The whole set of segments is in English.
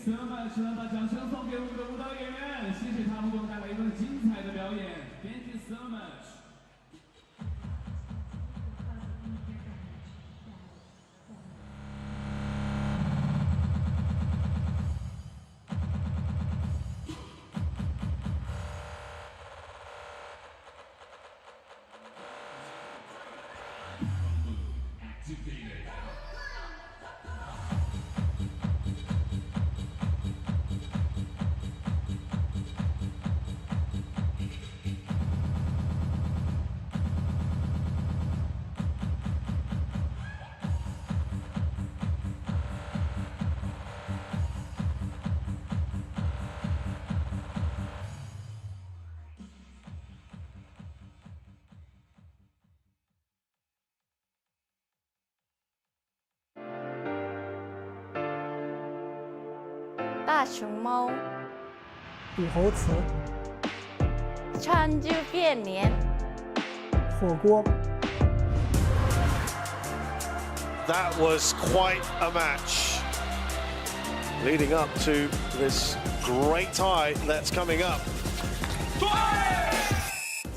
Much，把掌声送给我们的舞蹈演员，谢谢他们给我们带来一段精彩的表演。Thank you so much。大熊猫，武侯祠，川剧变脸，火锅。 That was quite a match leading up to this great tie that's coming up.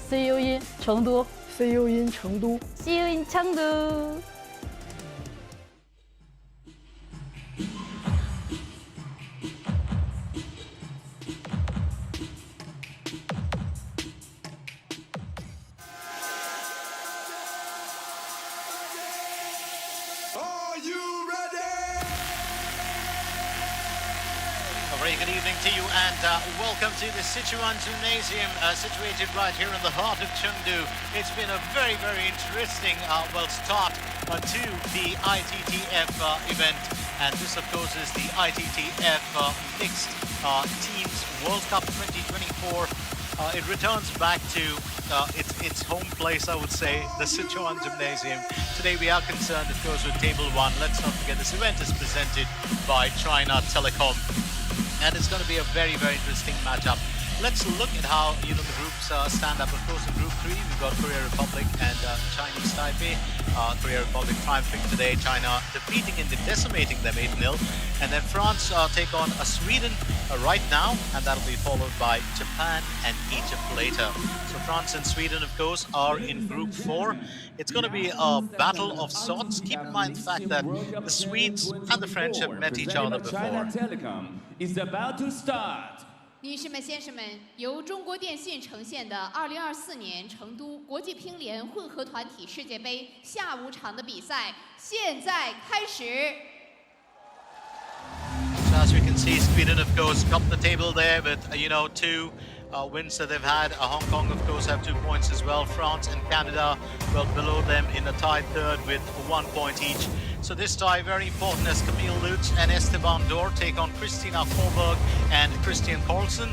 See you in 成都。See you in 成都。 See you in 成都。 A very good evening to you and welcome to the Sichuan Gymnasium situated right here in the heart of Chengdu. It's been a very, very interesting start to the ITTF event, and this of course is the ITTF Mixed Teams World Cup 2024. It returns back to its home place, I would say, the Sichuan Gymnasium. Today we are concerned, of course, with Table 1. Let's not forget this event is presented by China Telecom. And it's going to be a very, very interesting matchup. Let's look at how the groups stand up. Of course, in Group 3, we've got Korea Republic and Chinese Taipei. Korea Republic triumphing today, China defeating and decimating them 8-0. And then France take on Sweden right now, and that'll be followed by Japan and Egypt later. So France and Sweden, of course, are in Group 4. It's going to be a battle of sorts. Keep in mind the fact that the Swedes and the French have met each other before. China Telecom is about to start. 女士们、先生们，由中国电信呈现的2024年成都国际乒联混合团体世界杯下午场的比赛现在开始。 So as we can see, Sweden, of course, got the table there with, two wins that they've had. Hong Kong, of course, have 2 points as well. France and Canada, well, below them in a tied third with 1 point each. So this tie very important as Camille Lutz and Esteban Dor take on Christina Kohlberg and Christian Carlsen.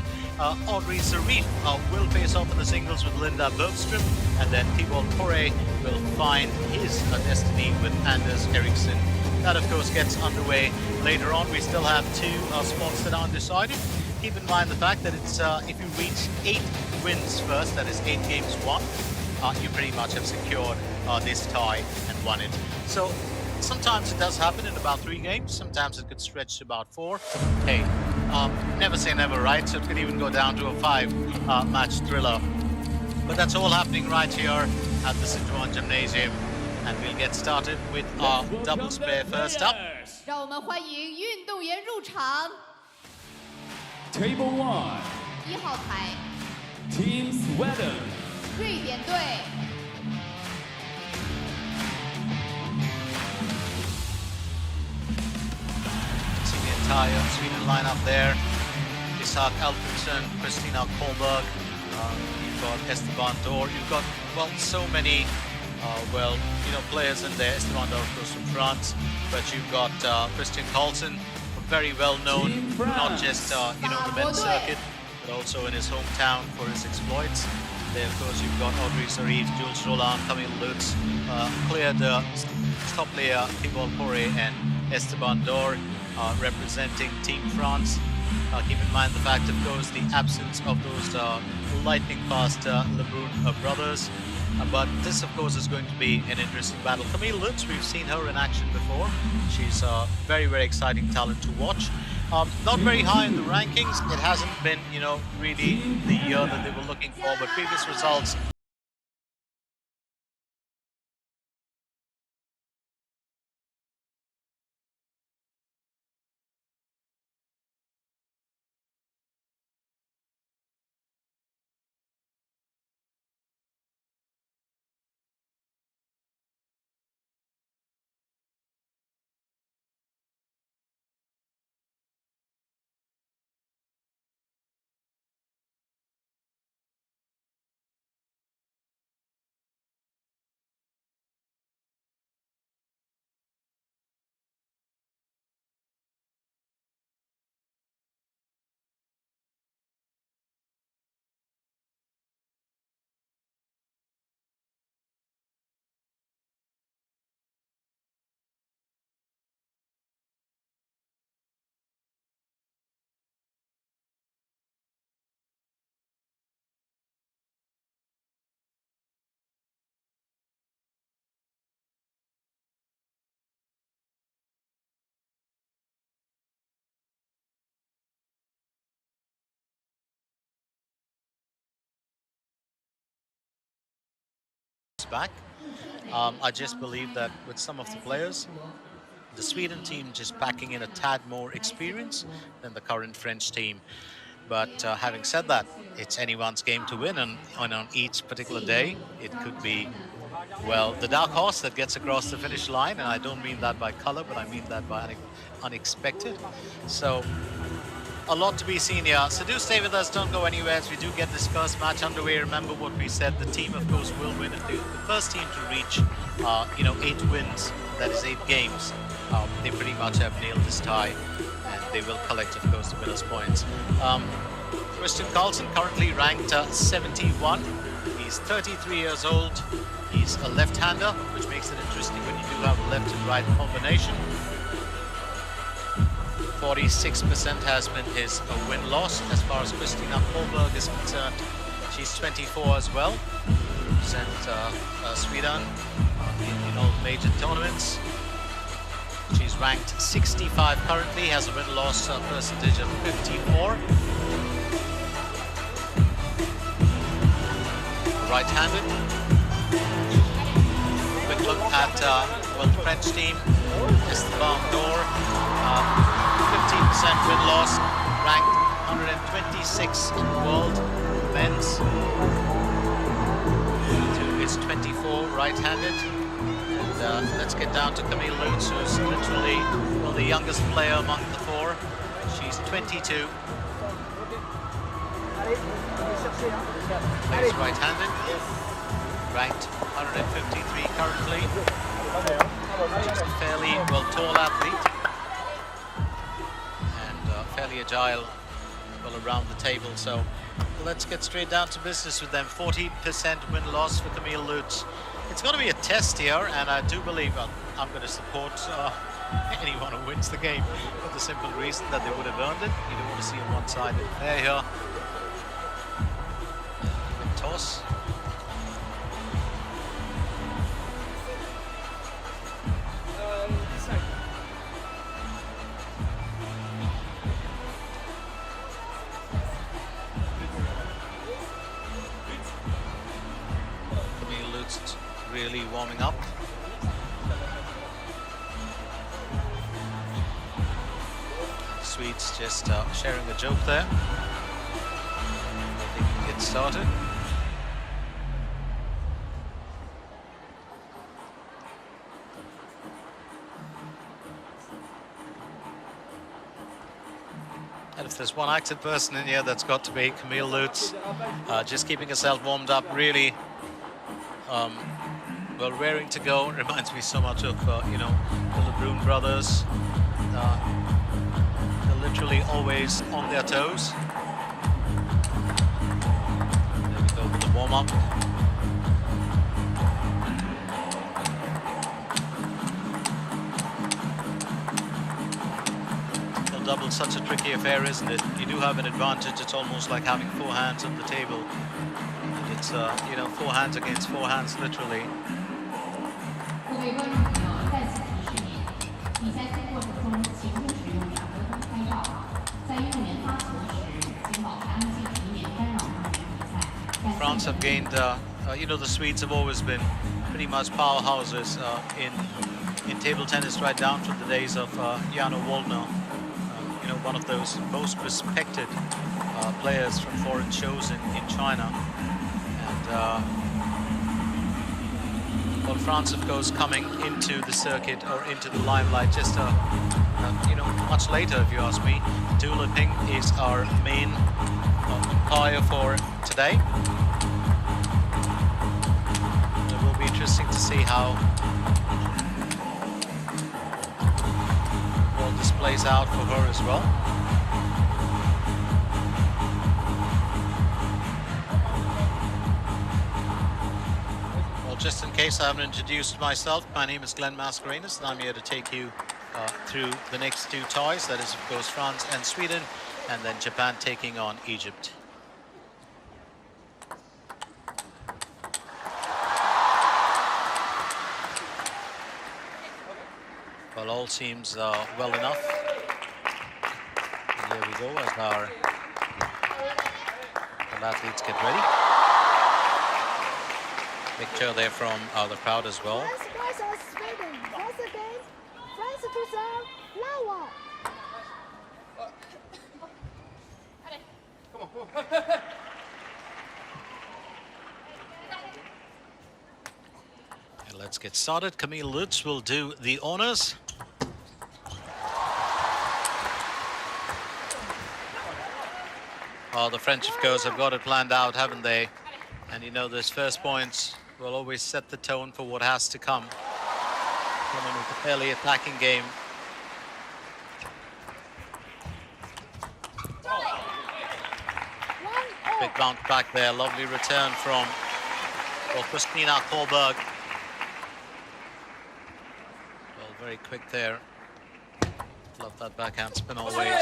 Audrey Zarif will face off in the singles with Linda Bergström, and then Thibaut Corre will find his destiny with Anders Eriksson. That, of course, gets underway later on. We still have 2 spots that are undecided. Keep in mind the fact that it's if you reach 8 wins first, that is 8 games won, you pretty much have secured this tie and won it. So sometimes it does happen in about 3 games. Sometimes it could stretch to about 4. Hey, never say never, right? So it could even go down to a 5-match thriller. But that's all happening right here at the Sichuan Gymnasium. And we'll get started with our doubles pair first up. 让我们欢迎运动员入场。 Table 1. 1号台， Team Sweden. 瑞典队。 See the entire Sweden lineup there. Isak Alfredsson, Christina Kohlberg, you've got Esteban Dor, you've got, well, so many, players in there. Esteban Dor, of course, from France, but you've got Christian Carlsen, very well known, not just, the men's circuit, but also in his hometown for his exploits. There, of course, you've got Audrey Zarif, Jules Roland, Camille Lutz, cleared the top player Thibaut Corre and Esteban Dor representing Team France. Keep in mind the fact, of course, the absence of those lightning-fast Lebrun brothers. But this, of course, is going to be an interesting battle. Camille Lutz, we've seen her in action before. She's a very, very exciting talent to watch. Not very high in the rankings. It hasn't been, you know, really the year that they were looking for, but previous results back. I just believe that with some of the players, the Sweden team just packing in a tad more experience than the current French team. But having said that, it's anyone's game to win, and on each particular day, it could be, well, the dark horse that gets across the finish line, and I don't mean that by color, but I mean that by unexpected. So a lot to be seen here. So do stay with us, don't go anywhere as we do get this first match underway. Remember what we said, the team of course will win. If the first team to reach, 8 wins, that is 8 games, they pretty much have nailed this tie, and they will collect, of course, the winners' points. Christian Carlsen currently ranked 71. He's 33 years old. He's a left-hander, which makes it interesting when you do have a left and right combination. 46% has been his win-loss. As far as Christina Kohlberg is concerned, she's 24 as well. Represent Sweden in all major tournaments. She's ranked 65 currently, has a win-loss percentage of 54. Right-handed. Quick look at the French team. Esteban Noor, 15% win-loss, ranked 126 in the world, men's. To his 24 right-handed. And let's get down to Camille Lutz, who's literally, well, the youngest player among the 4. She's 22. Plays right-handed, ranked 153 currently. Just a fairly tall athlete and fairly agile, well, around the table. So let's get straight down to business with them. 40% win-loss for Camille Lutz. It's going to be a test here, and I do believe I'm going to support anyone who wins the game for the simple reason that they would have earned it. You don't want to see a one-sided affair here. Good toss. Really warming up. The Swedes just sharing a joke there. They can get started. And if there's one active person in here, that's got to be Camille Lutz. Just keeping herself warmed up, really. Well, raring to go. It reminds me so much of, the LeBrun brothers. They're literally always on their toes. There we go with the warm-up. Well, double's such a tricky affair, isn't it? You do have an advantage. It's almost like having 4 hands on the table. And it's, 4 hands against 4 hands, literally. 各位观众朋友，再次提示您，比赛过程中请勿使用掌声拍照。France have gained, you know, the Swedes have always been pretty much powerhouses in table tennis, right down from the days of Jano Waldner, you know, one of those most respected players from foreign shows in China. And well, France, of course, coming into the circuit or into the limelight just you know, much later, if you ask me. Du Liping is our main umpire for today. It will be interesting to see how well this plays out for her as well. Well, just in case I haven't introduced myself, my name is Glenn Mascarenas, and I'm here to take you through the next two ties. That is, of course, France and Sweden, and then Japan taking on Egypt. Well, all seems well enough. And here we go as our athletes get ready. Picture there from the crowd as well. And let's get started. Camille Lutz will do the honors. Oh, the French, of course, have got it planned out, haven't they? And you know, those first points will always set the tone for what has to come. Coming with a fairly attacking game. Big bounce back there, lovely return from, well, Christina Kohlberg. Well, very quick there. Love that backhand spin always.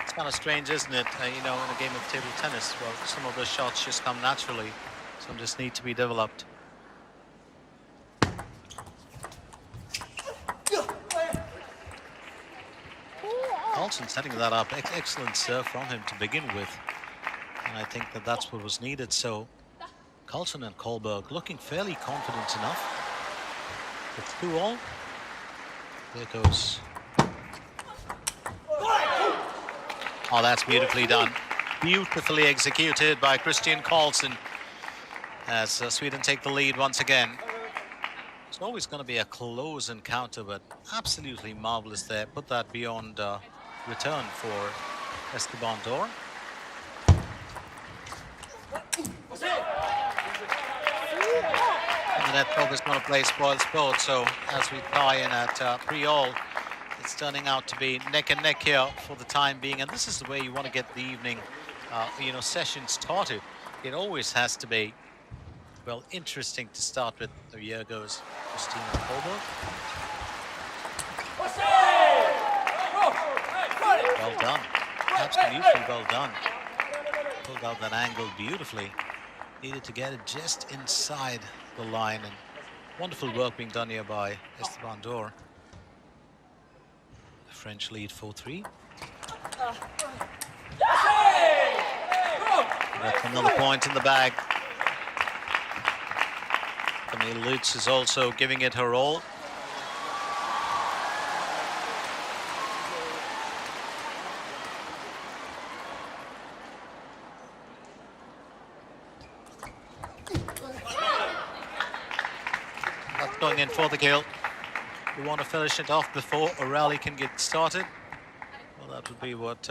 It's kind of strange, isn't it? You know, in a game of table tennis, well, some of the shots just come naturally. Some just need to be developed. Carlsen setting that up. Excellent serve from him to begin with. And I think that that's what was needed. So Carlsen and Kohlberg looking fairly confident enough. It's 2-all. There goes. Oh, that's beautifully done. Beautifully executed by Christian Carlsen as Sweden take the lead once again. It's always going to be a close encounter, but absolutely marvelous there. Put that beyond return for Esteban Dor. And the net talk is going to play spoil sport, so as we tie in at pre-all, it's turning out to be neck and neck here for the time being, and this is the way you want to get the evening, you know, session started. It always has to be, well, interesting to start with. Here goes Christina Kohlberg. Well done, absolutely well done. Pulled out that angle beautifully. Needed to get it just inside the line, and wonderful work being done here by Esteban Dor. The French lead 4-3. That's another point in the bag. Camille Lutz is also giving it her all. That's going in for the kill. We want to finish it off before a rally can get started. Well, that would be what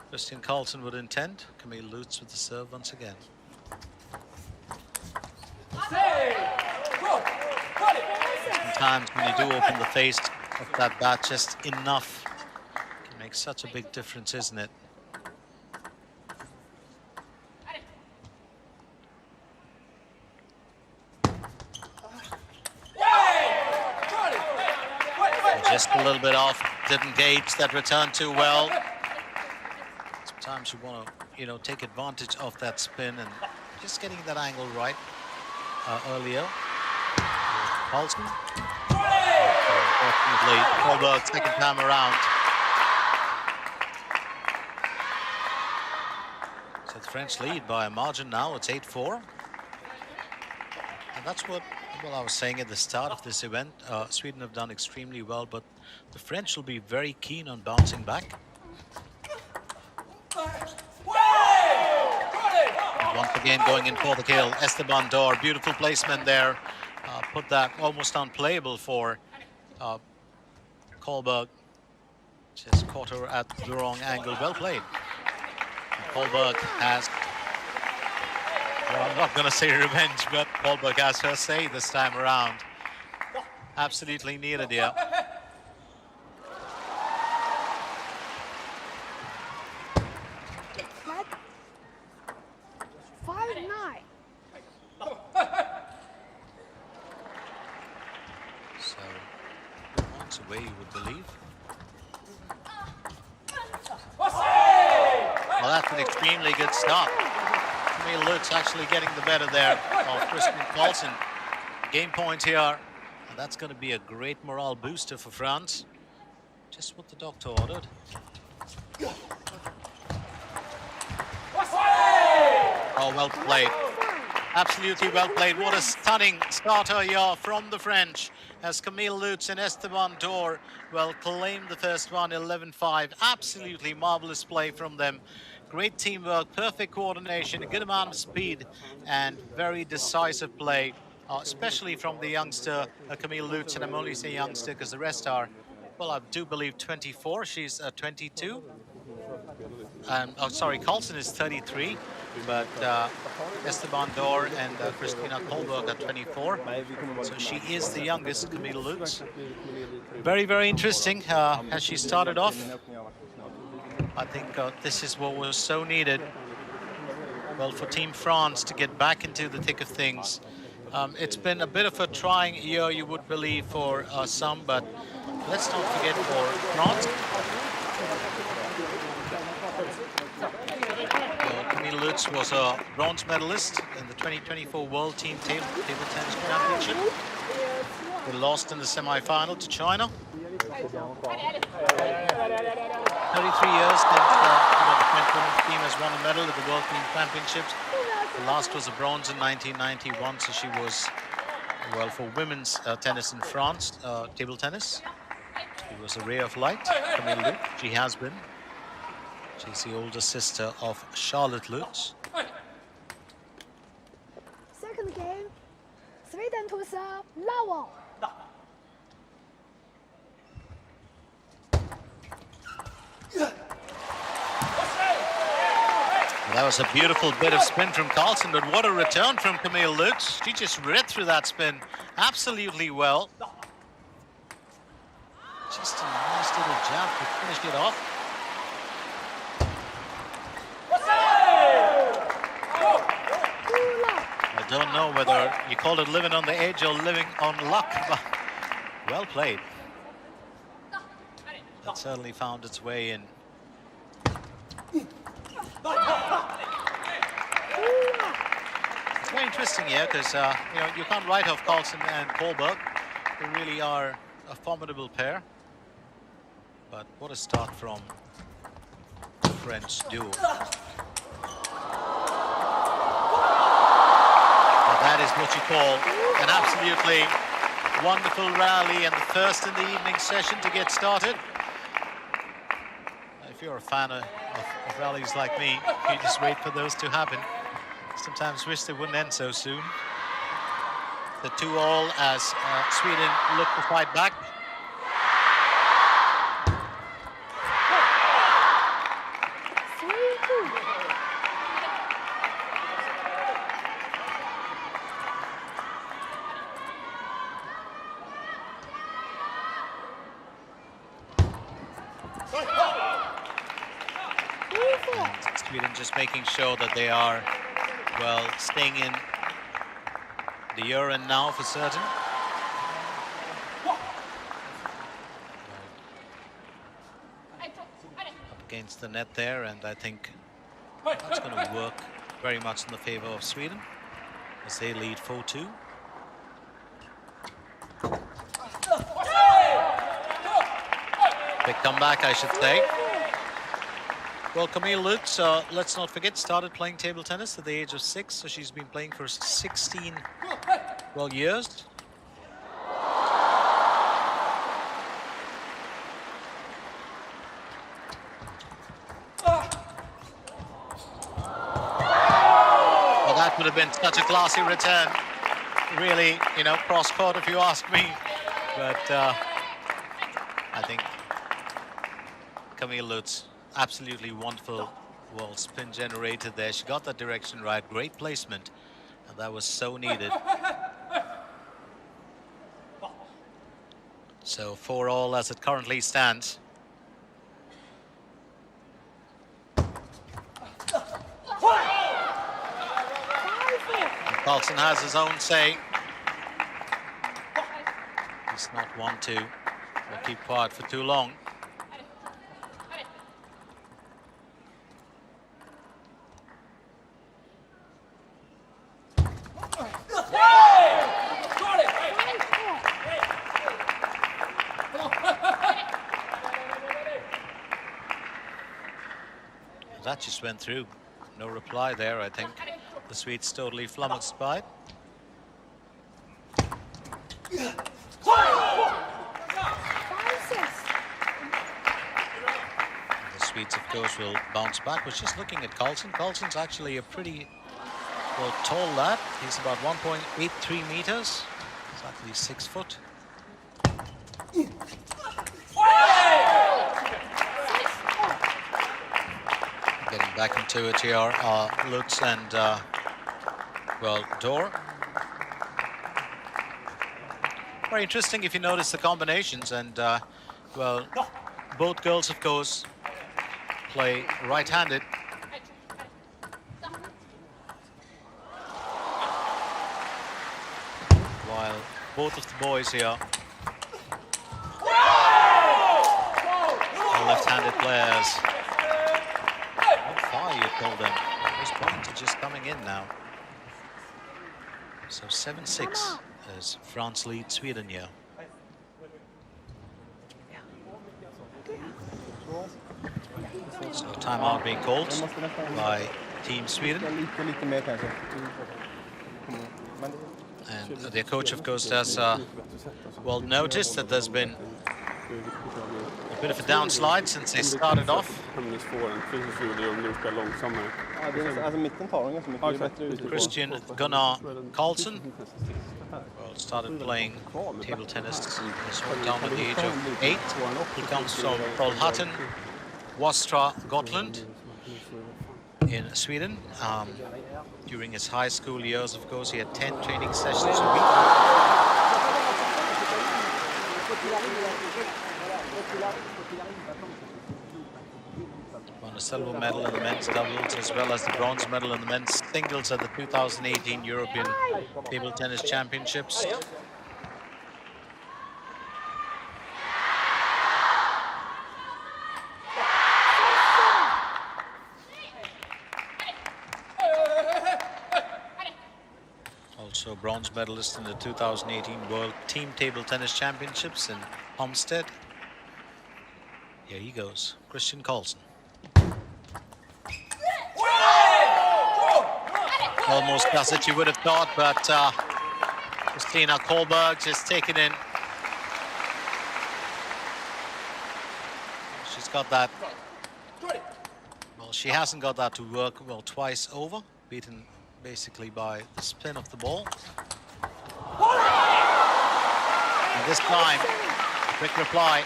Christian Carlsen would intend. Camille Lutz with the serve once again. Sometimes when you do open the face of that bat just enough, it can make such a big difference, isn't it? Just a little bit off, didn't gauge that return too well. Sometimes you want to, you know, take advantage of that spin and just getting that angle right earlier. Carlsen. Unfortunately, Kohlberg second time around. the French lead by a margin now. It's 8-4. And that's what, well, I was saying at the start of this event. Sweden have done extremely well, but the French will be very keen on bouncing back. And once again going in for the kill. Esteban Dor, beautiful placement there. Put that almost unplayable for Kohlberg. Just caught her at the wrong angle. Well played. Kohlberg has, well, I'm not going to say revenge, but Kohlberg has her say this time around. Absolutely needed here. So, points away, you would believe. Well, that's an extremely good start. Camille Lutz actually getting the better there of Christian Carlsen. Game point here, and that's going to be a great morale booster for France. Just what the doctor ordered. Oh, well played. Absolutely well played. What a stunning starter here from the French as Camille Lutz and Esteban Dor, well, claimed the first one 11-5. Absolutely marvelous play from them. Great teamwork, perfect coordination, a good amount of speed, and very decisive play, especially from the youngster Camille Lutz. And I'm only saying youngster because the rest are, well, I do believe 24. She's 22. Oh, sorry, Carlsen is 33, but Esteban Dor and Christina Kohlberg are 24. So she is the youngest, Camille Lutz. Very, very interesting as she started off. I think this is what was so needed, well, for Team France to get back into the thick of things. It's been a bit of a trying year, you would believe, for some, but let's not forget for France. Camille Lutz was a bronze medalist in the 2024 World Team Table Tennis Championship. They lost in the semi-final to China. 33 years since the French women's team has won a medal at the World Team Championships. The last was a bronze in 1991, so she was, well, for women's tennis in France, table tennis. She was a ray of light, Camille Lutz. She has been. She's the older sister of Charlotte Lutz. Second game, Sweden to serve, Lavo. That was a beautiful bit of spin from Carlsen, but what a return from Camille Lutz. She just read through that spin absolutely well. Just a nice little jab to finish it off. I don't know whether you call it living on the edge or living on luck, but well played. That certainly found its way in. It's very interesting here because you know, you can't write off Carlsen and Kohlberg. They really are a formidable pair. But what a start from the French duo. That is what you call an absolutely wonderful rally, and the first in the evening session to get started. If you're a fan of rallies like me, you just wait for those to happen. Sometimes wish they wouldn't end so soon. The 2-all as Sweden look to fight back. Sweden just making sure that they are, well, staying in the here and now for certain. Up against the net there, and I think that's going to work very much in the favor of Sweden as they lead 4-2. Big comeback, I should say. Well, Camille Lutz, let's not forget, started playing table tennis at the age of 6, so she's been playing for 16, well, years. Well, that would have been such a classy return. Really, you know, cross-court if you ask me. But I think Camille Lutz, absolutely wonderful, well, spin generated there. She got that direction right, great placement, and that was so needed. So 4-all as it currently stands. And Carlsen has his own say. He's not one to keep quiet for too long. That just went through. No reply there, I think. The Swedes totally flummoxed by it. The Swedes, of course, will bounce back. But just looking at Carlsen, Carlsen's actually a pretty, well, tall lad. He's about 1.83 meters, exactly 6 foot. Getting back into it here are Lutz and, well, Dor. Very interesting if you notice the combinations, and, well, both girls, of course, play right-handed. While both of the boys here are left-handed players. You told them. Those points are just coming in now. So 7-6 as France leads Sweden here. So timeout being called by Team Sweden. And their coach, of course, has well noticed that there's been a bit of a downslide since they started off. Christian Gunnar Carlsen, well, started playing table tennis in his hometown at the age of 8. He comes from Trollhättan, Västra Gotland in Sweden. During his high school years, of course, he had 10 training sessions a week. Won a silver medal in the men's doubles as well as the bronze medal in the men's singles at the 2018 European Table Tennis Championships. Also bronze medalist in the 2018 World Team Table Tennis Championships in Homestead. Here he goes, Christian Carlsen. Almost as it you would have thought, but Christina Kohlberg just taken in. She's got that. Well, she hasn't got that to work well twice over, beaten basically by the spin of the ball. And this time, quick reply.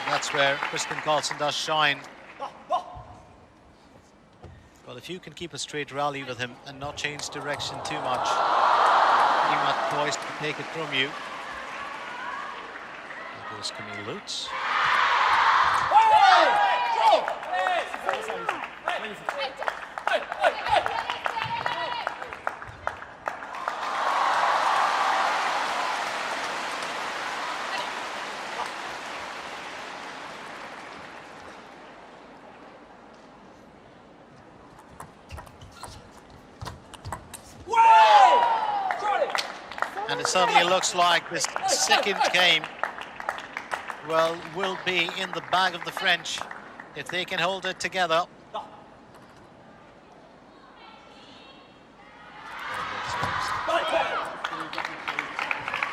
And that's where Christian Carlsen does shine. Well, if you can keep a straight rally with him and not change direction too much, pretty much poised to take it from you. There goes Camille Lutz. And it certainly looks like this second game, well, will be in the bag of the French if they can hold it together.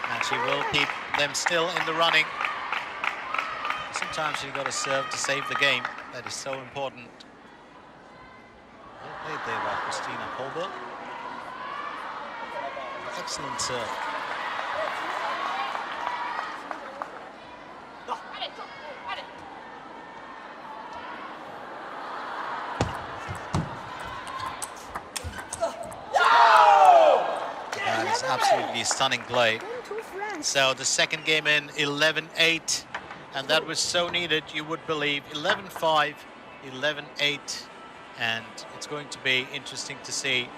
And she will keep them still in the running. Sometimes you've got to serve to save the game. That is so important. Well played there by Christina Kolberg. Excellent serve. That is absolutely stunning play. So the second game in, 11-8, and that was so needed, you would believe. 11-5, 11-8, and it's going to be interesting to see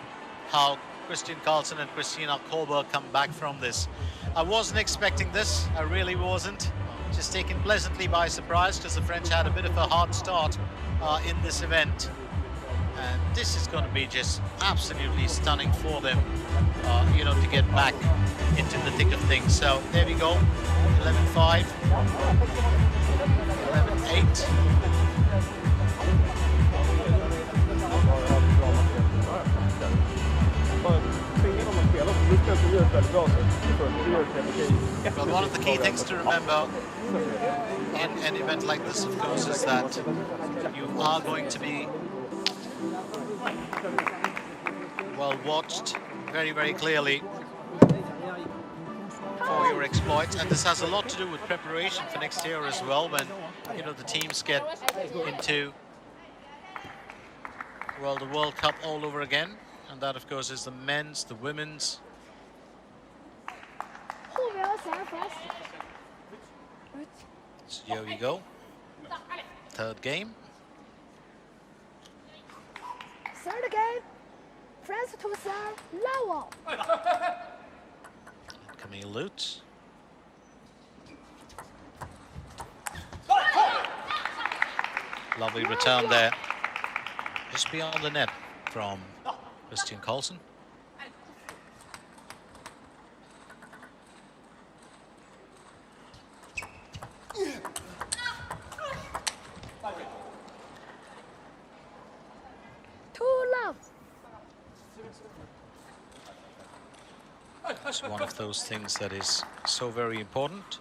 how Christian Carlsen and Christina Kolberg come back from this. I wasn't expecting this, I really wasn't. Just taken pleasantly by surprise, because the French had a bit of a hard start in this event. And this is going to be just absolutely stunning for them, you know, to get back into the thick of things. So there we go, 11-5, 11-8. Well, one of the key things to remember in an event like this, of course, is that you are going to be well watched very, very clearly for your exploits, and this has a lot to do with preparation for next year as well, when, you know, the teams get into, well, the World Cup all over again, and that, of course, is the men's, the women's. So here we go, third game. Third game, France to serve, level. Camille Lutz. Lovely return there, just beyond the net from Christian Carlsen. It's one of those things that is so very important.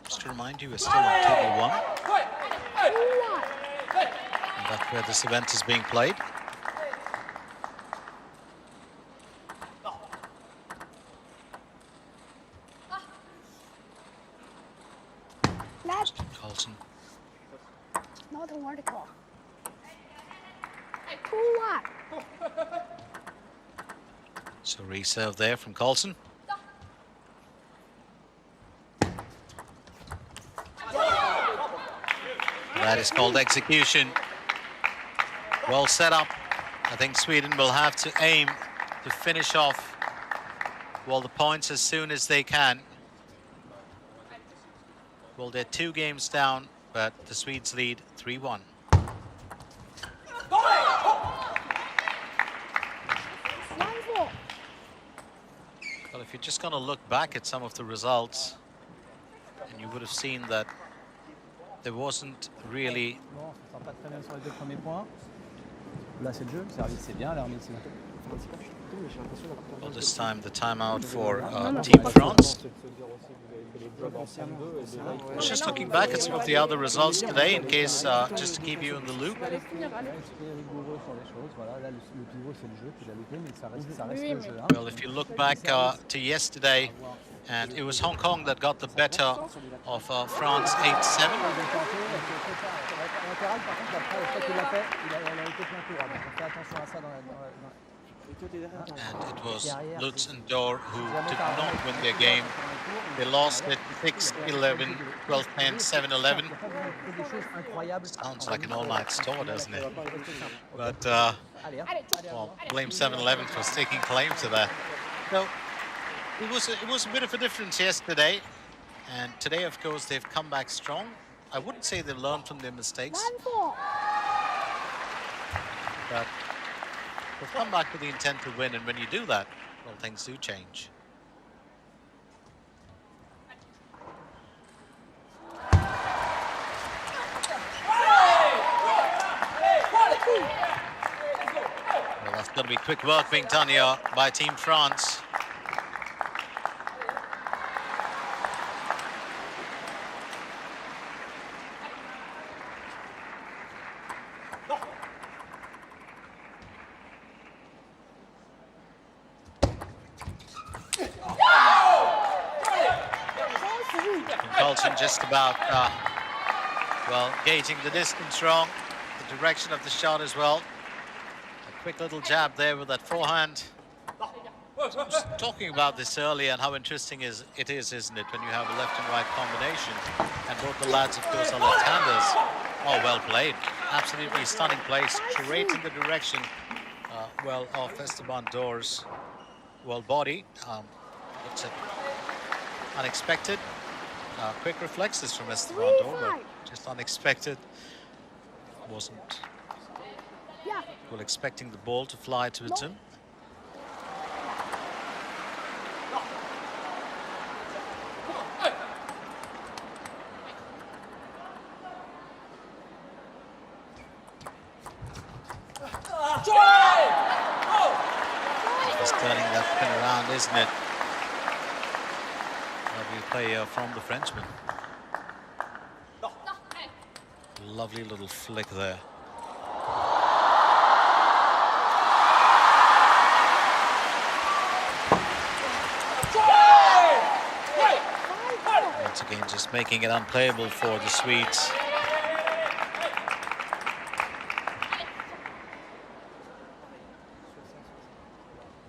Just to remind you, we're still on table 1. And that's where this event is being played. Carlsen. Not vertical. 2-1. So reserve there from Carlsen. That is called execution. Well set up. I think Sweden will have to aim to finish off, well, the points as soon as they can. Well, they're 2 games down, but the Swedes lead 3-1. Well, if you're just going to look back at some of the results, and you would have seen that there wasn't really... Well, this time the timeout for Team France. Just looking back at some of the other results today, in case, just to keep you in the loop. Well, if you look back to yesterday, and it was Hong Kong that got the better of France 8-7. And it was Lutz and Dor who did not win their game. They lost it 6-11, 12-10, 7-11. Sounds like an all-night store, doesn't it? But, well, blame 7-11 for taking claim to that. So, it was a bit of a difference yesterday. And today, of course, they've come back strong. I wouldn't say they've learned from their mistakes. But they've come back with the intent to win, and when you do that, well, things do change. Going to be quick work being done here by Team France. Colton just about, well, gauging the distance wrong, the direction of the shot as well. A quick little jab there with that forehand. I was talking about this earlier and how interesting it is, isn't it, when you have a left and right combination. And both the lads, of course, are left-handers. Oh, well played. Absolutely stunning play, straight in the direction, well, of Esteban Dor's, well, body. It's unexpected. Quick reflexes from Esteban Dor, but just unexpected. Wasn't, well, expecting the ball to fly towards him. Just turning that pin around, isn't it? Lovely play from the Frenchman. Lovely little flick there. Once again, just making it unplayable for the Swedes.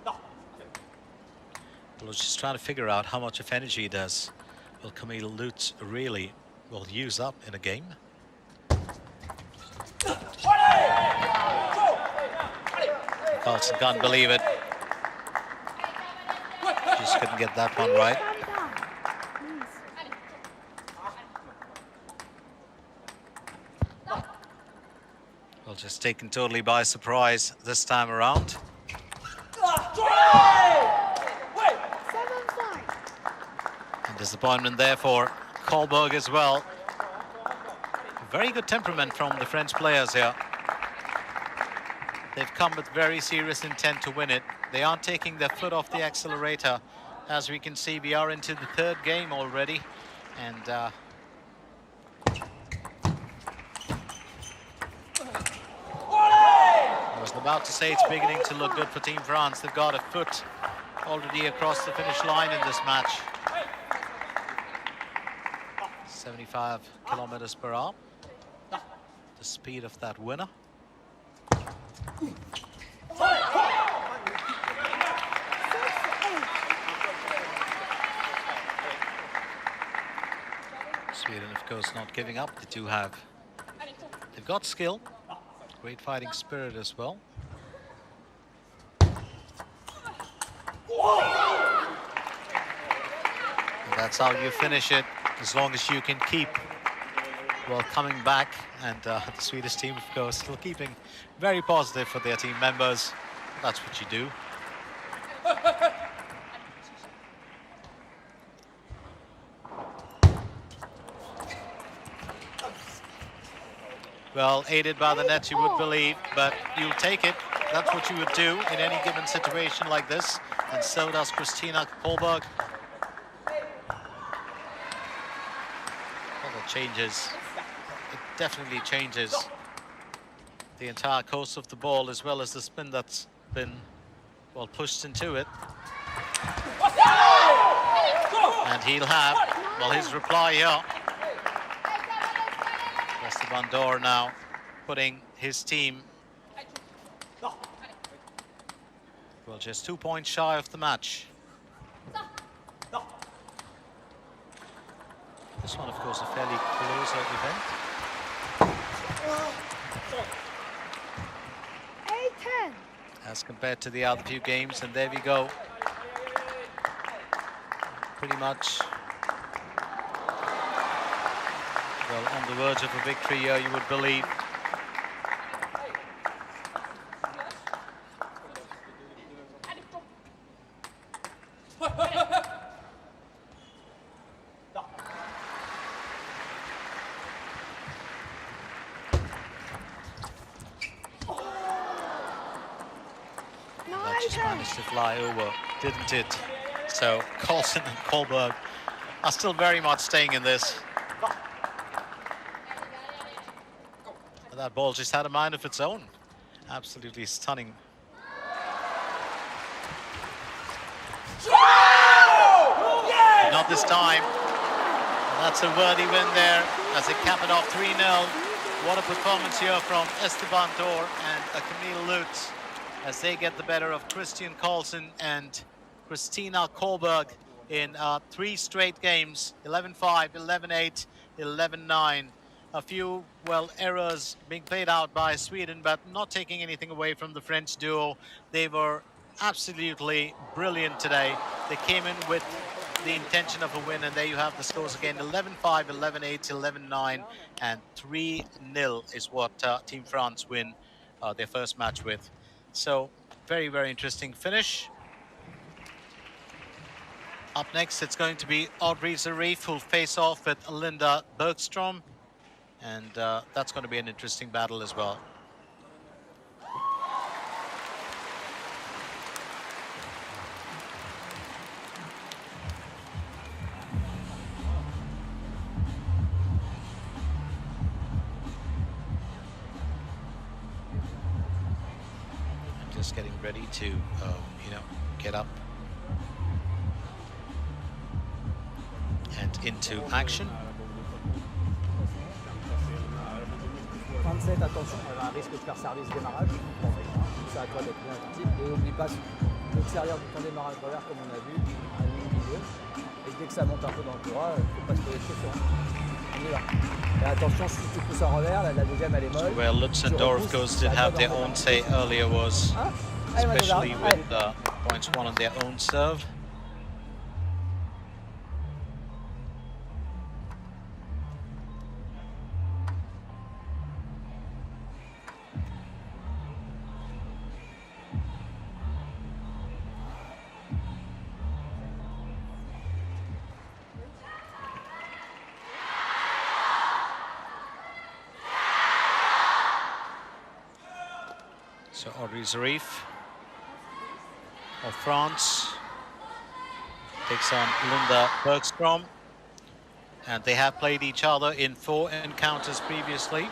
I was just trying to figure out how much of energy does will Camille Lutz really will use up in a game. Carlson can't believe it. Just couldn't get that one right. Well, just taken totally by surprise this time around. And disappointment there for Kohlberg as well. Very good temperament from the French players here. They've come with very serious intent to win it. They aren't taking their foot off the accelerator. As we can see, we are into the third game already. And I was about to say it's beginning to look good for Team France. They've got a foot already across the finish line in this match. 75 kilometers per hour. The speed of that winner. Sweden, of course, not giving up. They've got skill, great fighting spirit as well. And that's how you finish it, as long as you can keep, well, coming back. And the Swedish team, of course, still keeping very positive for their team members. That's what you do. Well, aided by the net, you would believe, but you'll take it. That's what you would do in any given situation like this. And so does Christina Kohlberg. Well, that changes. It definitely changes the entire course of the ball, as well as the spin that's been, well, pushed into it. And he'll have, well, his reply here. Esteban Dor now putting his team, well, just 2 points shy of the match. This one, of course, a fairly closer event. 8-10. As compared to the other few games, and there we go. Pretty much, well, on the verge of a victory here, you would believe. just managed to fly over, didn't it? So Coulson and Kohlberg are still very much staying in this. That ball just had a mind of its own. Absolutely stunning. But not this time. And that's a worthy win there as they cap it off 3-0. What a performance here from Esteban Dor and Camille Lutz as they get the better of Christian Coulson and Christina Kohlberg in 3 straight games, 11-5, 11-8, 11-9. A few, well, errors being played out by Sweden, but not taking anything away from the French duo. They were absolutely brilliant today. They came in with the intention of a win, and there you have the scores again: 11-5, 11-8, 11-9, and 3-0 is what Team France win their first match with. So very, very interesting finish. Up next, it's going to be Audrey Zarif, who'll face off with Linda Bergstrom, and that's going to be an interesting battle as well. Just getting ready to, you know, get up and into action. 27, attention, elle a un risque de faire service démarrage. C'est à toi d'être bien attentif. Et n'oublie pas l'extérieur de ton démarrage revers, comme on a vu, à ligne milieu. Et dès que ça monte un peu dans le courant, il ne faut pas se poser de questions. On y va. Et attention, si tu pousses en revers, la deuxième elle est molle. Well, Lutz and Dor, of course, did have their own say earlier, was especially with points won on their own serve. So Audrey Zarif of France takes on Linda Bergstrom, and they have played each other in 4 encounters previously.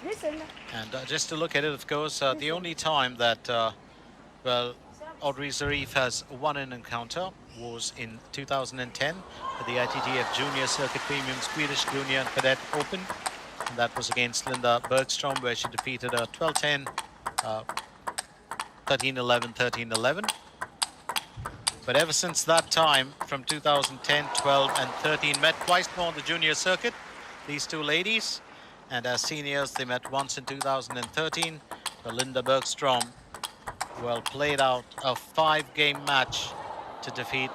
Listen. And just to look at it, of course, the only time that well, Audrey Zarif has won an encounter was in 2010 at the ITTF Junior Circuit Premium Swedish Junior and Cadet Open. And that was against Linda Bergstrom, where she defeated her 12-10, 13-11, 13-11. But ever since that time, from 2010, 12, and 13, met twice more on the junior circuit, these two ladies. And as seniors, they met once in 2013, where Linda Bergstrom, well, played out a 5-game match to defeat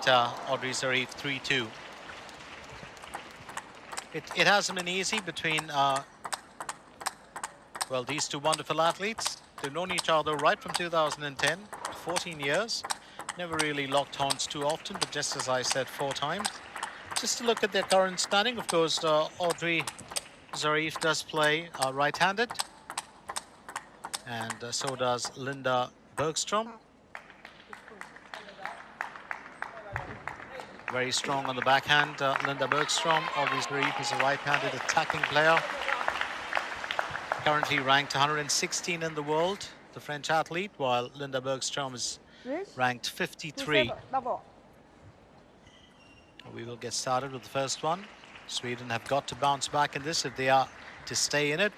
Audrey Zarif 3-2. It hasn't been easy between, well, these two wonderful athletes. They've known each other right from 2010, 14 years. Never really locked horns too often, but just as I said, 4 times. Just to look at their current standing, of course, Audrey Zarif does play right-handed, and so does Linda Bergstrom. Very strong on the backhand, Linda Bergstrom. Audrey Zarif is a right-handed attacking player. Currently ranked 116 in the world, the French athlete, while Linda Bergstrom is ranked 53. We will get started with the first one. Sweden have got to bounce back in this if they are to stay in it.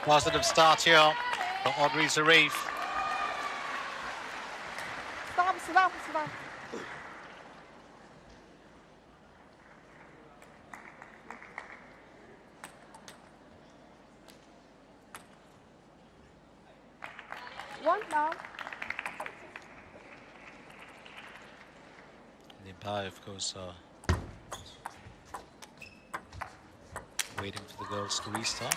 Positive start here for Audrey Zarif. Stop. 1 down. The umpire, of course, waiting for the girls to restart.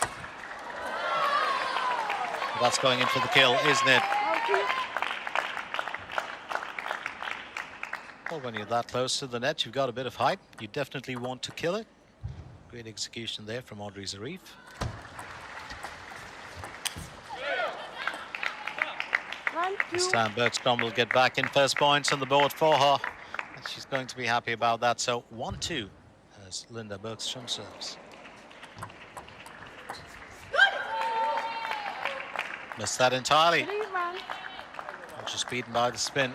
That's going in for the kill, isn't it? Well, when you're that close to the net, you've got a bit of height. You definitely want to kill it. Great execution there from Audrey Zarif. This time Bergstrom will get back in first points on the board for her. And she's going to be happy about that. So 1-2 as Linda Bergstrom serves. Missed that entirely. Just beaten by the spin.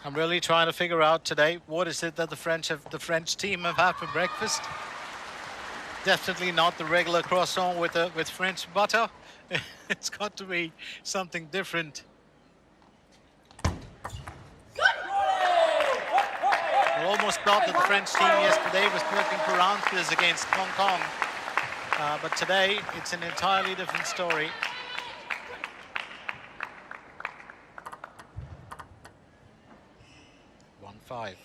I'm really trying to figure out today, what is it that the French team have had for breakfast? Definitely not the regular croissant with French butter. It's got to be something different. I almost thought that the French team yesterday was working for ounces against Hong Kong, but today it's an entirely different story. Five.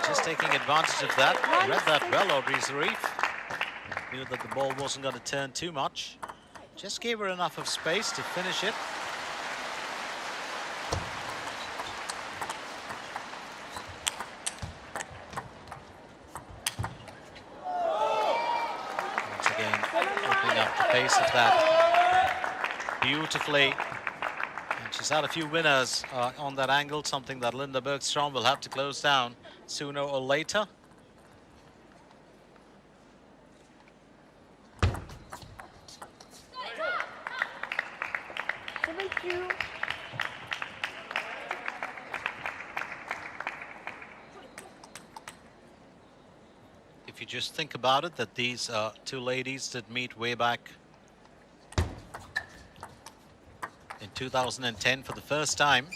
Just taking advantage of that. Read that well, Audrey Zarif. Knew that the ball wasn't going to turn too much. Just gave her enough of space to finish it. Pace of that beautifully, and she's had a few winners on that angle, something that Linda Bergstrom will have to close down sooner or later. If you just think about it, that these two ladies did meet way back in 2010 for the first time.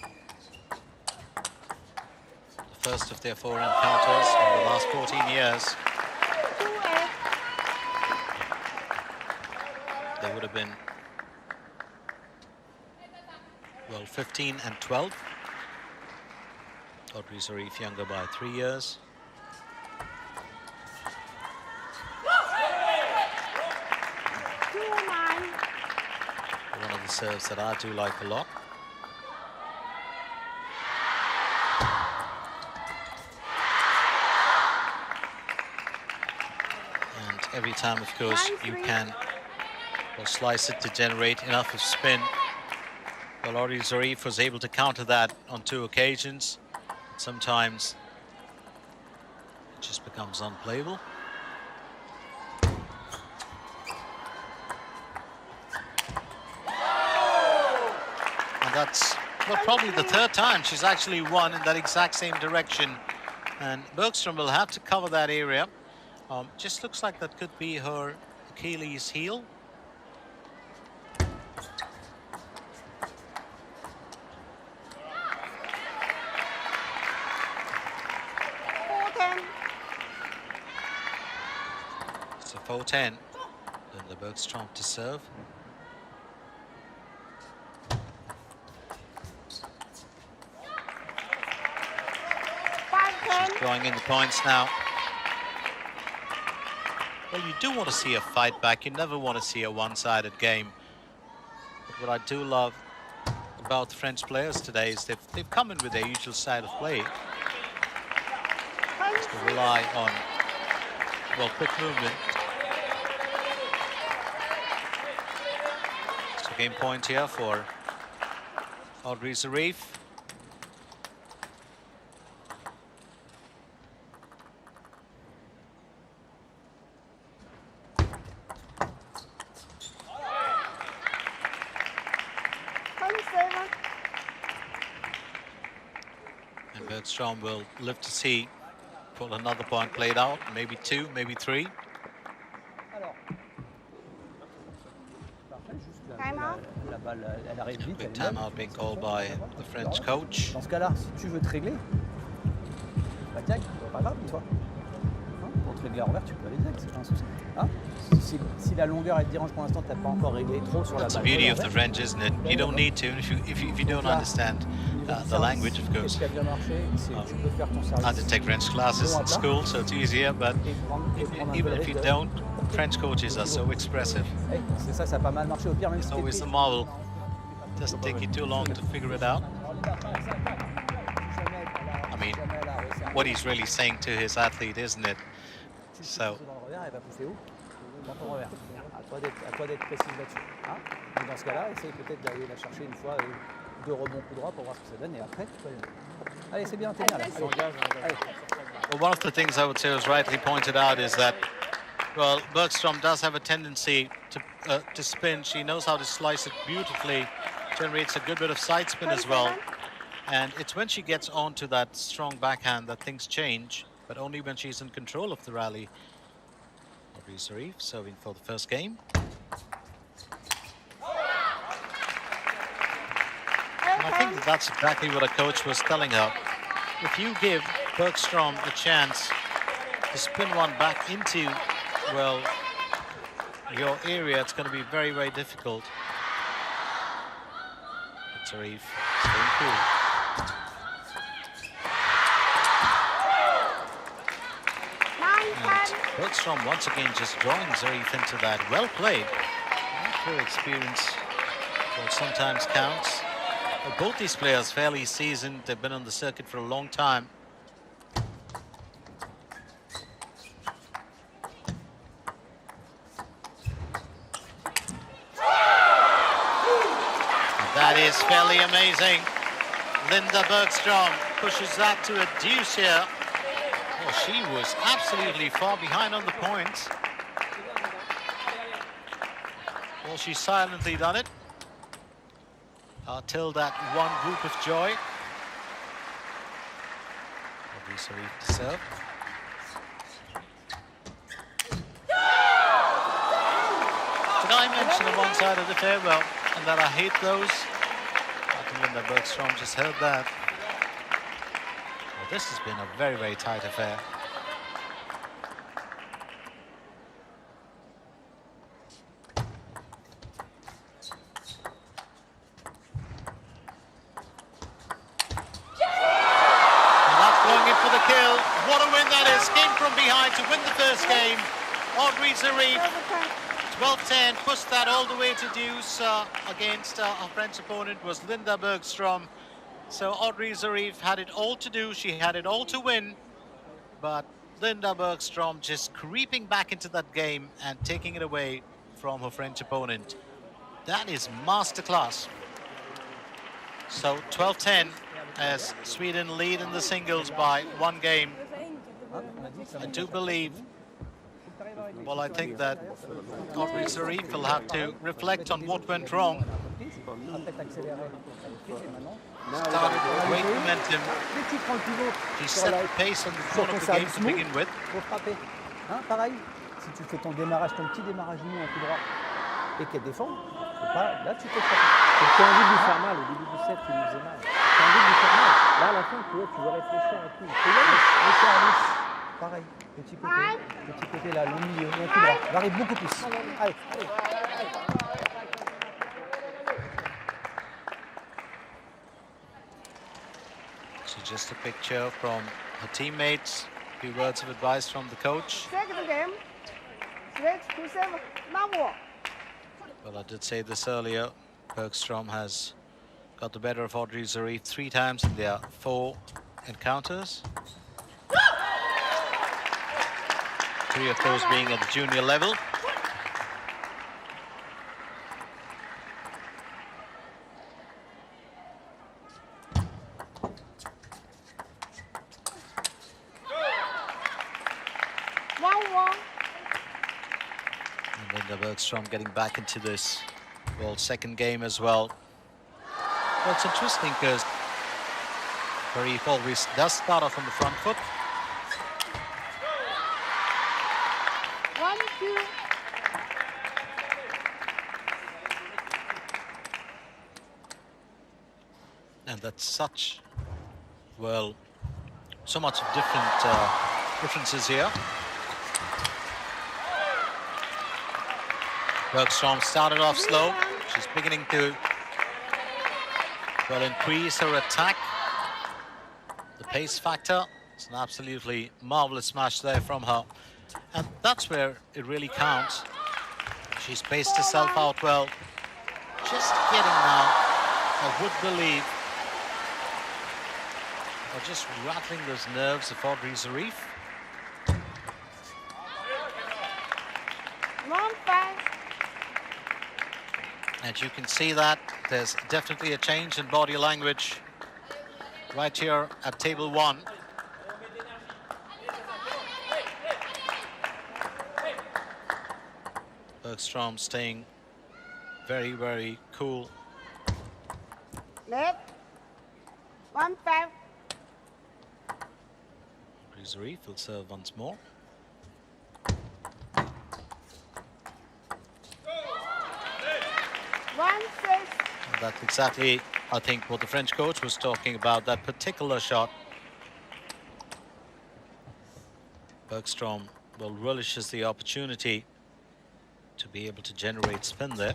The first of their 4 encounters in the last 14 years. They would have been, well, 15 and 12. Audrey Zarif younger by 3 years. One of the serves that I do like a lot. And every time, of course, you can slice it to generate enough of spin. Well, Audrey Zarif was able to counter that on 2 occasions. Sometimes it just becomes unplayable. That's, well, probably the 3rd time she's actually won in that exact same direction. And Bergstrom will have to cover that area. Just looks like that could be her Achilles heel. So 4-10. Then the Bergstrom to serve. Drawing in the points now. Well, you do want to see a fight back. You never want to see a one-sided game. But what I do love about the French players today is they've come in with their usual style of play. Just to rely on, well, quick movement. So game point here for Audrey Zarif. And Bergstrom will live to see pull another point played out, maybe 2, maybe 3. Big timeout being called by the French coach. Dans ce cas-là, si tu veux te régler, bah tac, pas grave, toi. Hein, pour te régler à l'envers, tu peux aller direct, c'est pas un souci. Hein, si la longueur elle te dérange pour l'instant, t'as pas encore réglé trop sur la balle. That's the beauty of the French, isn't it? You don't need to, if you don't understand the language, of course. Ce qui a bien marché, c'est que tu peux faire ton service. I had to take French classes in school, so it's easier, but even if you don't, French coaches are so expressive. C'est ça, ça a pas mal marché. Au pire, même si It's always the marvel. Doesn't take you too long to figure it out. I mean, what he's really saying to his athlete, isn't it? So. Elle va pousser où? Dans ton revers. À toi d'être précise là-dessus. Hein, mais dans ce cas-là, essaye peut-être d'aller la chercher une fois, deux rebonds coup droit pour voir ce que ça donne, et après tu peux aller. Allez, c'est bien, t'es bien là. Allez. Well, one of the things I would say was rightly pointed out is that, well, Bergstrom does have a tendency to spin. She knows how to slice it beautifully, generates a good bit of side spin as well. And it's when she gets onto that strong backhand that things change, but only when she's in control of the rally. Audrey Zarif serving for the first game. And I think that's exactly what a coach was telling her. If you give Bergstrom a chance to spin one back into, well, your area, it's going to be very, very difficult. But Zarif staying cool. And Bergstrom once again just drawing Zarif into that. Well played. Her experience, well, sometimes counts. Well, both these players fairly seasoned. They've been on the circuit for a long time. That is fairly amazing. Linda Bergstrom pushes that to a deuce here. Well, she was absolutely far behind on the points. Well, she's silently done it. Till that one group of joy. Audrey Zarif to serve. Did I mention on one side of the farewell and that I hate those? I think Linda Bergstrom just heard that. Well, this has been a very, very tight affair. To win the first game, Audrey Zarif, 12-10, pushed that all the way to deuce against her French opponent was Linda Bergstrom. So Audrey Zarif had it all to do, she had it all to win, but Linda Bergstrom just creeping back into that game and taking it away from her French opponent. That is masterclass. So 12-10 as Sweden lead in the singles by one game. I do believe, well, I think that Audrey Zarif will have to reflect on what went wrong. Started with great momentum. She set the pace on the front of the game to begin with. Pareil, si tu fais ton démarrage, ton petit démarrage mou en coup droit et qu'elle défend, là tu peux frapper. Tu as envie de lui faire mal, au début du set, tu lui faisais mal. Tu as envie de lui faire mal. Là, à la fin, tu veux réfléchir à tout. Le service, pareil, petit côté là, le milieu, et un coup droit. Varie beaucoup plus. Allez, allez. So just a picture from her teammates, a few words of advice from the coach. Second game, 6-7, number. Well, I did say this earlier, Bergstrom has got the better of Audrey Zarif 3 times in their 4 encounters. 3 of those being at the junior level. And Linda Bergstrom getting back into this, well, second game as well. Well, it's interesting because Zarif always does start off on the front foot. 1, 2. And that's such, well, so much of differences here. Bergstrom started off slow. She's beginning to, well, increase her attack. The pace factor. It's an absolutely marvelous smash there from her. And that's where it really counts. She's paced herself out well. Just getting now, I would believe, or just rattling those nerves of Audrey Zarif. And you can see that there's definitely a change in body language right here at table 1. Bergstrom staying very, very cool. Left. 1-5. Zarif will serve once more. And that's exactly, I think, what the French coach was talking about, that particular shot. Bergstrom, well, relishes the opportunity to be able to generate spin there.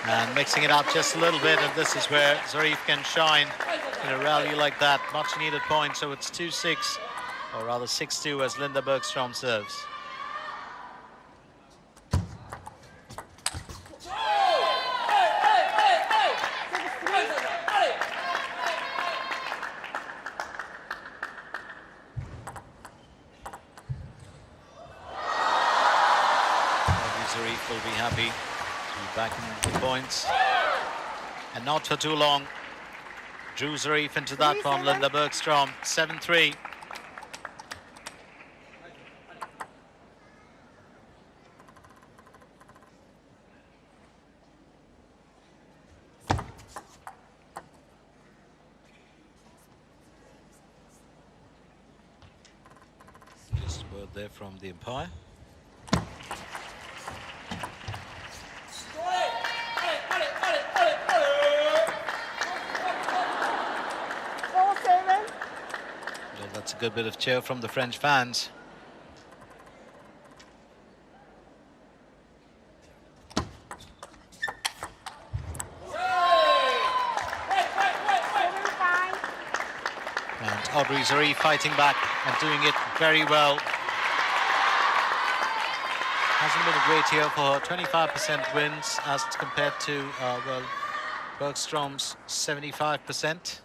And mixing it up just a little bit, and this is where Zarif can shine in a rally like that. Much needed point, so it's 2-6, or rather 6-2 as Linda Bergstrom serves. Zarif will be happy to be back in the points. And not for too long. Drew Zarif into that from Linda Bergstrom, 7-3. Just a word there from the umpire. That's a good bit of cheer from the French fans. And Audrey Zarif fighting back and doing it very well. Hasn't been a great year for her. 25% wins as compared to, well, Bergstrom's 75%.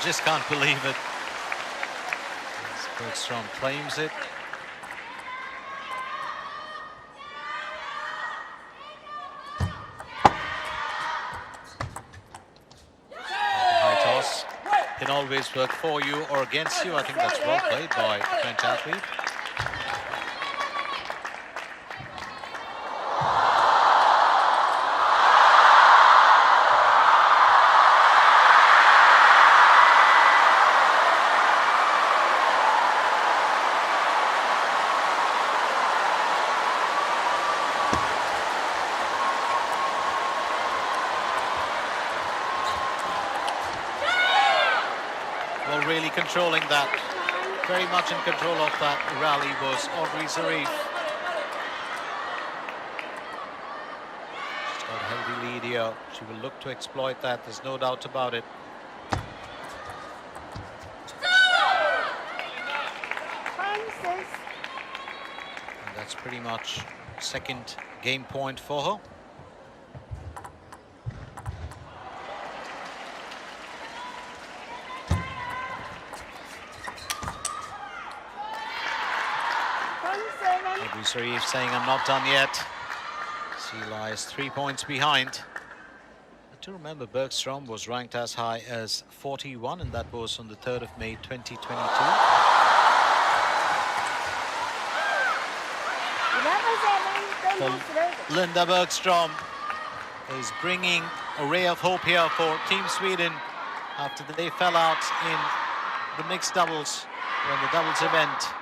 Just can't believe it. Bergstrom claims it. The high toss can always work for you or against you. I think that's well played by the French athlete. Really controlling that, very much in control of that rally was Audrey Zarif. She's got a healthy lead here. She will look to exploit that, there's no doubt about it. And that's pretty much second game point for her. Zarif saying, I'm not done yet. She lies 3 points behind. I do remember Bergstrom was ranked as high as 41, and that was on the 3rd of May 2022. Linda Bergstrom is bringing a ray of hope here for Team Sweden after they fell out in the mixed doubles or in the doubles event.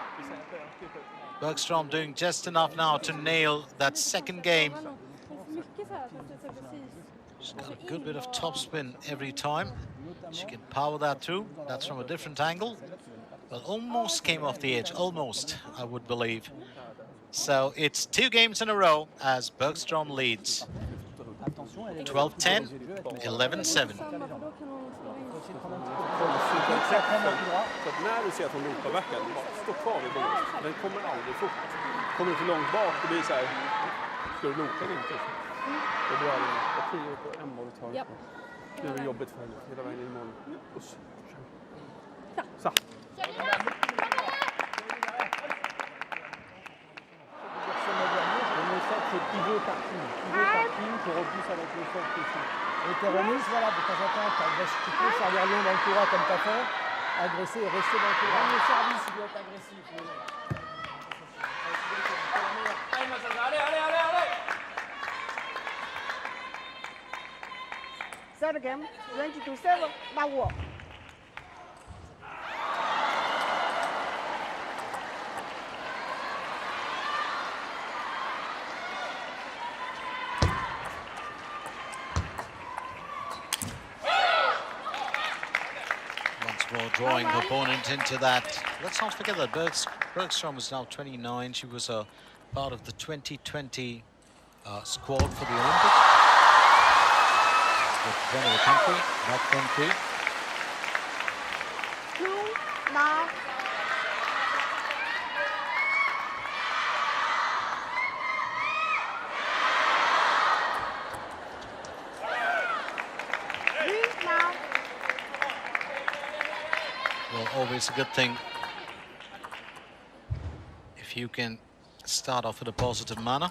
Bergstrom doing just enough now to nail that second game. She's got a good bit of topspin every time. She can power that through. That's from a different angle. Well, almost came off the edge, almost, I would believe. So it's 2 games in a row as Bergstrom leads. 12-10, 11-7. När du ser att hon ropar backen, stå kvar vid bordet. Den kommer aldrig fort. Kommer du för långt bak, det blir så här. Ska du loka eller inte? Det blir jag 10 på en boll i taget. Det är jobbigt för henne hela vägen in i mål. Så. Pivot parking pour repousse avec le fort précis. Et tes remises, voilà, de temps en temps, tu peux servir long dans le couloir comme tu as fait, agresser et rester dans le couloir. Même le service, il doit être agressif. Allez. Serve game, 22-7, 5-5. More drawing the opponent into that. Let's not forget that Bergstrom is now 29. She was a part of the 2020 squad for the Olympics. Representing the country, back then too. 2-9. Well, always a good thing if you can start off in a positive manner.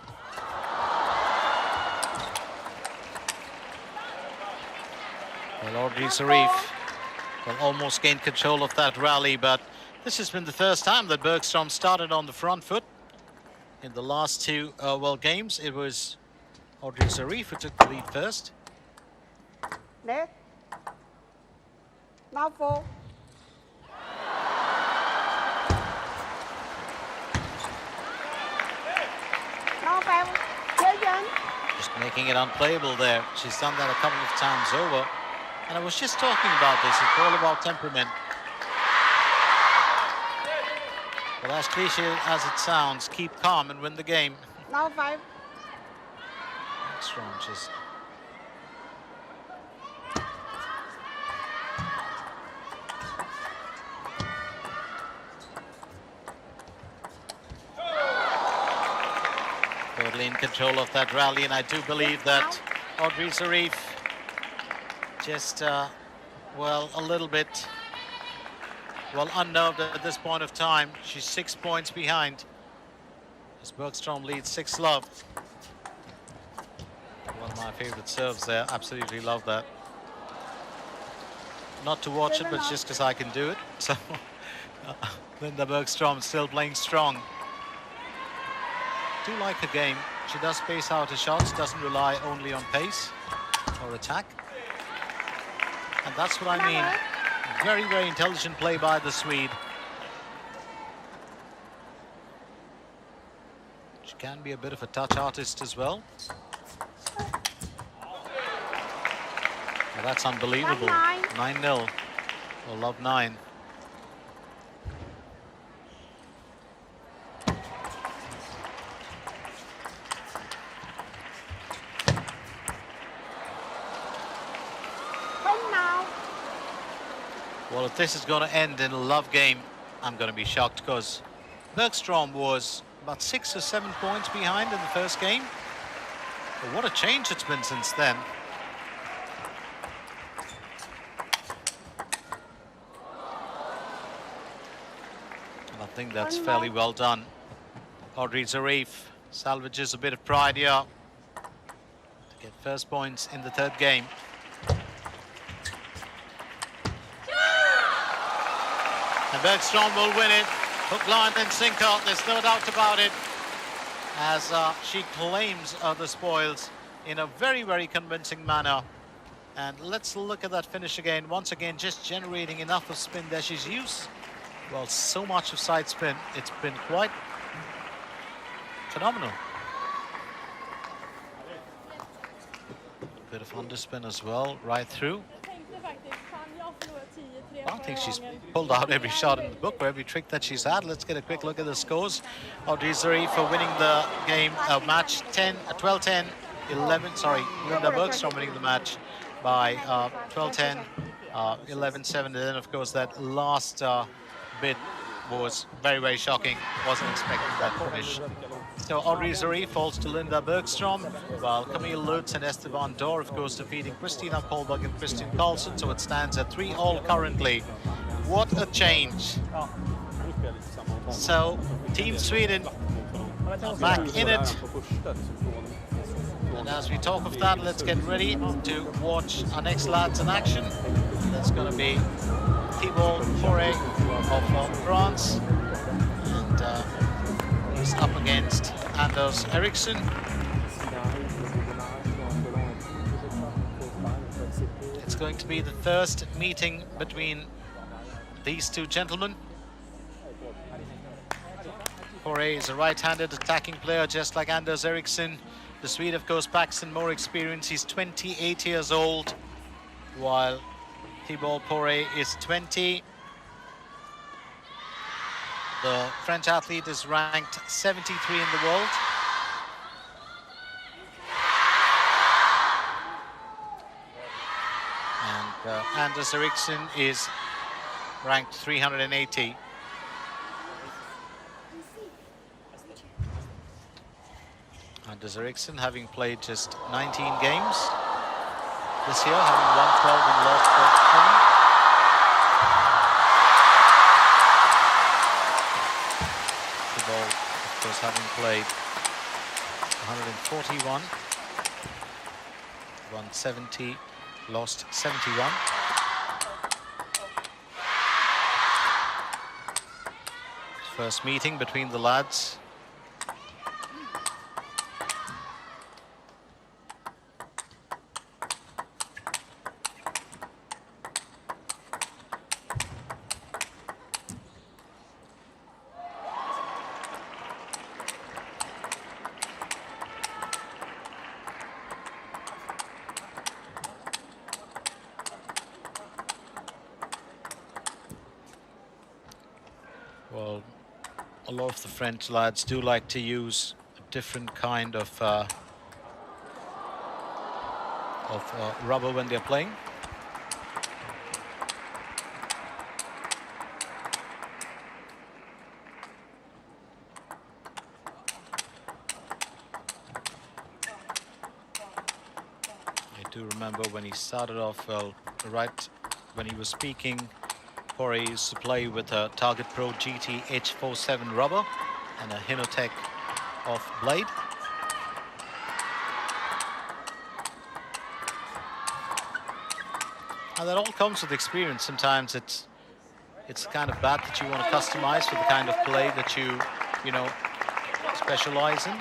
Well, Audrey Zarif will almost gain control of that rally, but this has been the first time that Bergstrom started on the front foot. In the last 2 games, it was Audrey Zarif who took the lead first. Net. Now 4. Just making it unplayable there. She's done that a couple of times over. And I was just talking about this. It's all about temperament. But as cliche as it sounds, keep calm and win the game. Now 5. Strong, just... totally in control of that rally, and I do believe that Audrey Zarif just, well, a little bit, well, unnerved at this point of time. She's 6 points behind as Bergstrom leads 6-love. One of my favorite serves there. Absolutely love that. Not to watch it, but just because I can do it. So Linda Bergstrom still playing strong. Do like her game. She does space out her shots, doesn't rely only on pace or attack. And that's what I mean. Very, very intelligent play by the Swede. She can be a bit of a touch artist as well. Well, that's unbelievable. 9-0. Or love 9. Well, if this is going to end in a love game, I'm going to be shocked, because Bergstrom was about 6 or 7 points behind in the first game. But what a change it's been since then. And I think that's fairly well done. Audrey Zarif salvages a bit of pride here to get first points in the third game. And Bergstrom will win it. Hook, line and sinker, there's no doubt about it. As she claims the spoils in a very, very convincing manner. And let's look at that finish again. Once again, just generating enough of spin that she's used. Well, so much of side spin. It's been quite phenomenal. A bit of underspin as well, right through. I don't think she's pulled out every shot in the book or every trick that she's had. Let's get a quick look at the scores. Audrey Zuri for winning the game, match 12-10, 11, sorry, Linda Bergstrom winning the match by 12-10, 11-7. And then, of course, that last bit was very, very shocking. Wasn't expecting that finish. So Audrey Zuri falls to Linda Bergstrom, while Camille Lutz and Esteban Dor, of course, defeating Christina Kolberg and Christian Karlsson. So it stands at 3-all currently. What a change. So Team Sweden back in it. And as we talk of that, let's get ready to watch our next lads in action. That's going to be Thibault Poré of France. And he's up against Anders Eriksson. It's going to be the first meeting between these two gentlemen. Poré is a right-handed attacking player, just like Anders Eriksson. The Swede, of course, packs in more experience. He's 28 years old, while Thibault Poré is 20. The French athlete is ranked 73 in the world. And Anders Eriksson is ranked 380. Anders Eriksson having played just 19 games this year, having won 12 and lost 7. Of course, having played 141, won 70, lost 71. First meeting between the lads. Well, a lot of the French lads do like to use a different kind of rubber when they're playing. I do remember when he started off, well, right when he was speaking, Poré used to play with a Target Pro GT H47 rubber and a Hinotech off blade. And that all comes with experience. Sometimes it's kind of bad that you want to customize for the kind of play that you know, specialize in.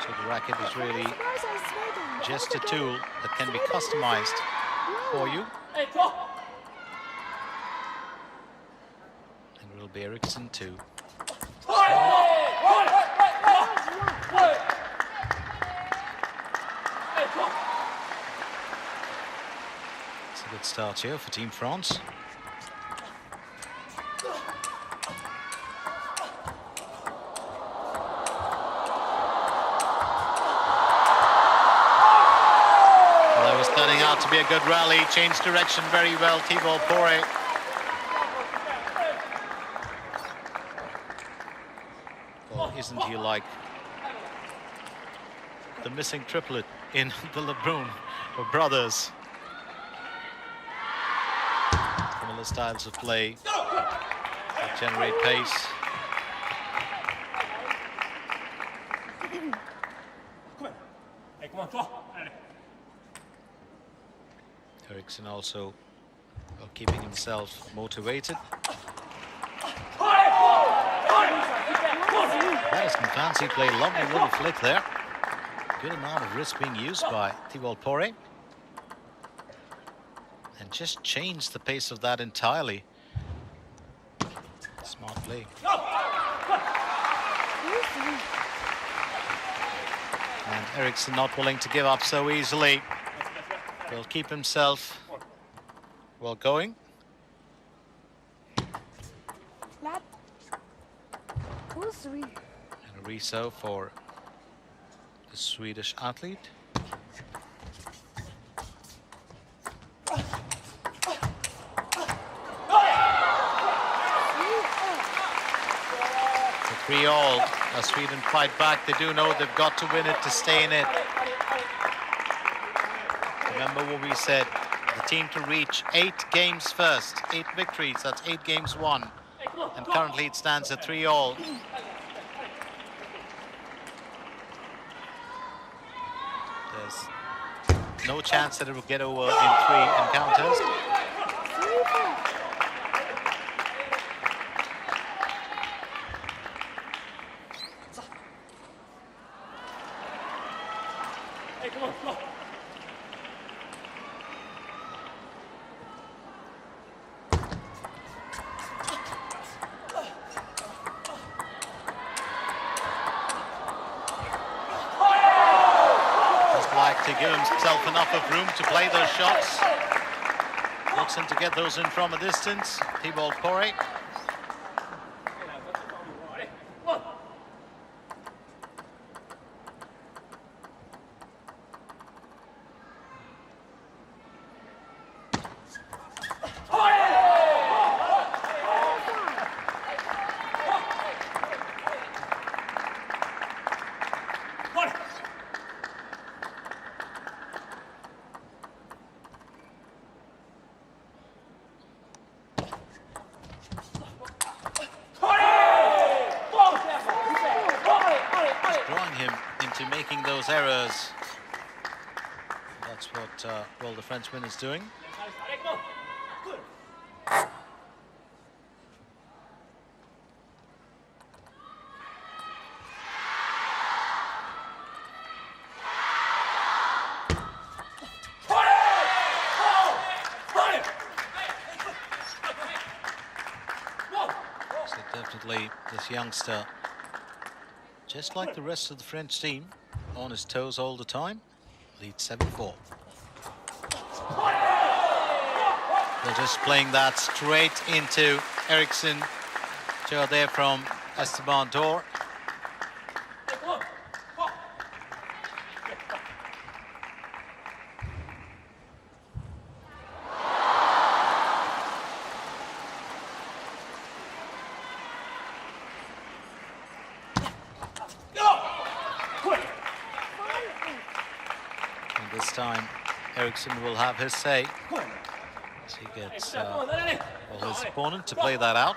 So the racket is really just a tool that can be customized for you. And will be Eriksson too. It's a good start here for Team France. Turning out to be a good rally, changed direction very well, Thibault Poré. Well, isn't he like the missing triplet in the LeBrun brothers? Similar styles of play that generate pace. Eriksson also keeping himself motivated. That is some fancy play, lovely little flick there. Good amount of risk being used by Thibault Poré. And just changed the pace of that entirely. Smart play. And Eriksson not willing to give up so easily. Will keep himself well going. Flat. 2-3. And a reso for the Swedish athlete. The 3-all as Sweden fight back. They do know they've got to win it to stay in it. Remember what we said, the team to reach 8 games first, 8 victories, that's 8 games won. And currently it stands at 3-all. There's no chance that it will get over in 3 encounters. To give himself enough of room to play those shots. Looks in to get those in from a distance. Thibault Poré. Making those errors. That's what well, the Frenchman is doing. So definitely this youngster, just like the rest of the French team, on his toes all the time, leads 7-4. They're just playing that straight into Eriksson. So there from Esteban Dor. This time, Eriksson will have his say as he gets his opponent to play that out.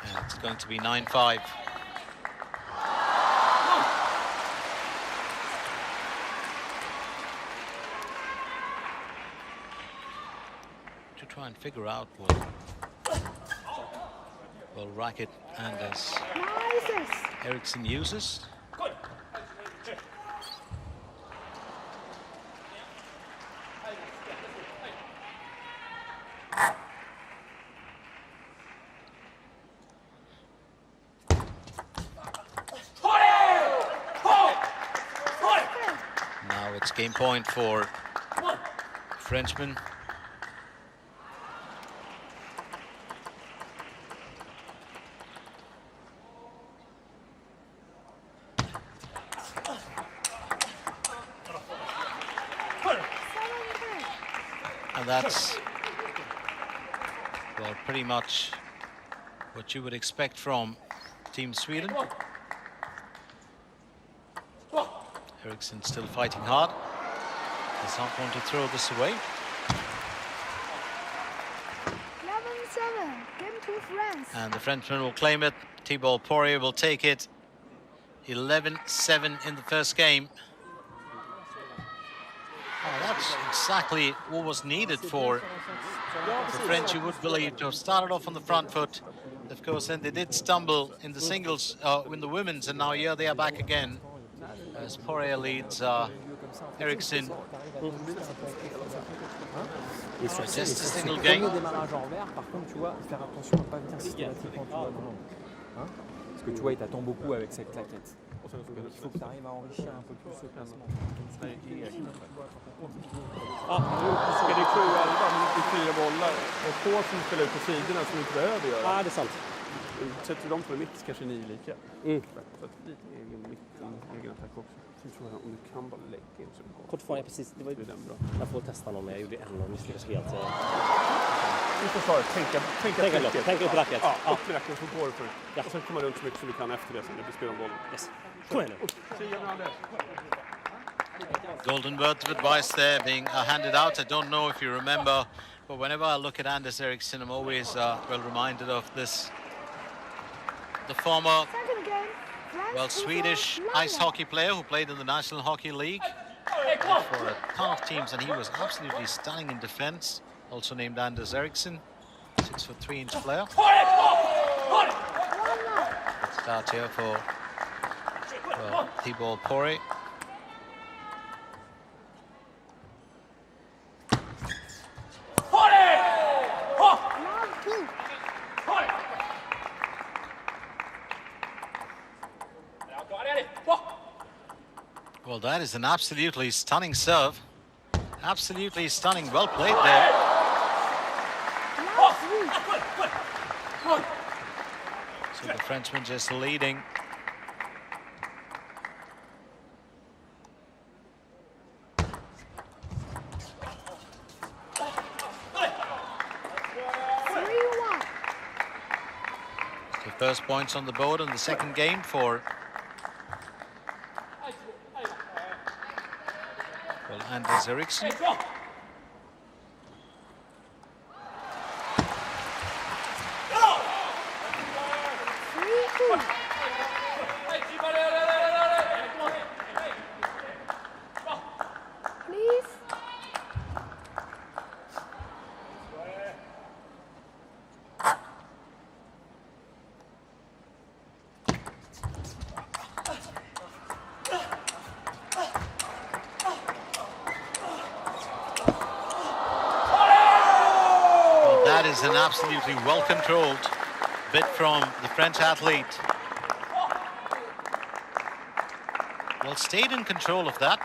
And it's going to be 9-5. Try and figure out what racket and as Eriksson uses. Now it's game point for Frenchman. And that's, well, pretty much what you would expect from Team Sweden. Eriksson still fighting hard. Does not want to throw this away. 11-7, game to France. And the Frenchman will claim it. Thibault Poré will take it. 11-7 in the first game. That's exactly what was needed for the French, you would believe, to have started off on the front foot. Of course, then they did stumble in the singles, in the women's, and now here they are back again as Poirier leads Eriksson. Et sur Just a single ce game. premier démarrage en revers, par contre, tu vois, faire attention à ne pas venir systématiquement tu vois, dans l'angle. Hein? Parce que tu vois, il t'attend beaucoup avec cette claquette. Donc, il faut que tu arrives à enrichir un peu plus ce placement. Ska det kloa med 94 bollar och två som spelar ut på sidorna som inte behöver göra? Ja, det är sant. Sätter de på mitt kanske ni är lika. Så att lite egen attack också. Sen tror jag om du kan bara lägga in så Kort fråga, precis. Det var ju den bra. Jag får testa någon, men jag gjorde en och misslyckades helt. Vi får svara, tänka upp racket. Ja, upp i racket så går det för. Ja. Och sen kommer runt så mycket som vi kan efter det sen när vi spelar bollen. Yes. Kom igen nu. Golden words of advice there being handed out. I don't know if you remember, but whenever I look at Anders Eriksson, I'm always well reminded of this. The former, well, Swedish ice hockey player who played in the National Hockey League for a ton of teams, and he was absolutely stunning in defense. Also named Anders Eriksson, 6'3" player. Let's start here for Thibault Poirier. Well, that is an absolutely stunning serve. Absolutely stunning. Well played there. So the Frenchman just leading. The first points on the board in the second game for Anders Eriksson. That is an absolutely well-controlled bit from the French athlete. Well, stayed in control of that.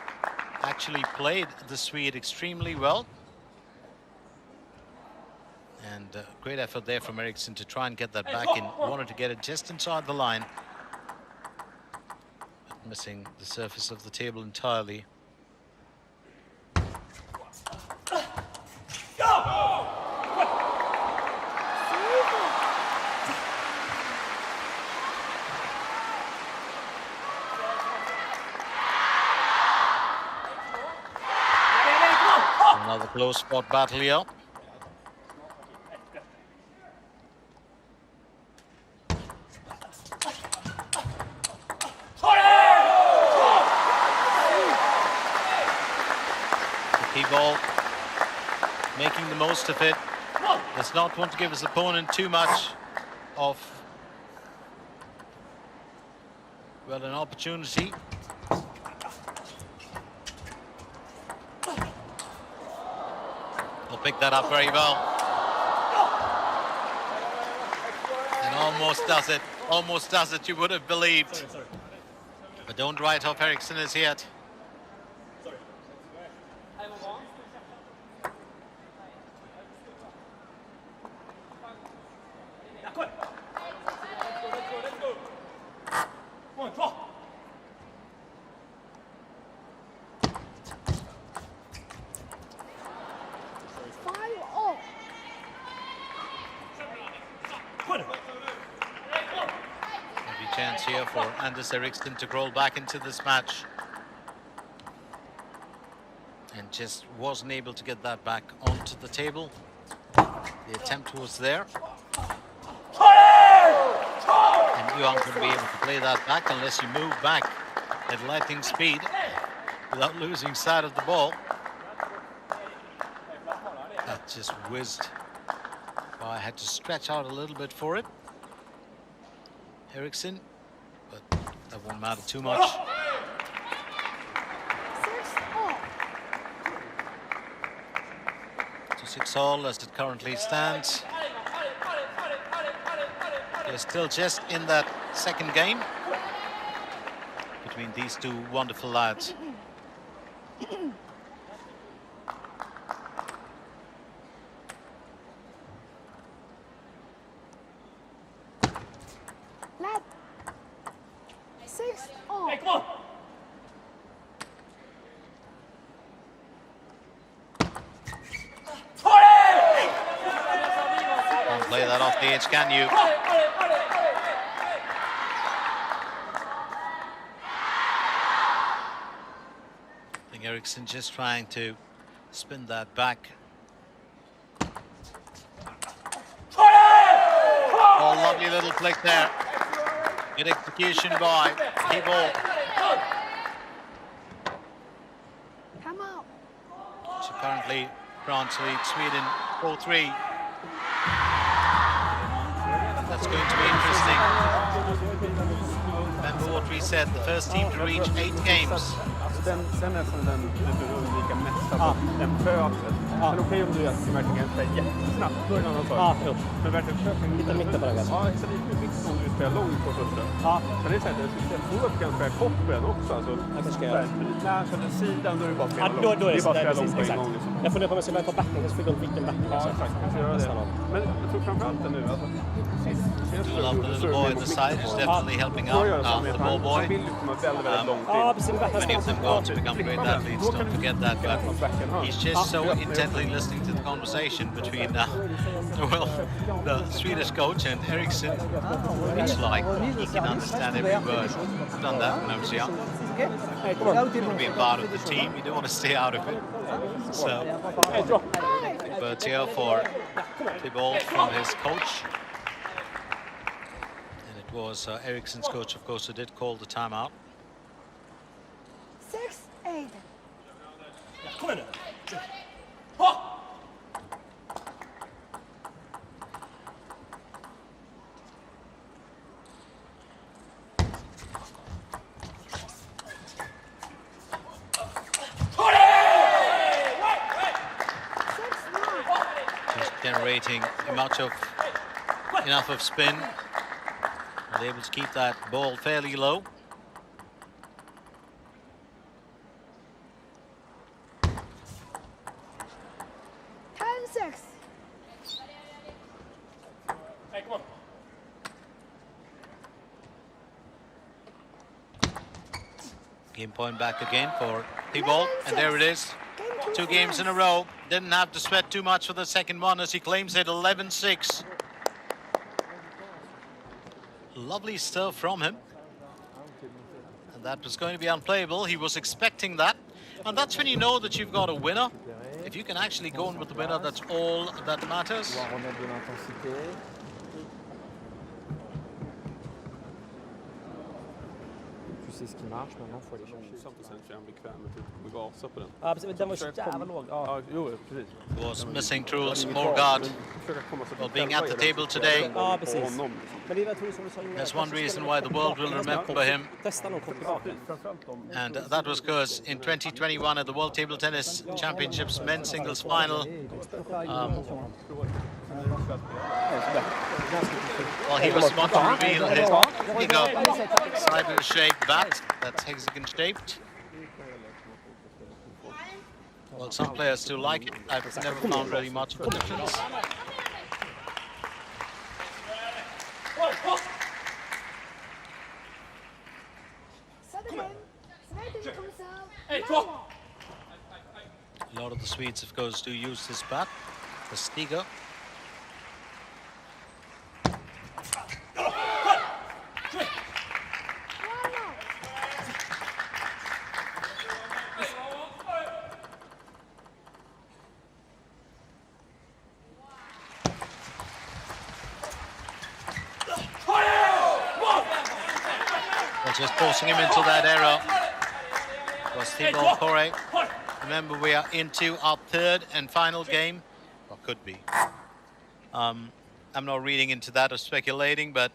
Actually played the Swede extremely well. And great effort there from Eriksson to try and get that back in. Wanted to get it just inside the line. But missing the surface of the table entirely. Another close spot battle here. Thibault making the most of it. Does not want to give his opponent too much of, well, an opportunity. He'll pick that up very well. And almost does it, you would have believed. But don't write off Eriksson as yet. Every chance here for Anders Eriksson to roll back into this match. And just wasn't able to get that back onto the table. The attempt was there. And you aren't going to be able to play that back unless you move back at lightning speed without losing sight of the ball. just whizzed. I had to stretch out a little bit for it. Eriksson, but that won't matter too much. 2-6 all as it currently stands. They're still just in that second game between these two wonderful lads. Lad. 6 all. Hey, come on. Can't play that off the edge, can you? I think Eriksson just trying to spin that back. Oh, lovely little flick there. Good execution by T-Ball. Come out. So currently France leads Sweden 4-3. That's going to be interesting. Remember what we said, the first team to reach 8 games. Sen är som den du undviker mest den föset. Men okej om du verkligen spelar jättesnabbt början av föset. Men verkligen försöker hitta mitten på den. Ja, så lite mitt om du spelar långt på första. Men det är så här, du ska få upp ganska koppen också. Alltså, när så den sidan då är det bara spela långt. Det är bara spela långt på en gång. Jag funderar på om jag ska börja på backen, så får jag vilken backen. Ja, exakt. Men jag tror framförallt nu, alltså, You love the little boy at the side who's definitely helping out the ball boy. Many of them go on to become great athletes, don't forget that, but he's just so intently listening to the conversation between well, the Swedish coach and Eriksson. It's like he can understand every word. I've done that when I was young. You want to be a part of the team, you don't want to stay out of it. So, but here for the ball from his coach. Was Eriksson's coach, of course, who did call the timeout. 6-8. Come on. Just generating enough of spin. Able to keep that ball fairly low. Hey, come on. Game point back again for T-Ball, and there it is. 2 games in a row. Didn't have to sweat too much for the second one as he claims it 11-6. Lovely stuff from him. And that was going to be unplayable. He was expecting that. And that's when you know that you've got a winner. If you can actually go in with the winner, that's all that matters. C'est ce qui marche, maintenant il faut aller chercher. Den var så jävla låg. Was missing Truls Morgard. Well, being at the table today. There's one reason why the world will remember him. And that was because in 2021 at the World Table Tennis Championships men's singles final, well, he was about to reveal his cyber-shaped bat that's hexagon-shaped. Well, some players still like it. I've never found really much of a difference. A lot of the Swedes, of course, do use this bat, the Stiga. Just forcing him into that error was T-Ball Corey. Remember, we are into our 3rd and final game or could be. I'm not reading into that or speculating, but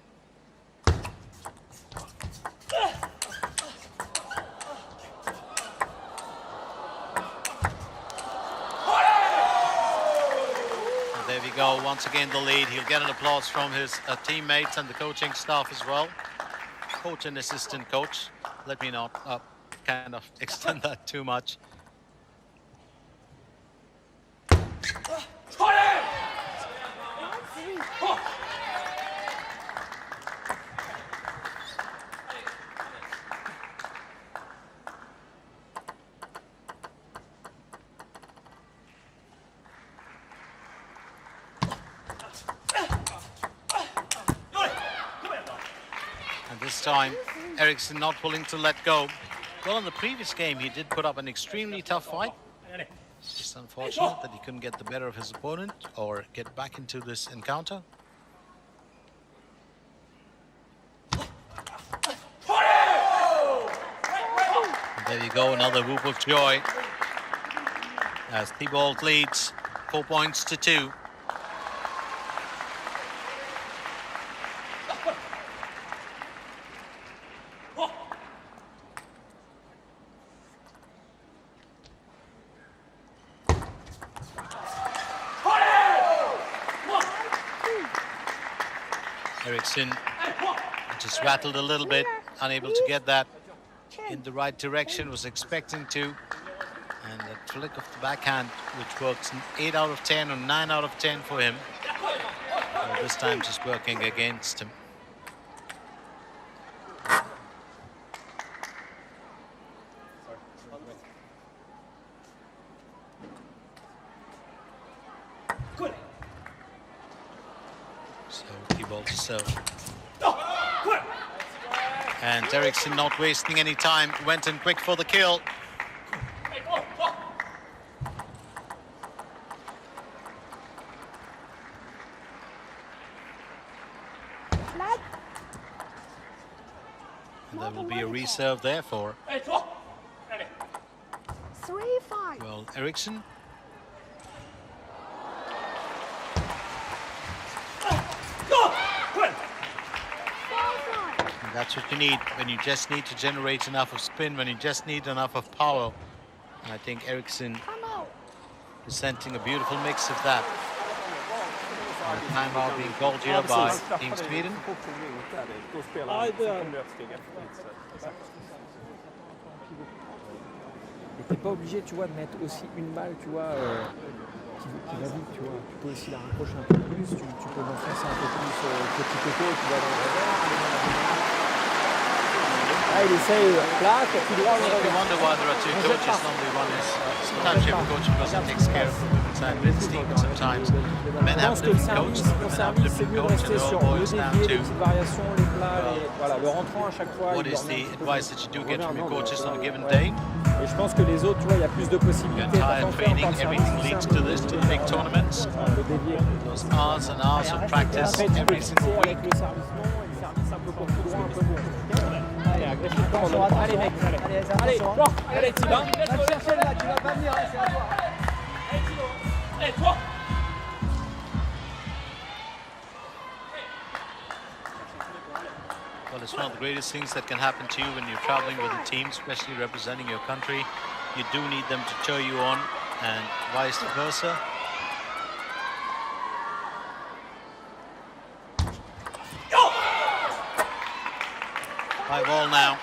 there we go, once again the lead. He'll get an applause from his teammates and the coaching staff as well. Coach and assistant coach. Let me not kind of extend that too much. This time, Eriksson not willing to let go. Well, in the previous game, he did put up an extremely tough fight. It's just unfortunate that he couldn't get the better of his opponent or get back into this encounter. And there you go, another whoop of joy as Thibault leads 4 points to 2. Eriksson just rattled a little bit, unable to get that in the right direction, was expecting to. And a flick of the backhand, which works 8 out of 10 or 9 out of 10 for him. Well, this time just working against him. So and Eriksson not wasting any time, went in quick for the kill. And there will be a reserve there for 3-5. well, Eriksson. That's what you need when you just need to generate enough of spin, when you just need enough of power. And I think Eriksson presenting a beautiful mix of that. And the timeout being called here by Team Sweden. Et t'es pas obligé, tu vois, de mettre aussi une balle, tu vois, qui va vite, tu vois. Tu peux aussi la rapprocher un peu plus, tu peux l'enfoncer un peu plus petit coco, tu vois, dans le revers. Ah, il essaye, plaque, tout droit, le revers. You wonder why there are two coaches. Normally one is, sometimes you have a coach because he takes care of the women's side of the team, but sometimes men have a different coach, women have a different coach, and it all boils down to what is the advice that you do get from your coaches on a given day. Et je pense que les autres, tu vois, il y a plus de possibilités. Entire training, everything leads to this, to the big tournaments. Those hours and hours of practice every single week. Allez, mec, allez, allez, Thibault. Va te chercher là, tu vas pas venir, c'est à toi. Allez, toi. Well, it's one of the greatest things that can happen to you when you're traveling with a team, especially representing your country. You do need them to cheer you on, and vice versa. High ball now.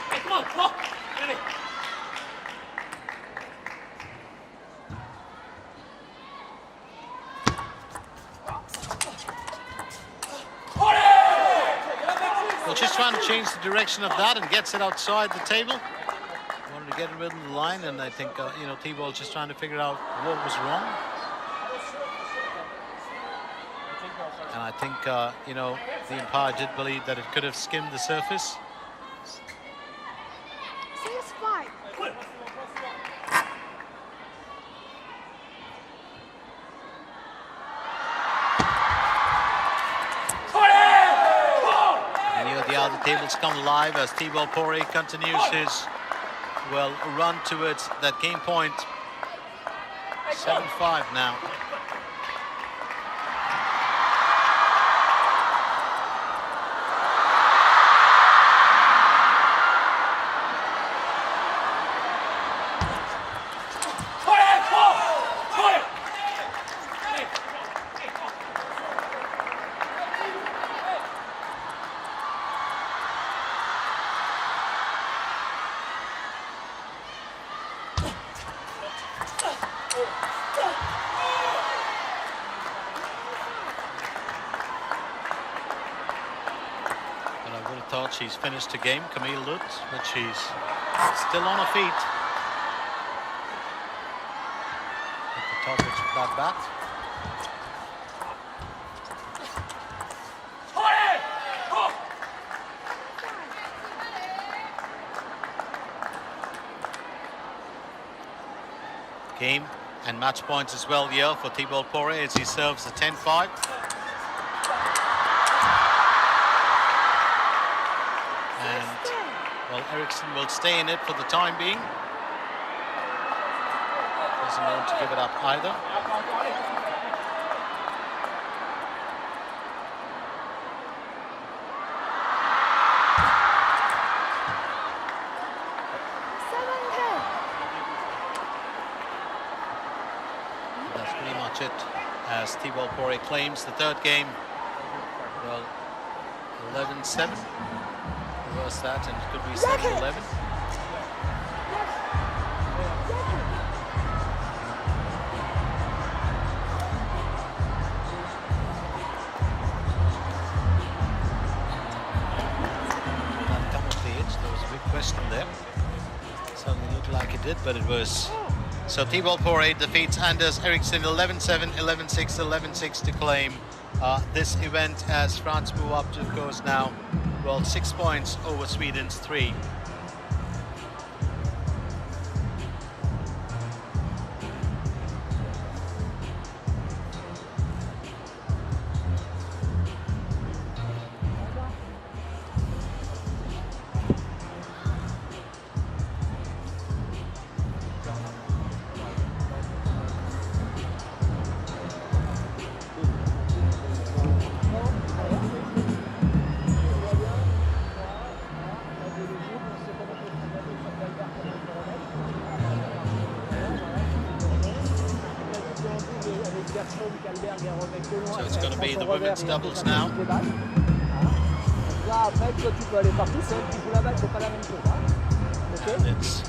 Hey, come on, come on. Well, just trying to change the direction of that and gets it outside the table. Wanted to get it within the line, and I think, you know, Thibault just trying to figure out what was wrong. And I think, you know, the umpire did believe that it could have skimmed the surface. 6-5. And here the other tables come alive as Thibault Poirier continues his, well, run towards that game point. 7-5 now. Thought she's finished the game, Camille Lutz, but she's still on her feet. At the top of that bat. Game and match points as well here for Thibault Poiré as he serves the 10-5. And, well, Eriksson will stay in it for the time being. Doesn't want to give it up either. That's pretty much it, as Thibault Poiré claims the third game. Well, 11-7. Reverse that, and it could be 7-11. That come off the edge. There was a big question there. Certainly looked like it did, but it was. So Thibault Poiré defeats Anders Eriksson 11-7, 11-6, 11-6 to claim this event as France move up to, of course, now. Well, 6 points over Sweden's 3. So it's going to be the women's doubles now. And it's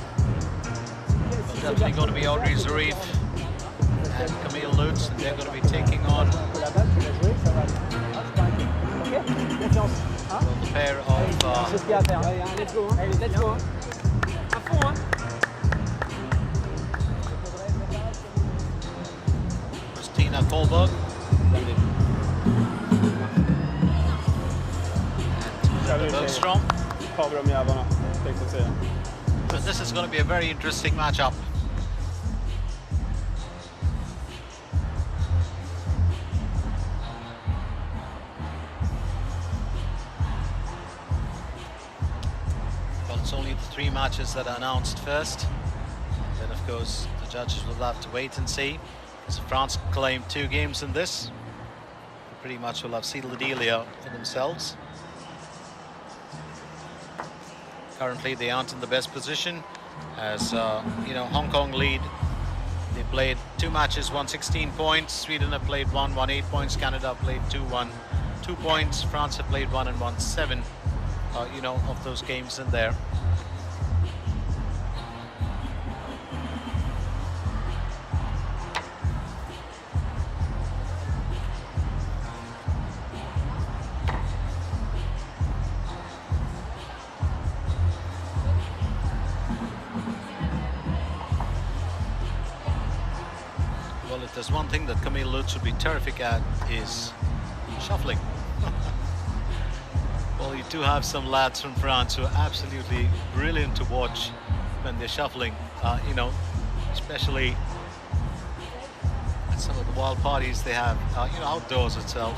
definitely going to be Audrey Zarif and Camille Lutz, and they're going to be taking on the pair of Christina Kohlberg and Bergstrom. And this is going to be a very interesting matchup. Well, it's only the 3 matches that are announced first. And then, of course, the judges will have to wait and see. So France claimed 2 games in this. They pretty much will have sealed the deal here for themselves. Currently, they aren't in the best position, as you know, Hong Kong lead. They played 2 matches, won 16 points. Sweden have played 1, won 8 points. Canada played 2, won 2 points. France have played 1 and won 7. You know, of those games in there. Well, if there's one thing that Camille Lutz would be terrific at, is shuffling. Well, you do have some lads from France who are absolutely brilliant to watch when they're shuffling, you know, especially at some of the wild parties they have, you know, outdoors itself.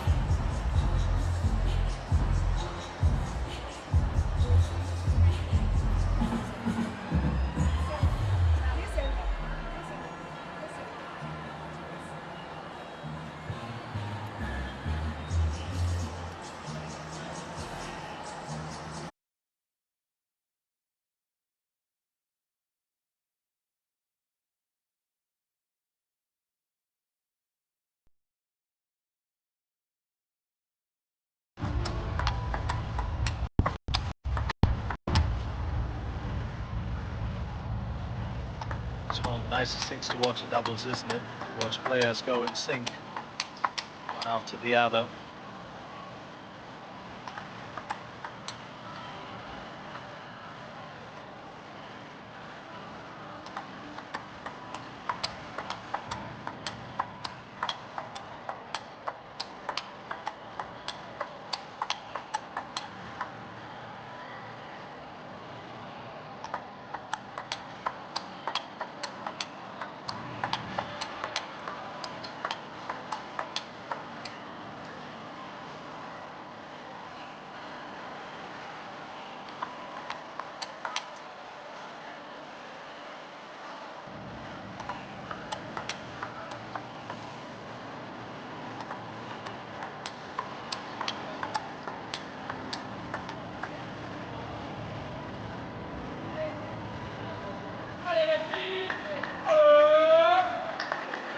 Nicest things to watch in doubles, isn't it? Watch players go in sync, one after the other.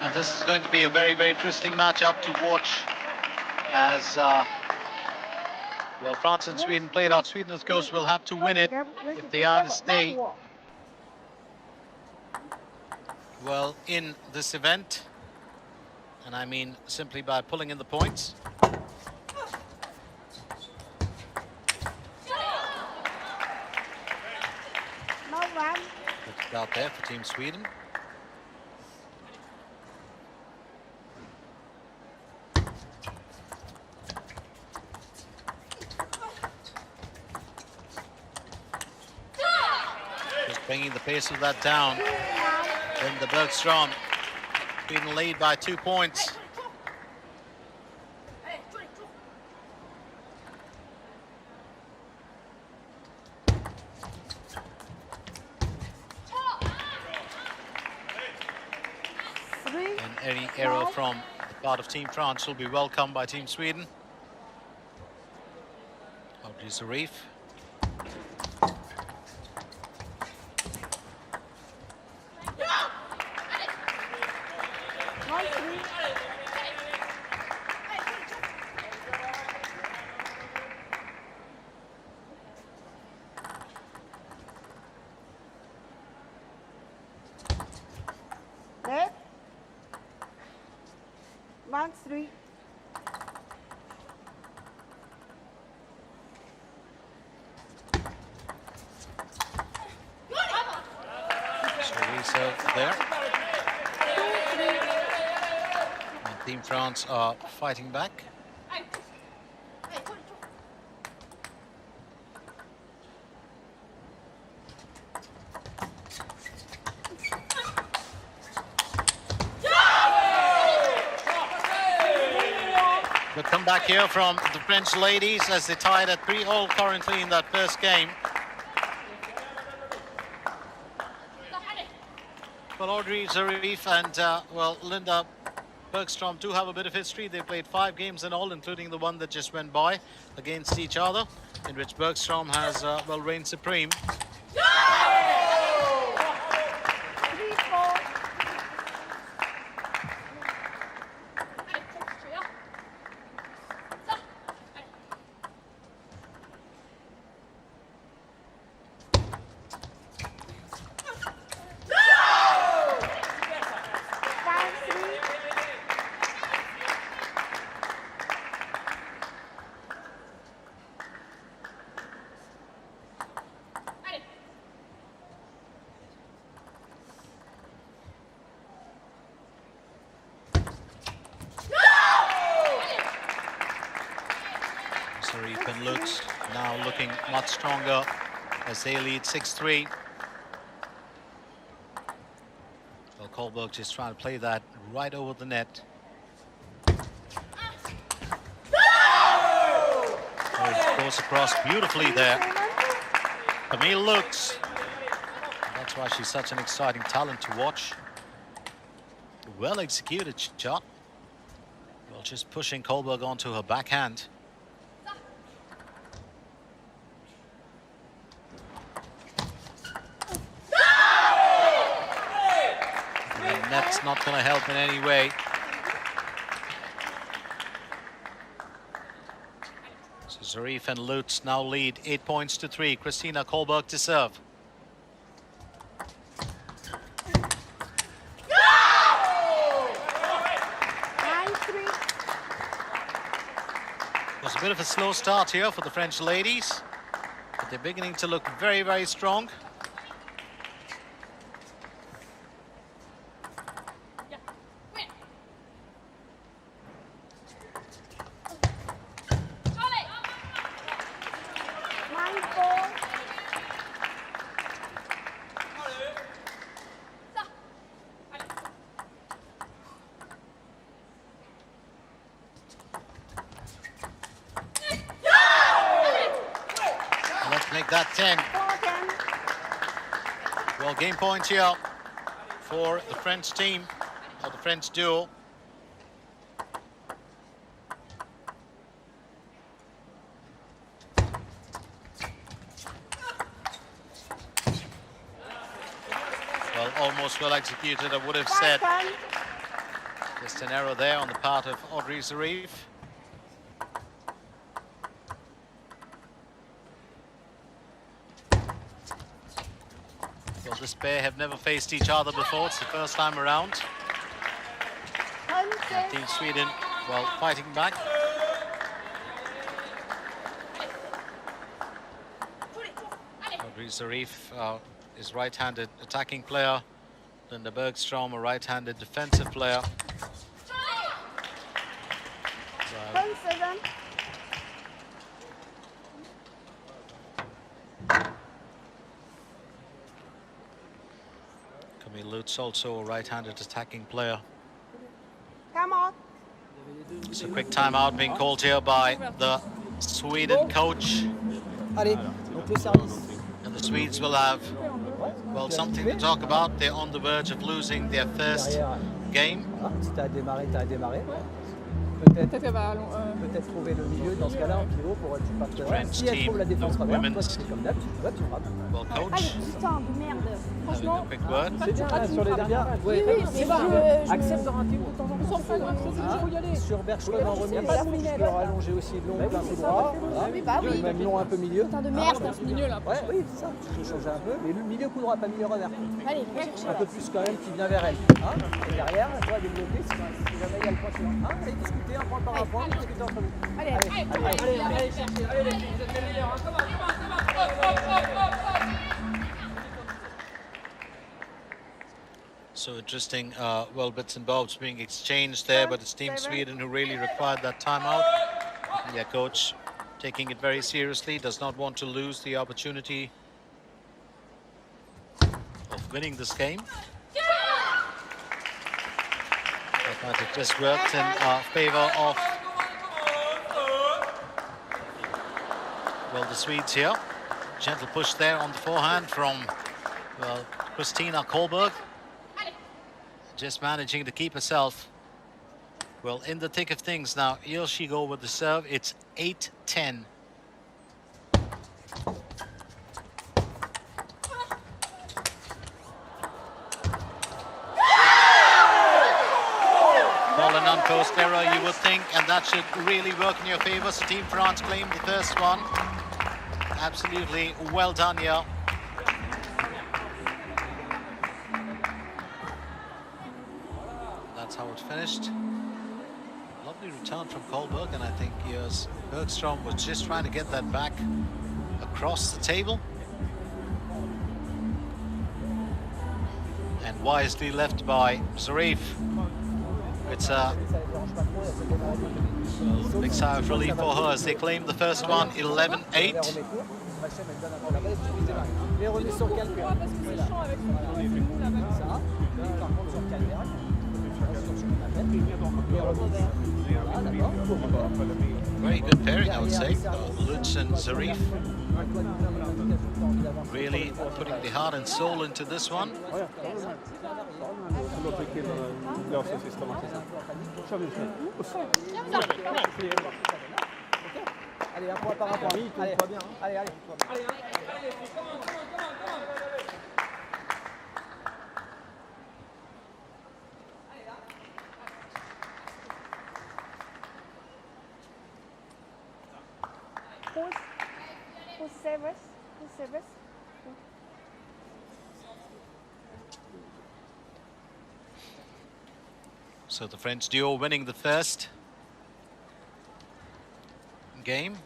And this is going to be a very, very interesting matchup to watch as, well, France and Sweden played out. Sweden, of course, will have to win it if they are to stay, well, in this event. And I mean simply by pulling in the points. It's out there for Team Sweden. Just bringing the pace of that down. Then the Bergstrom being lead by 2 points. And any error from the part of Team France will be welcomed by Team Sweden. Audrey Zarif. Red. 1-3. So there. And Team France are fighting back. Good comeback here from the French ladies as they tied at 3-all currently in that first game. Well, Audrey Zarif and, well, Linda Bergstrom do have a bit of history. They played 5 games in all, including the one that just went by against each other, in which Bergstrom has, well, reigned supreme. Zarif and Lutz now looking much stronger as they lead 6-3. Well, Kohlberg just trying to play that right over the net. Oh, it goes across beautifully there. Camille Lutz. That's why she's such an exciting talent to watch. Well executed shot. Well, just pushing Kohlberg onto her backhand. And that's not going to help in any way. So Zarif and Lutz now lead 8-3. Christina Kohlberg to serve. a bit of a slow start here for the French ladies, but they're beginning to look very, very strong. Let's make that 10. Well, game point here for the French team, or the French duo. Well, almost well executed, I would have said. Just an error there on the part of Audrey Zarif. Well, this pair have never faced each other before. It's the first time around. And Team Sweden, well, fighting back. Audrey Zarif is right-handed attacking player. Linda Bergstrom, a right-handed defensive player. Camille Lutz, also a right-handed attacking player. Come on. It's a quick timeout being called here by the Sweden coach. Allez, donc le service. And the Swedes will have, well, something to talk about. They're on the verge of losing their first game. Si t'as démarré, t'as démarré. Peut-être trouver le milieu dans ce cas-là en pivot pour être pas très loin. Si elle trouve la défense revers, toi tu fais comme d'hab, tu vois, tu frappes. Well, coach, Putain de merde. having a quick word. C'est bien, sur les dernières. Oui, c'est bon. Accepte de rater de temps en temps. Sur Bergstrom en remise, je peux rallonger aussi long, plein coup droit. Même long un peu milieu. Putain de merde. Ouais, oui, c'est ça. Je change un peu. Mais le milieu coup droit, pas milieu revers. Allez, Un peu plus quand même qui vient vers elle. Et derrière, elle doit développer si jamais il y a le point suivant. Allez, discuter un point par un point, discuter entre vous. allez, Allez, cherchez, allez les filles, vous êtes les meilleurs, hein. Come on. So interesting, well, bits and bobs being exchanged there, but it's Team Sweden who really required that timeout. Their coach taking it very seriously, does not want to lose the opportunity of winning this game. But it just worked in favor of, well, the Swedes here. Gentle push there on the forehand from, well, Kristina Kohlberg. Just managing to keep herself, well, in the thick of things now. Here she go with the serve. It's 8-10. Ball and unpost error, you would think, and that should really work in your favor. So Team France claimed the first one. Absolutely well done here. That's how it finished. Lovely return from Kohlberg, and I think here's Bergstrom was just trying to get that back across the table. And wisely left by Zarif. It's a big sigh of relief for her as they claim the first one, 11-8. Very good pairing, I would say. Lutz and Zarif really putting the heart and soul into this one. Allez, un point par un point. Allez, allez, allez. Who's service? Who's service? So the French duo winning the first game.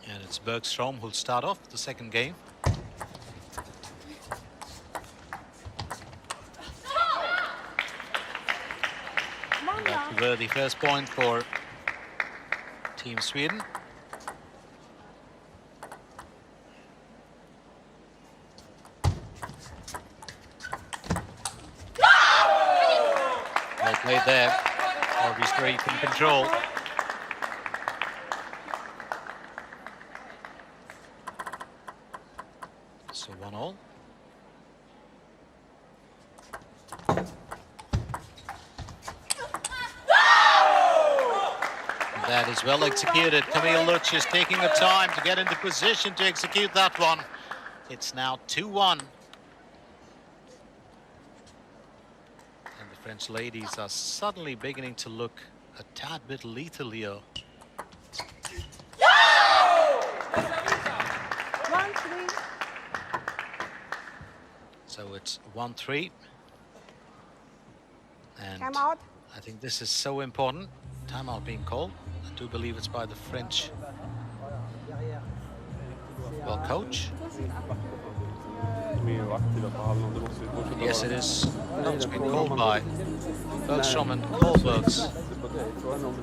And it's Bergstrom who'll start off the second game. That's a worthy first point for Team Sweden. Well played there. Always great in control. So 1-1. That is well executed. Camille Lutz is taking the time to get into position to execute that one. It's now 2-1. And the French ladies are suddenly beginning to look a tad bit lethal here. So it's 1-3. And Timeout. I think this is so important. Timeout being called. I do believe it's by the French coach. Yes, it is. No, it's been called by Bergstrom and Kohlberg's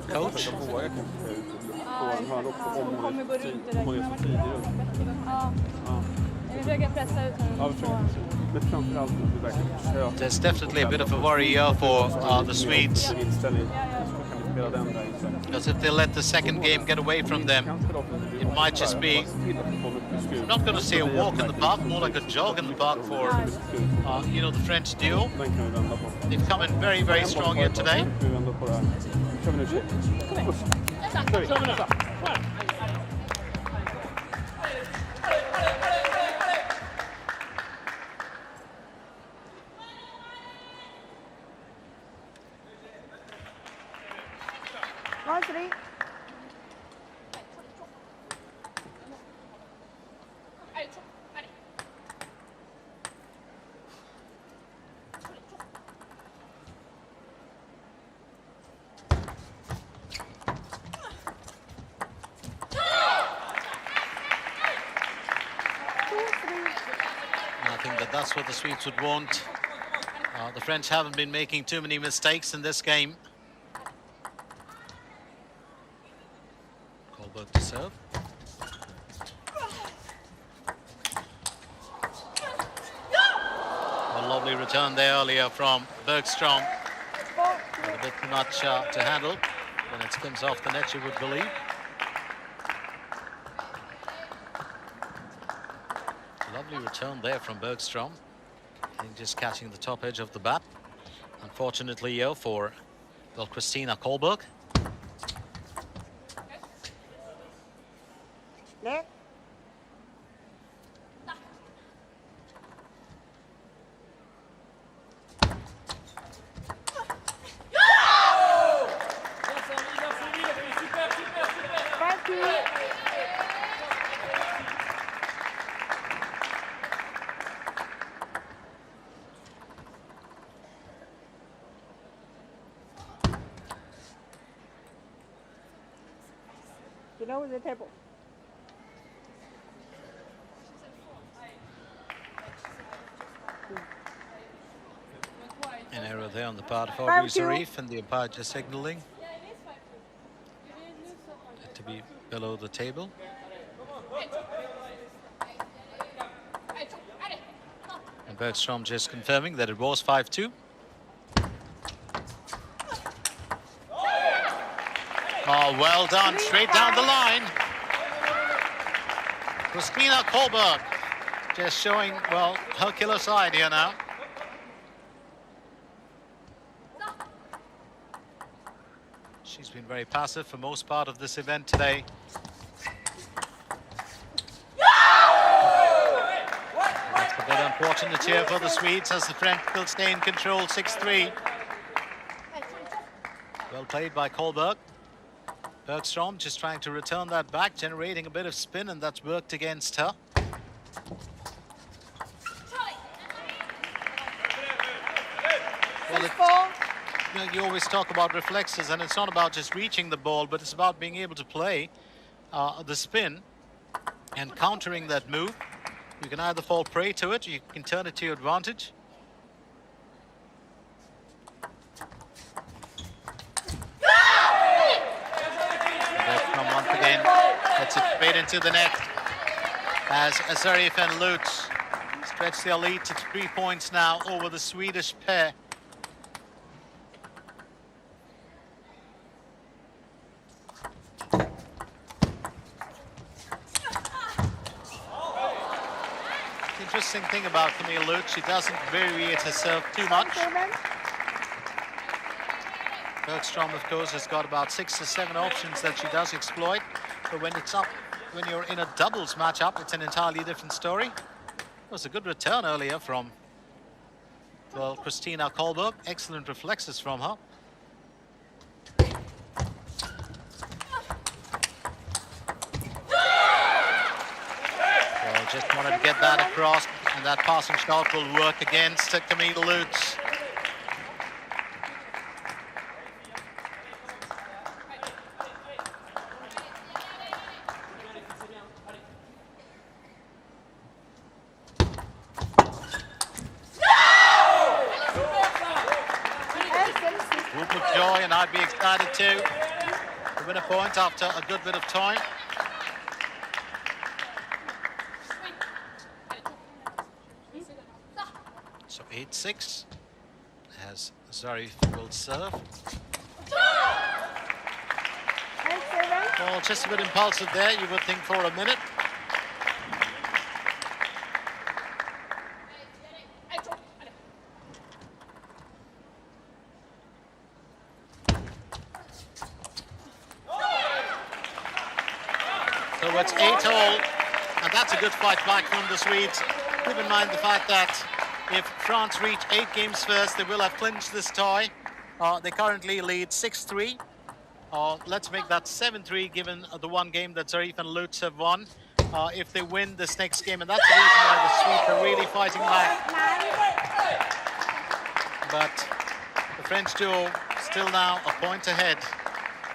coach. There's definitely a bit of a worry here for the Swedes. Because if they let the second game get away from them, it might just be, I'm not going to say a walk in the park, more like a jog in the park for, you know, the French duo. They've come in very, very strong here today. That's what the Swedes would want. The French haven't been making too many mistakes in this game. Kohlberg to serve. A lovely return there earlier from Bergstrom. A bit too much to handle. When it comes off the net, you would believe. Lovely return there from Bergstrom. And just catching the top edge of the bat. Unfortunately, for Christina Kohlberg. Below the table. An error there on the part of Aubrey Zarif, and the umpire just signaling it to be below the table. And Bergstrom just confirming that it was 5-2. Oh, well done, straight down the line. Christina Kohlberg just showing, well, her killer side here now. She's been very passive for most part of this event today. That's a bit unfortunate here for the Swedes as the French will stay in control 6-3. Well played by Kohlberg. Bergstrom just trying to return that back, generating a bit of spin, and that's worked against her. Well, you always talk about reflexes, and it's not about just reaching the ball, but it's about being able to play the spin and countering that move. You can either fall prey to it, or you can turn it to your advantage. Bergstrom once again gets it straight into the net as Zarif and Lutz stretch their lead to 3 points now over the Swedish pair. Interesting thing about Camille Lutz, she doesn't variate herself too much. Bergstrom, of course, has got about 6 or 7 options that she does exploit, but when you're in a doubles matchup, it's an entirely different story. It was a good return earlier from, well, Christina Kohlberg. Excellent reflexes from her. Just wanted to get that across, and that passing shot will work against Camille Lutz. Whoop of joy, and I'd be excited too to win a point after a good bit of time. So 8-6 as Zarif will serve. Well, just a bit impulsive there, you would think, for a minute. So it's 8-all, and that's a good fight back from the Swedes. Keep in mind the fact that if France reach 8 games first, they will have clinched this tie. They currently lead 6-3. Let's make that 7-3, given the one game that Zarif and Lutz have won. If they win this next game, and that's the reason why the Swedes are really fighting back. But the French duo still now a point ahead.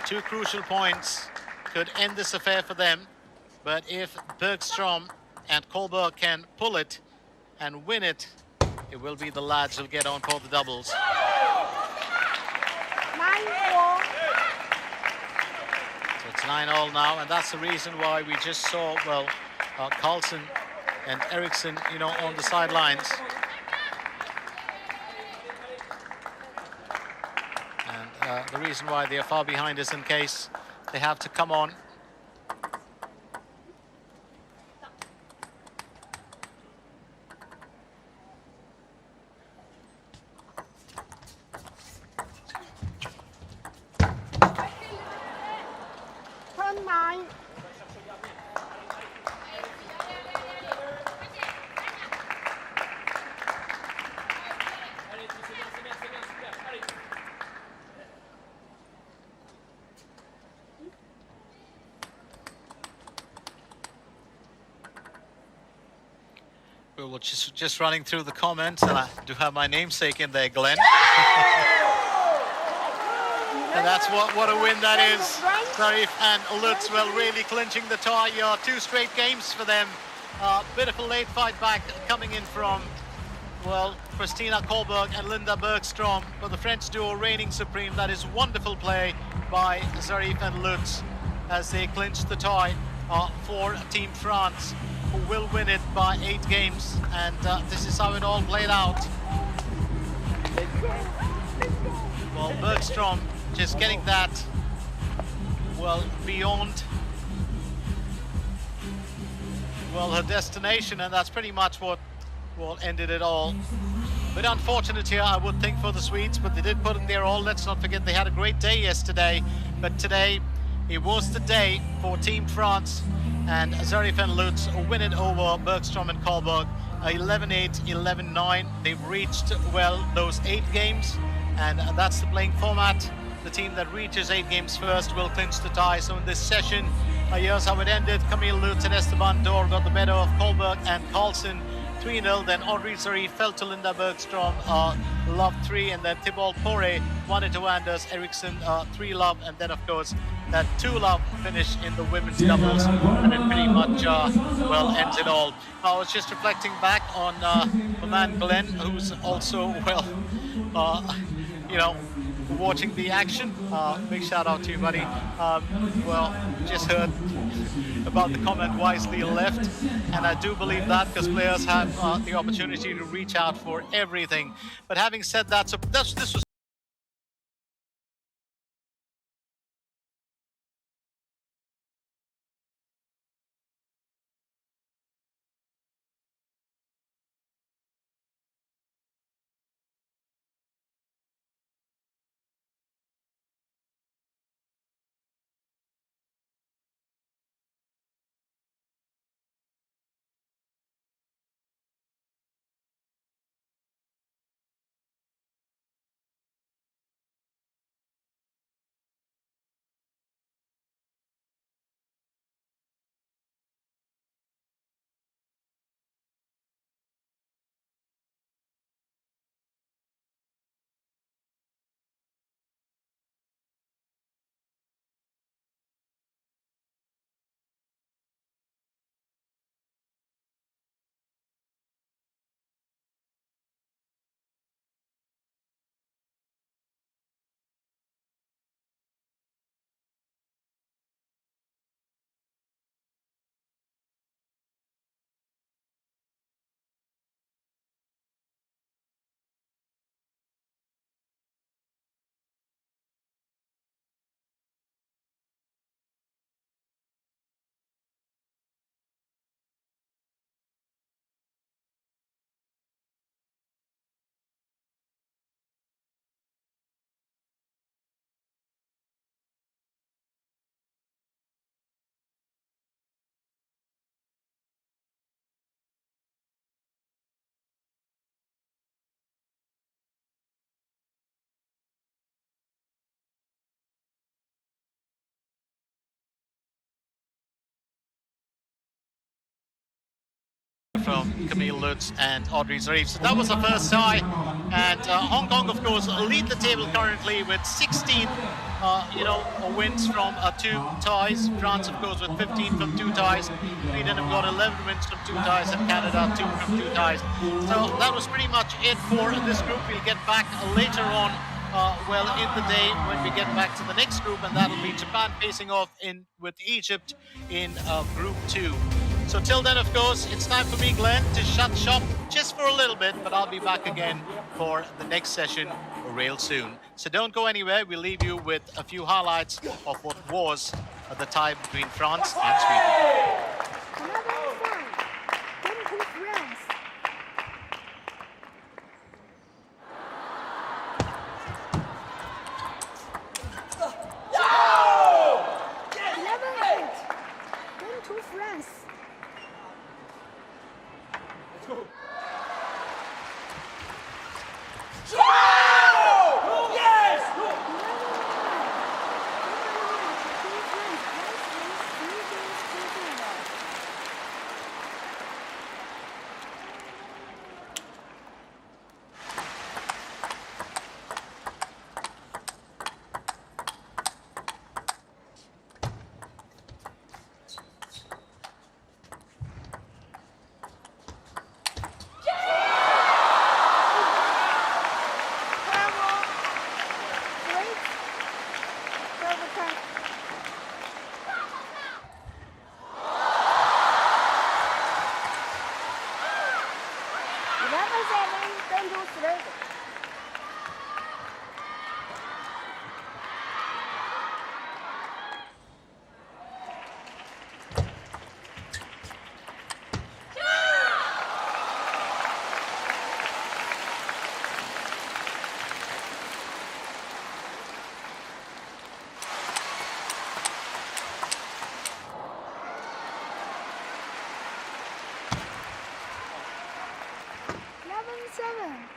2 crucial points could end this affair for them. But if Bergstrom and Kohlberg can pull it and win it, it will be the lads who'll get on for the doubles. So it's 9-all now, and that's the reason why we just saw, well, Carlsen and Eriksson, you know, on the sidelines. And the reason why they are far behind is in case they have to come on. We were just running through the comments, and I do have my namesake in there, Glenn. And that's what a win that is. Zarif and Lutz, well, really clinching the tie. 2 straight games for them. Bit of a late fight back coming in from, well, Christina Kohlberg and Linda Bergstrom. For the French duo reigning supreme, that is wonderful play by Zarif and Lutz as they clinch the tie for Team France, who will win it by 8 games. And this is how it all played out. Well, Bergstrom just getting that, well, beyond, well, her destination, and that's pretty much what, well, ended it all. But unfortunate here, I would think, for the Swedes, but they did put in their all. Let's not forget they had a great day yesterday, but today it was the day for Team France, and Zarif and Lutz win it over Bergstrom and Kohlberg, 11-8, 11-9. They've reached, well, those 8 games, and that's the playing format. the team that reaches 8 games first will clinch the tie. So in this session, here's how it ended. Camille Lutz and Esteban Dor got the better of Kolberg and Carlsen 3-0. Then Audrey Zari fell to Linda Bergstrom, love 3. And then Thibault Poré won it to Anders Eriksson, 3 love. And then, of course, that 2 love finish in the women's doubles. And it pretty much, well, ends it all. I was just reflecting back on my man Glenn, who's also, well, you know, watching the action. Big shout out to you, buddy. Well, just heard about the comment wisely left, and I do believe that because players have the opportunity to reach out for everything. But having said that, so this was from Camille Lutz and Audrey Zari. So that was the first tie, and Hong Kong, of course, lead the table currently with 16 wins from 2 ties. France, of course, with 15 from 2 ties. Sweden have got 11 wins from 2 ties, and Canada 2 from 2 ties. So that was pretty much it for this group. We'll get back later on, well, in the day when we get back to the next group, and that'll be Japan facing off with Egypt in Group 2. So till then, of course, it's time for me, Glenn, to shut shop just for a little bit, but I'll be back again for the next session real soon. So don't go anywhere. We'll leave you with a few highlights of what was the tie between France and Sweden.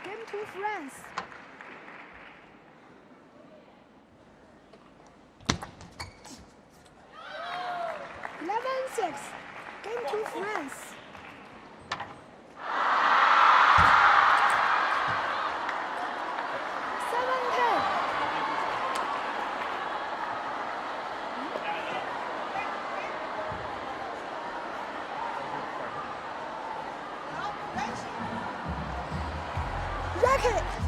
Game to France. 7-6. Game to France. Racket!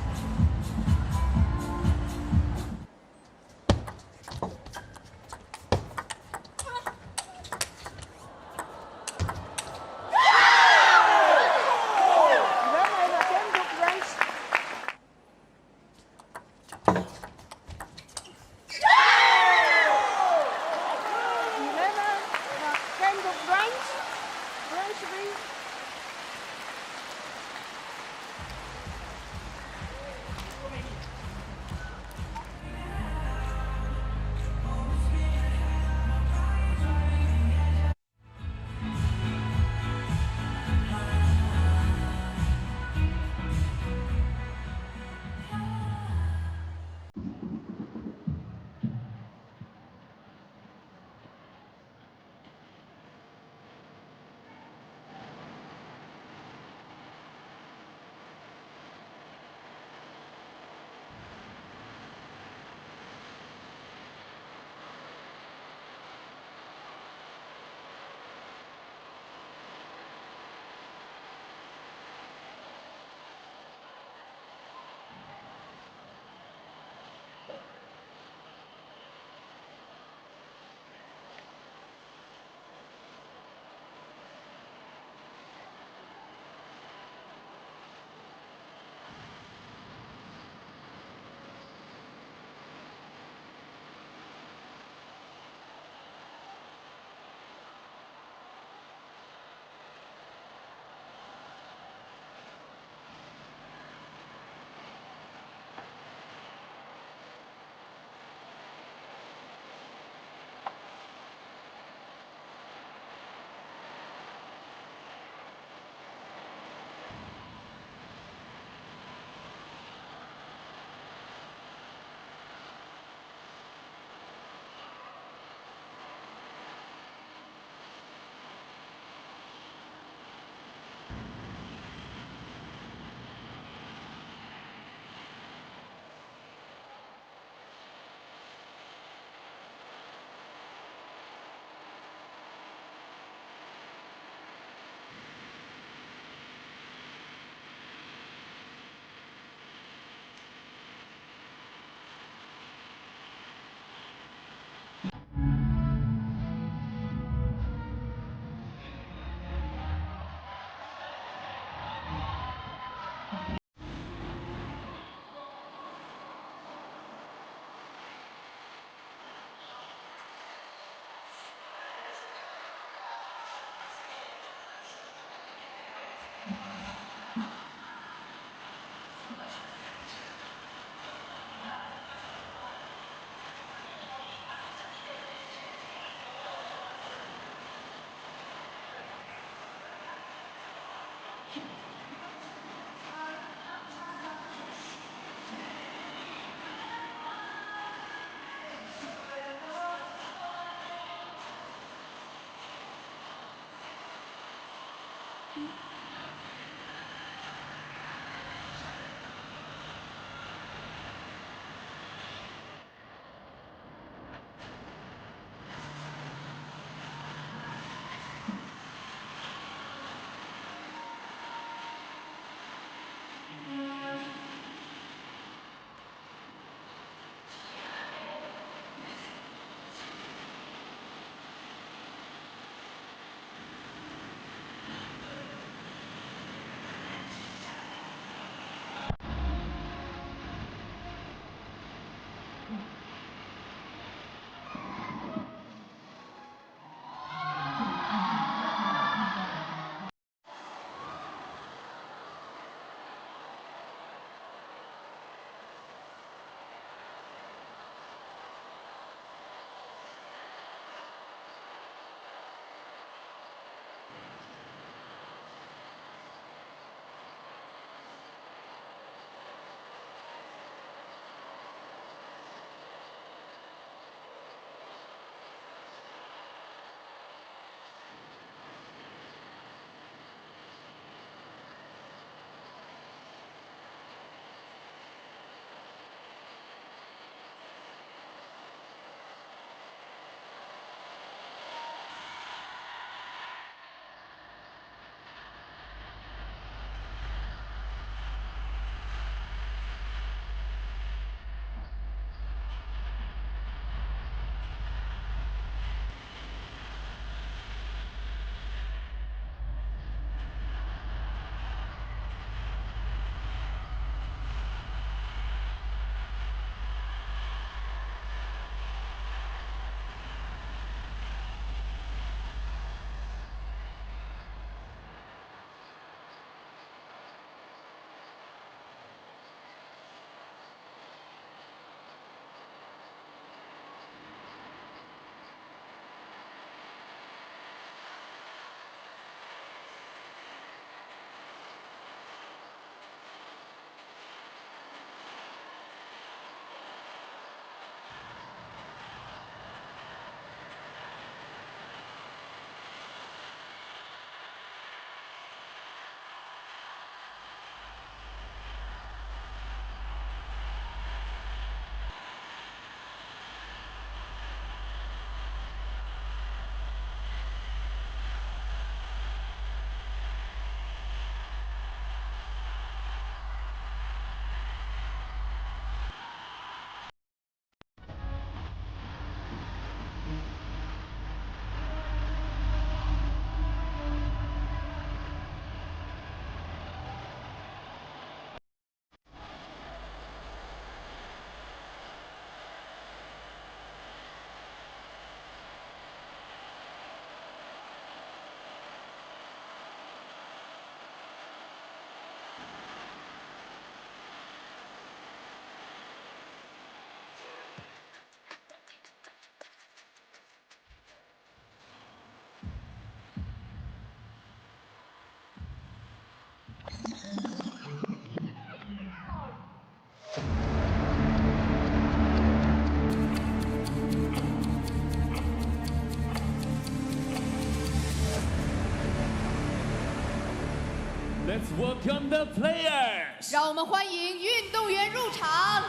Let's welcome the players. 让我们欢迎运动员入场。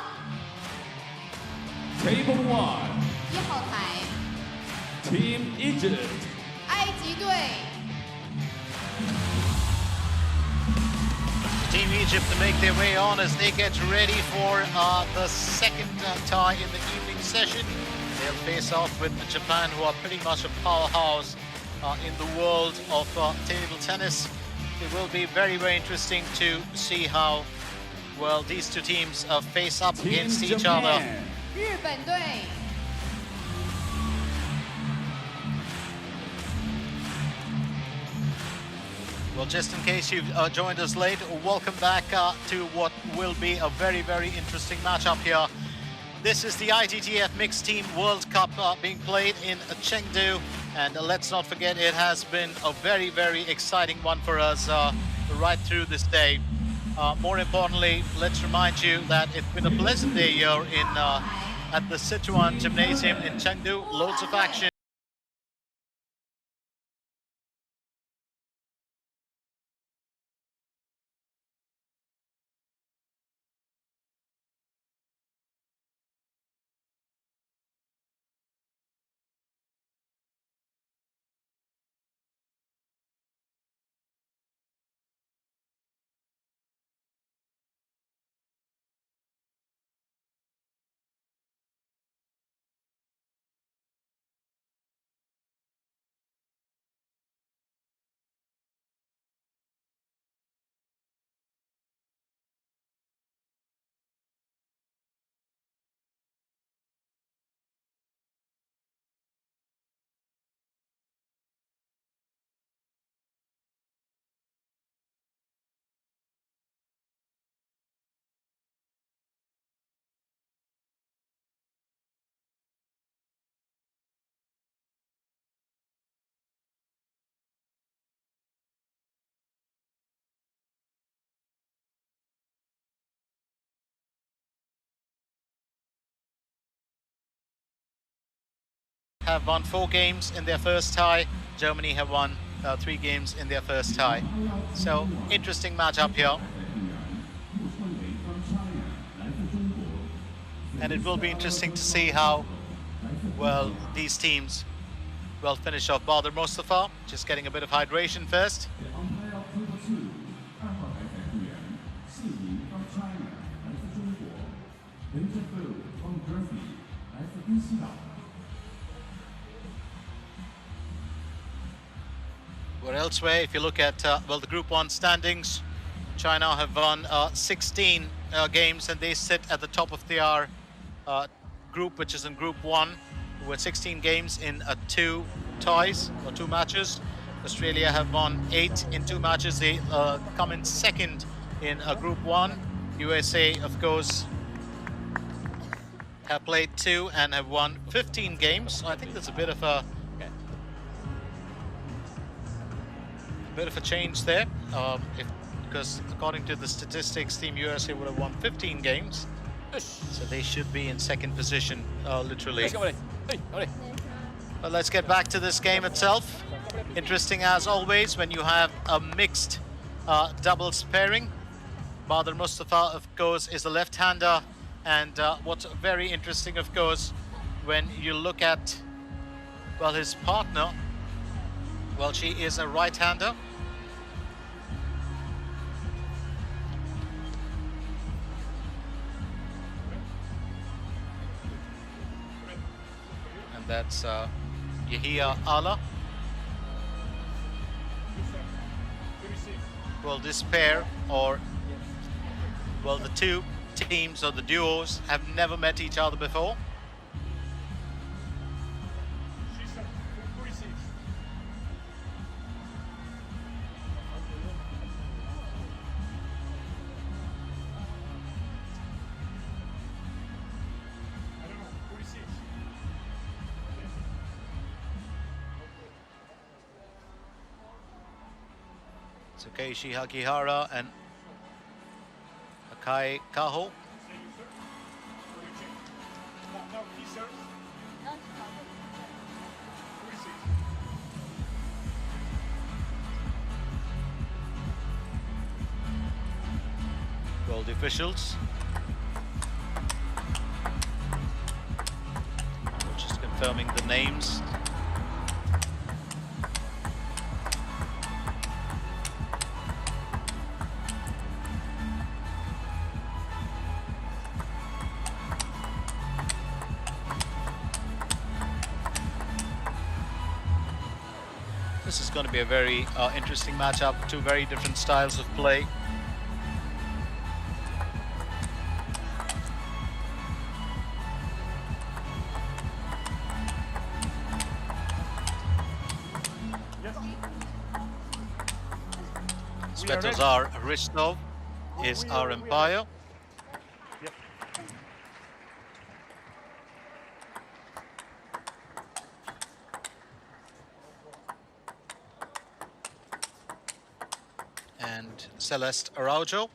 Table 1. 1号台， Team Egypt. 埃及队。 Team Egypt to make their way on as they get ready for the second tie in the evening session. They'll face off with Japan, who are pretty much a powerhouse in the world of table tennis. It will be very, very interesting to see how well these two teams face up against each other. 日本队。 Well, just in case you've joined us late, welcome back to what will be a very, very interesting matchup here. This is the ITTF Mixed Team World Cup being played in Chengdu, and let's not forget it has been a very, very exciting one for us right through this day. More importantly, let's remind you that it's been a pleasant day here in at the Sichuan Gymnasium in Chengdu. Loads of action. Have won 4 games in their first tie. Germany have won 3 games in their first tie. So interesting matchup here. And it will be interesting to see how well these teams will finish off. Badr Mustafa just getting a bit of hydration first. Where elsewhere, if you look at well, the Group 1 standings, China have won 16 games, and they sit at the top of their group, which is in Group 1, with 16 games in 2 ties or 2 matches. Australia have won 8 in 2 matches. They come in second in Group 1. USA, of course, have played 2 and have won 15 games. So I think there's a bit of a change there, because according to the statistics, Team USA would have won 15 games, so they should be in second position, literally. But let's get back to this game itself. Interesting as always when you have a mixed doubles pairing. Badr Mustafa, of course, is a left-hander, and what's very interesting, of course, when you look at, well, his partner, well, she is a right-hander. And that's Yahia Allah. Well, this pair, or, well, the two teams or the duos have never met each other before. Takeshi Hagihara and Akai Kaho. All the officials. We're just confirming the names. This is going to be a very interesting matchup. Two very different styles of play. Svetozar Ristov is our umpire. And Celeste Araujo.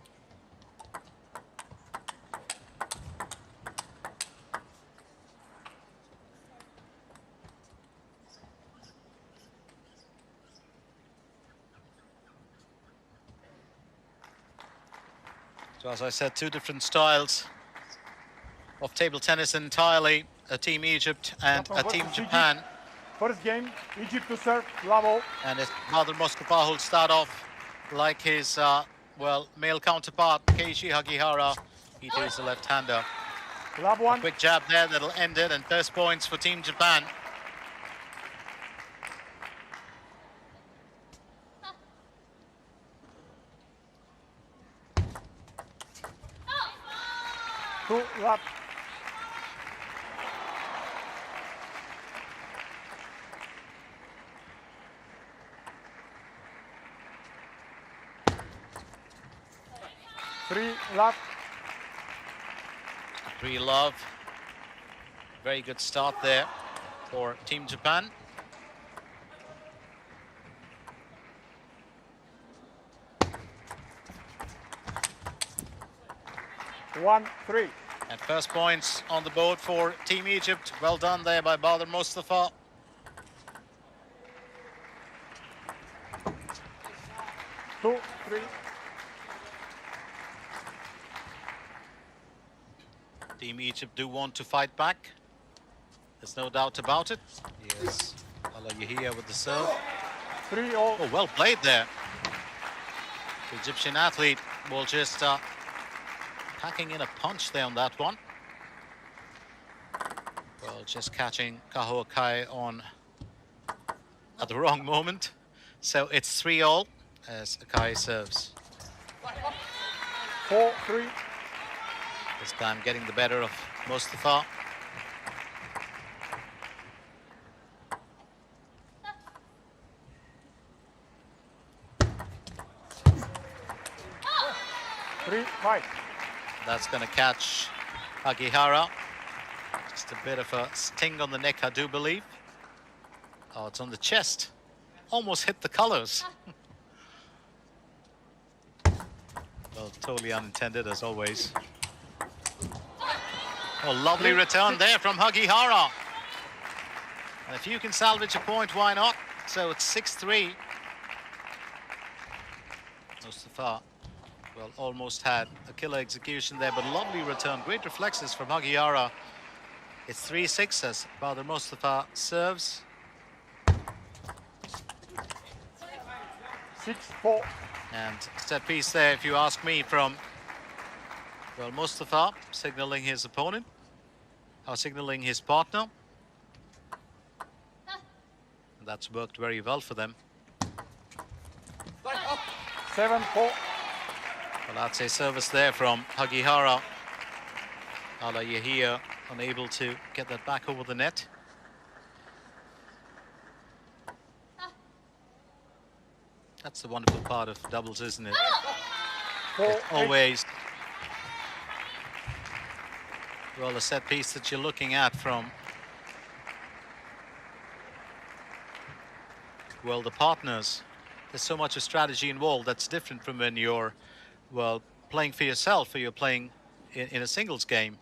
So as I said, two different styles of table tennis entirely. A team Egypt and a team Japan. First game, Egypt to serve, Lavo. And it's Badr Mostafa who'll start off like his, well, male counterpart, Keiichi Hagihara. He is a left-hander. A quick jab there that'll end it, and first points for Team Japan. Two lap. Three love. Three love. Very good start there for Team Japan. One, three. And first points on the board for Team Egypt. Well done there by Badr Mostafa. Two, three. Team Egypt do want to fight back. There's no doubt about it. Yes, Ala Yahia with the serve. 3-0. Oh, well played there. The Egyptian athlete will just packing in a punch there on that one. Well, just catching Kaho Akai on at the wrong moment. So it's 3-0 as Akai serves. 4-3. This time getting the better of Mostafa. Three, five. That's going to catch Hagihara. Just a bit of a sting on the neck, I do believe. Oh, it's on the chest. Almost hit the colors. Well, totally unintended as always. Oh, lovely return there from Hagihara. And if you can salvage a point, why not? So it's 6-3. Mostafa, well, almost had a killer execution there, but lovely return. Great reflexes from Hagihara. It's 3-6 as Badr Mostafa serves. 6-4. And set piece there, if you ask me, from, well, Mostafa signaling his opponent, or signaling his partner. And that's worked very well for them. 7-4. Well, that's a service there from Hagihara. Ala Yahia unable to get that back over the net. That's the wonderful part of doubles, isn't it? It's always, well, a set piece that you're looking at from, well, the partners. There's so much of strategy involved that's different from when you're, well, playing for yourself or you're playing in a singles game.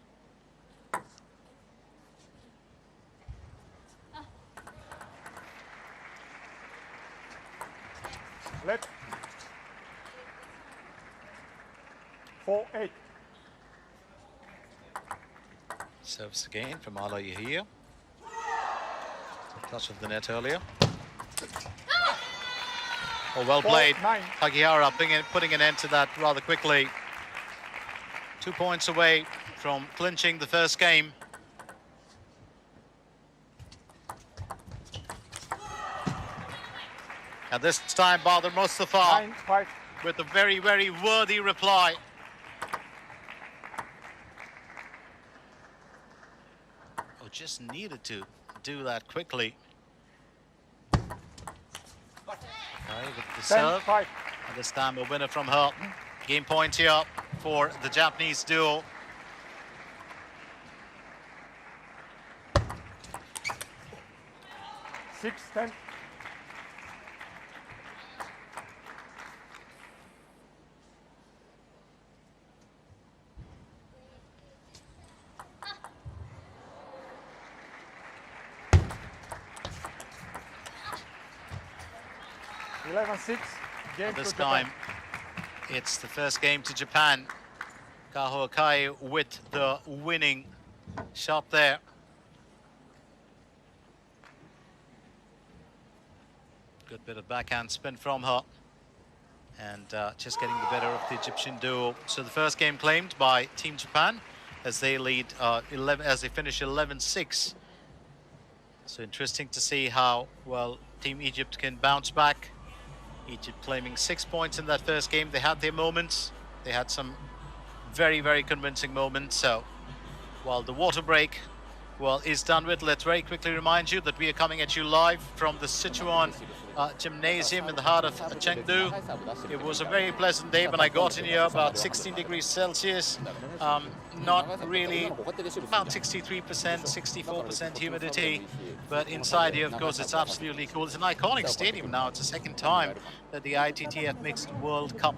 4-8. Serves again from Ala Yahia. Touch of the net earlier. Oh, well played. Hagihara putting an end to that rather quickly. 2 points away from clinching the first game. And this time, Badr Mustafa with a very, very worthy reply. Oh, just needed to do that quickly. Okay, with the serve. And this time a winner from her. Game point here for the Japanese duo. Six, 10. This time, it's the first game to Japan. Kaho Akai with the winning shot there. Good bit of backhand spin from her. And just getting the better of the Egyptian duo. So the first game claimed by Team Japan as they lead 11, as they finish 11-6. So interesting to see how well Team Egypt can bounce back. Egypt claiming 6 points in that first game. They had their moments. They had some very, very convincing moments. So while the water break, well, is done with, let's very quickly remind you that we are coming at you live from the Sichuan Gymnasium in the heart of Chengdu. It was a very pleasant day when I got in here, about 16 degrees Celsius. Not really, about 63%, 64% humidity. But inside here, of course, it's absolutely cool. It's an iconic stadium now. It's the second time that the ITTF Mixed World Cup,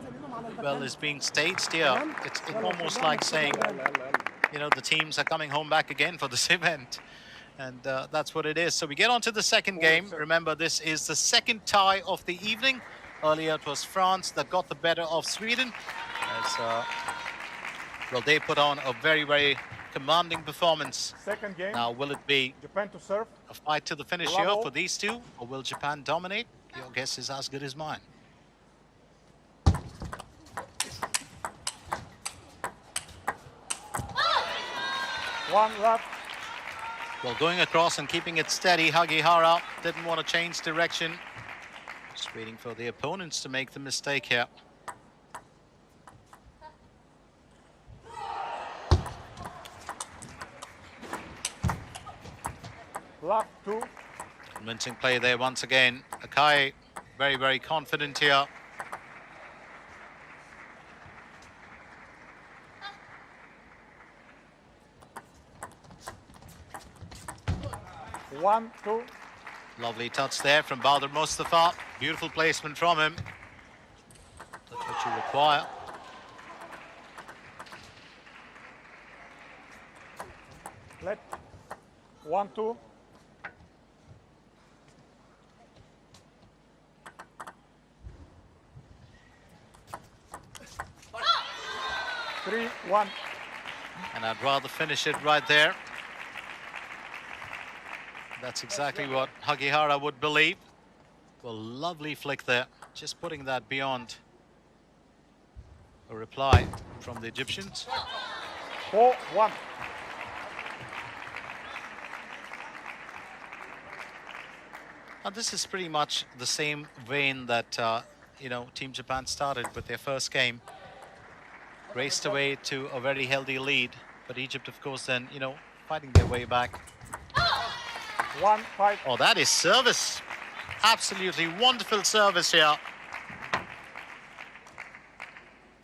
well, is being staged here. It's almost like saying, you know, the teams are coming home back again for this event. And that's what it is. So we get on to the second game. Remember, this is the second tie of the evening. Earlier it was France that got the better of Sweden. As, well, they put on a very, very commanding performance. Second game. Now, will it be Japan to serve. A fight to the finish here for these two? Or will Japan dominate? Your guess is as good as mine. One left. Well, going across and keeping it steady, Hagihara didn't want to change direction. Just waiting for the opponents to make the mistake here. Left 2. Convincing play there once again. Akai very, very confident here. One, 2. Lovely touch there from Badr Mustafa. Beautiful placement from him. That's what you require. Let 1, 2. Three, 1. And I'd rather finish it right there. That's exactly what Hagihara would believe. Well, lovely flick there. Just putting that beyond a reply from the Egyptians. 4, 1. Now, this is pretty much the same vein that, you know, Team Japan started with their first game. Raced away to a very healthy lead. But Egypt, of course, then, you know, fighting their way back. 1, 5. Oh, that is service. Absolutely wonderful service here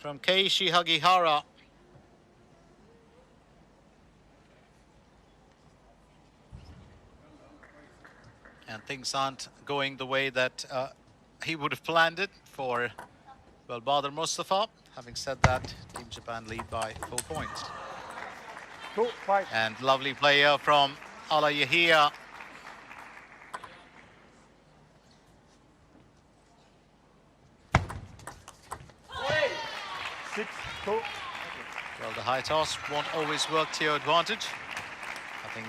from Keiichi Hagihara. And things aren't going the way that he would have planned it for, well, Badr Mustafa. Having said that, Team Japan lead by 4 points. 2, 5. And lovely play here from Ala Yahia. 6, 2. the high toss won't always work to your advantage. I think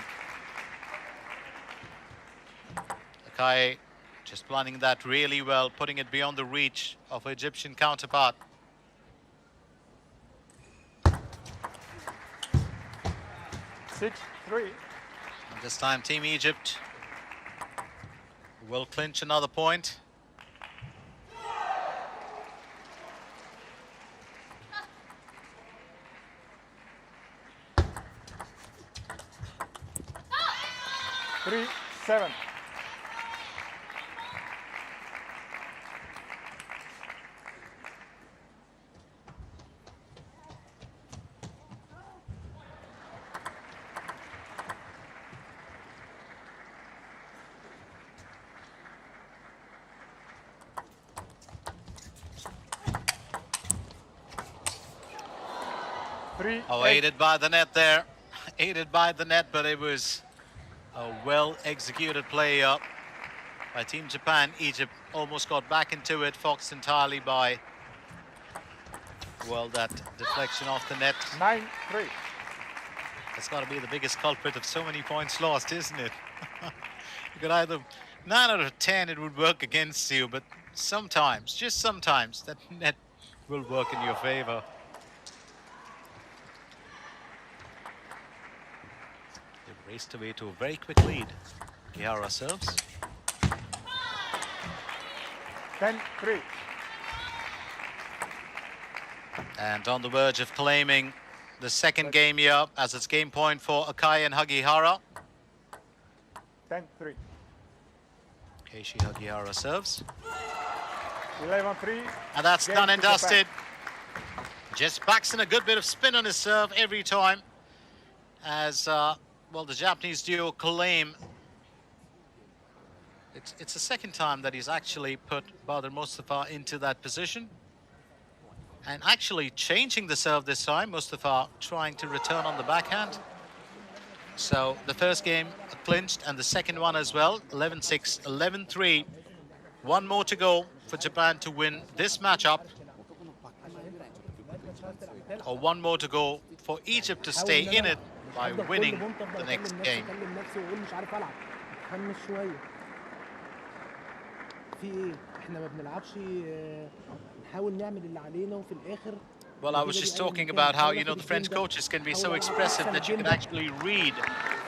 Akai just planning that really well, putting it beyond the reach of her Egyptian counterpart. Six, 3. And this time Team Egypt will clinch another point. Three, 7. Oh, aided by the net there. Aided by the net, but it was a well-executed play up by Team Japan. Egypt almost got back into it, foxed entirely by, well, that deflection off the net. 9-3. That's got to be the biggest culprit of so many points lost, isn't it? You could either 9 out of 10 it would work against you, but sometimes, just sometimes, that net will work in your favor. They raced away to a very quick lead. Gihara serves. 10-3. And on the verge of claiming the second game here, as it's game point for Akai and Hagihara. 10-3. Keishi Hagihara serves. 11-3. And that's done and dusted. Just backs in a good bit of spin on his serve every time. As, well, the Japanese duo claim. It's the second time that he's actually put Badr Mustafa into that position. And actually changing the serve this time, Mustafa trying to return on the backhand. So the first game clinched and the second one as well, 11-6, 11-3. One more to go for Japan to win this matchup. Or one more to go for Egypt to stay in it by winning the next game. Well, I was just talking about how, you know, the French coaches can be so expressive that you can actually read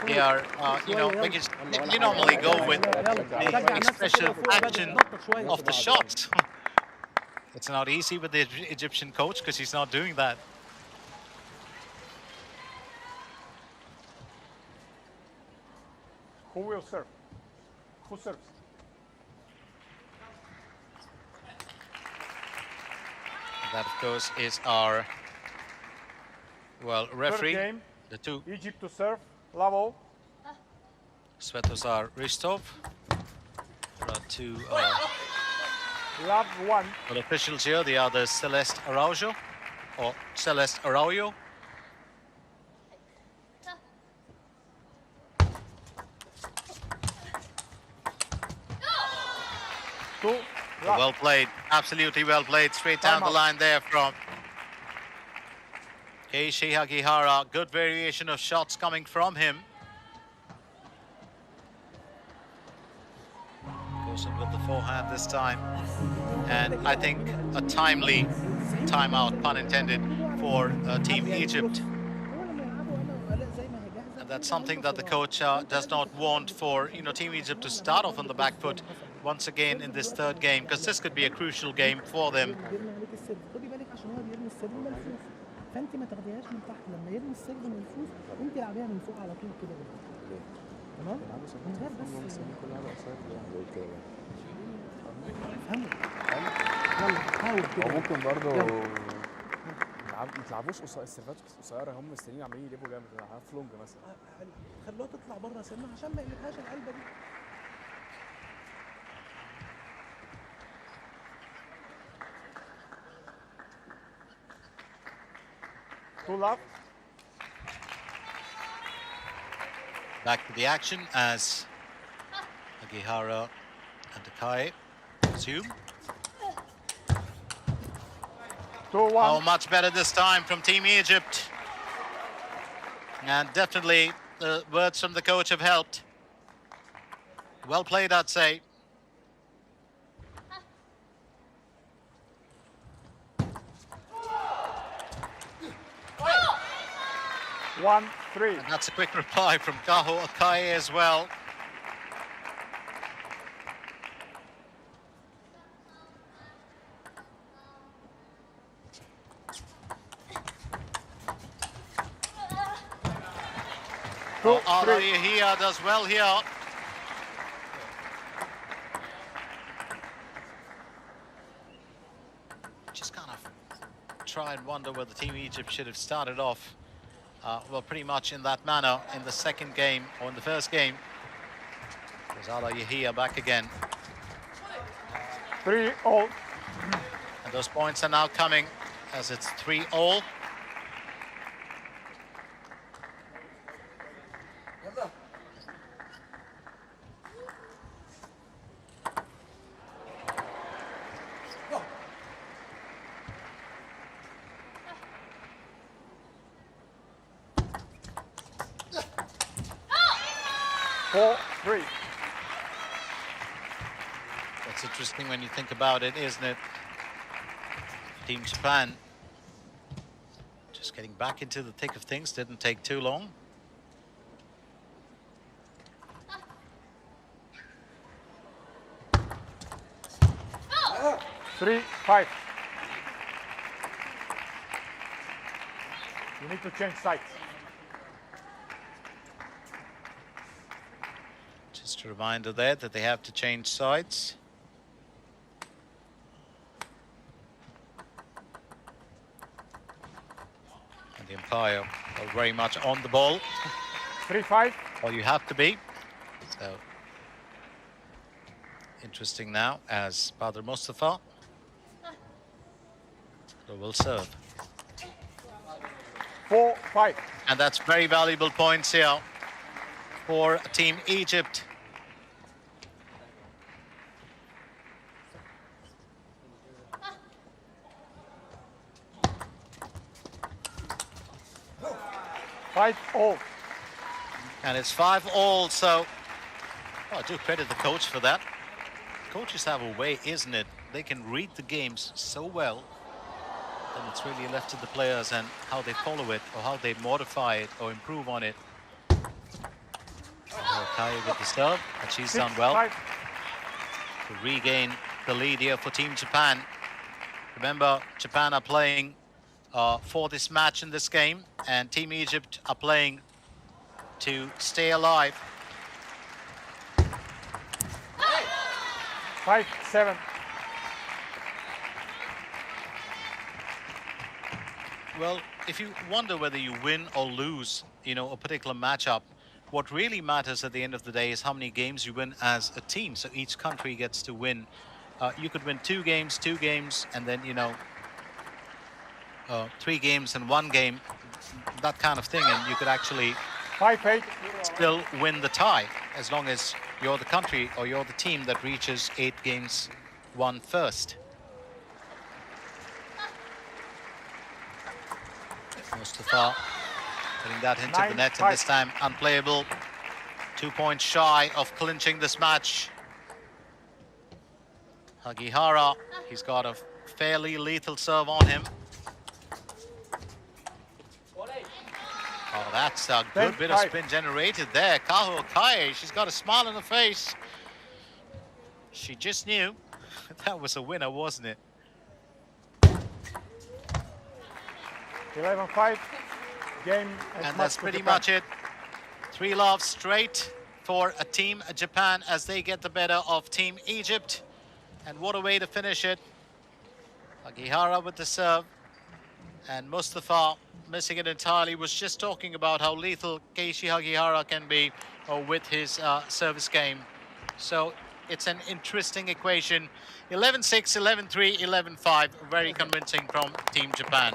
their, you know, because you normally go with the expressive action of the shots. It's not easy with the Egyptian coach because he's not doing that. Who will serve? Who serves? That, of course, is our, well, referee. Third game, the two. Egypt to serve, Lavo. Svetozar Ristov. There are two Love 1. well, officials here. The other is Celeste Araujo, or Celeste Araujo. Well played, absolutely well played, straight down the line there from Keishi Hagihara. Good variation of shots coming from him. Goes in with the forehand this time. And I think a timely timeout, pun intended, for Team Egypt. And that's something that the coach does not want for, you know, Team Egypt to start off on the back foot once again in this third game, because this could be a crucial game for them. ممكن برضه ما تلعبوش السيرفات قصيره، هم مستنيين عمالين يلعبوا جامد، هاف لونج مثلا. خلوها تطلع بره سنه عشان ما يقلبهاش القلبه دي. Two love. Back to the action as Hagihara and Akai resume. 2-1. Oh, much better this time from Team Egypt. And definitely the words from the coach have helped. Well played, I'd say. One, three. And that's a quick reply from Kaho Akaye as well. Ala Yahia does well here. Just kind of try and wonder whether Team Egypt should have started off well, pretty much in that manner in the second game or in the first game. There's Ala Yahia back again. 3-all. And those points are now coming as it's 3-all. That's interesting when you think about it, isn't it? Team Japan just getting back into the thick of things, didn't take too long. Oh. 3-5. You need to change sides. Just a reminder there that they have to change sides. And the umpire are very much on the ball. 3-5. Well, you have to be. So interesting now as Badr Mustafa will serve. 4-5. And that's very valuable points here for Team Egypt. All. And it's 5-all, so I do credit the coach for that. Coaches have a way, isn't it? They can read the games so well, then it's really left to the players and how they follow it or how they modify it or improve on it. Kai with the serve, and she's done well to regain the lead here for Team Japan. Remember, Japan are playing for this match in this game, and Team Egypt are playing to stay alive. 5-7. Well, if you wonder whether you win or lose, you know, a particular matchup, what really matters at the end of the day is how many games you win as a team. So each country gets to win. You could win 2 games, and then, you know, 3 games and 1 game, that kind of thing, and you could actually 5-8. still win the tie as long as you're the country or you're the team that reaches 8 games won first. Mustafa putting that into the net, and this time unplayable. 2 points shy of clinching this match. Hagihara, he's got a fairly lethal serve on him. Oh, that's a good bit of spin generated there. Kaho Akaye, she's got a smile on her face. She just knew that was a winner, wasn't it? 11-5. Game and that's pretty much it. 3 loves straight for a Team Japan as they get the better of Team Egypt. And what a way to finish it. Hagihara with the serve. And Mustafa missing it entirely. Was just talking about how lethal Keiichi Hagihara can be with his service game. So it's an interesting equation. 11-6, 11-3, 11-5. Very convincing from Team Japan.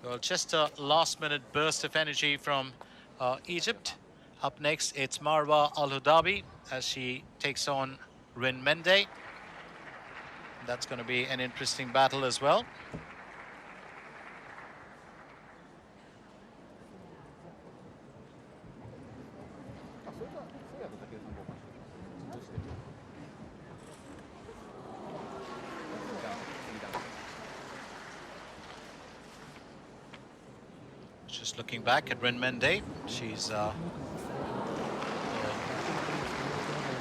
Well, just a last-minute burst of energy from Egypt. Up next, it's Marwa Al-Hudabi as she takes on Rin Mende. That's going to be an interesting battle as well. Just looking back at Rin Mende, she's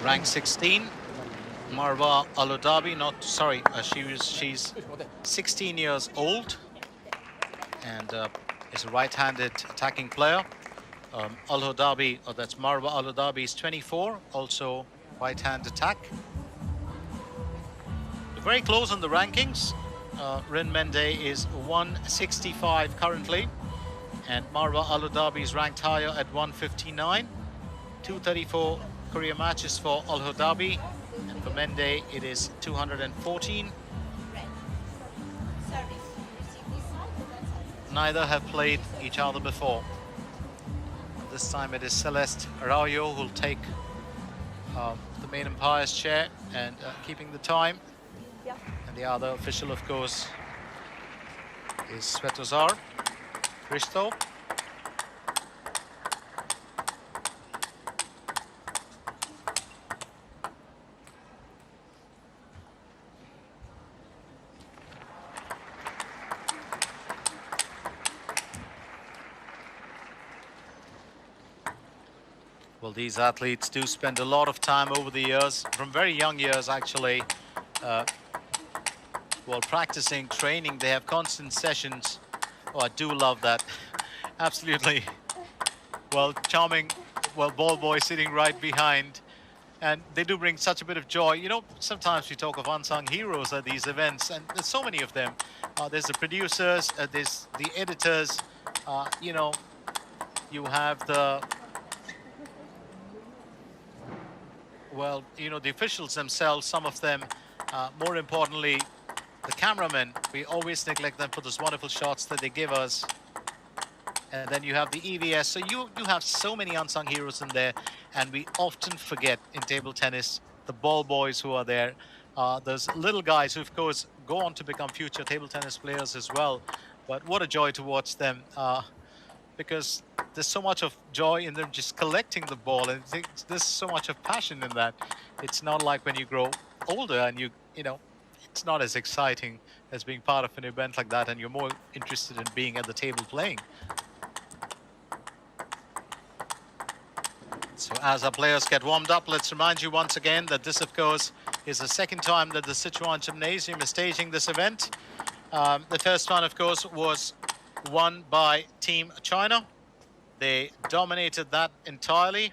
ranked 16. Marwa Al-Udabi, she's 16 years old and is a right-handed attacking player. Al-Udabi, that's Marwa Al-Udabi, is 24, also right-hand attack. They're very close on the rankings. Rin Mende is 165 currently, and Marwa Al-Udabi is ranked higher at 159. 234 career matches for Al-Udabi. And for Mende, it is 214. Neither have played each other before. This time it is Celeste Araujo who'll take the main umpire's chair and keeping the time. And the other official, of course, is Svetozar Christo. Well, these athletes do spend a lot of time over the years, from very young years actually, while practicing, training. They have constant sessions. Oh, I do love that. Absolutely. Well, charming, well, ball boy sitting right behind. And they do bring such a bit of joy. You know, sometimes we talk of unsung heroes at these events, and there's so many of them. There's the producers, there's the editors, you know, you have the... well, you know, the officials themselves, some of them, more importantly, the cameramen. We always neglect them for those wonderful shots that they give us. And then you have the EVS. So you have so many unsung heroes in there, and we often forget in table tennis the ball boys who are there. Those little guys who, of course, go on to become future table tennis players as well. But what a joy to watch them, because there's so much of joy in them just collecting the ball, and there's so much of passion in that. It's not like when you grow older and you know, it's not as exciting as being part of an event like that, and you're more interested in being at the table playing. So as our players get warmed up, let's remind you once again that this, of course, is the second time that the Sichuan Gymnasium is staging this event. The first one, of course, was won by Team China. They dominated that entirely.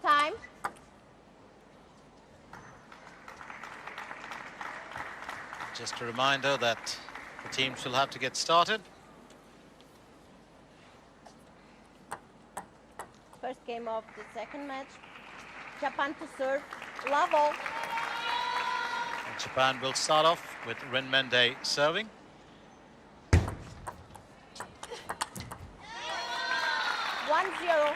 Time. Just a reminder that the teams will have to get started. First game of the second match. Japan to serve. Level. And Japan will start off with Rin Mende serving. One zero.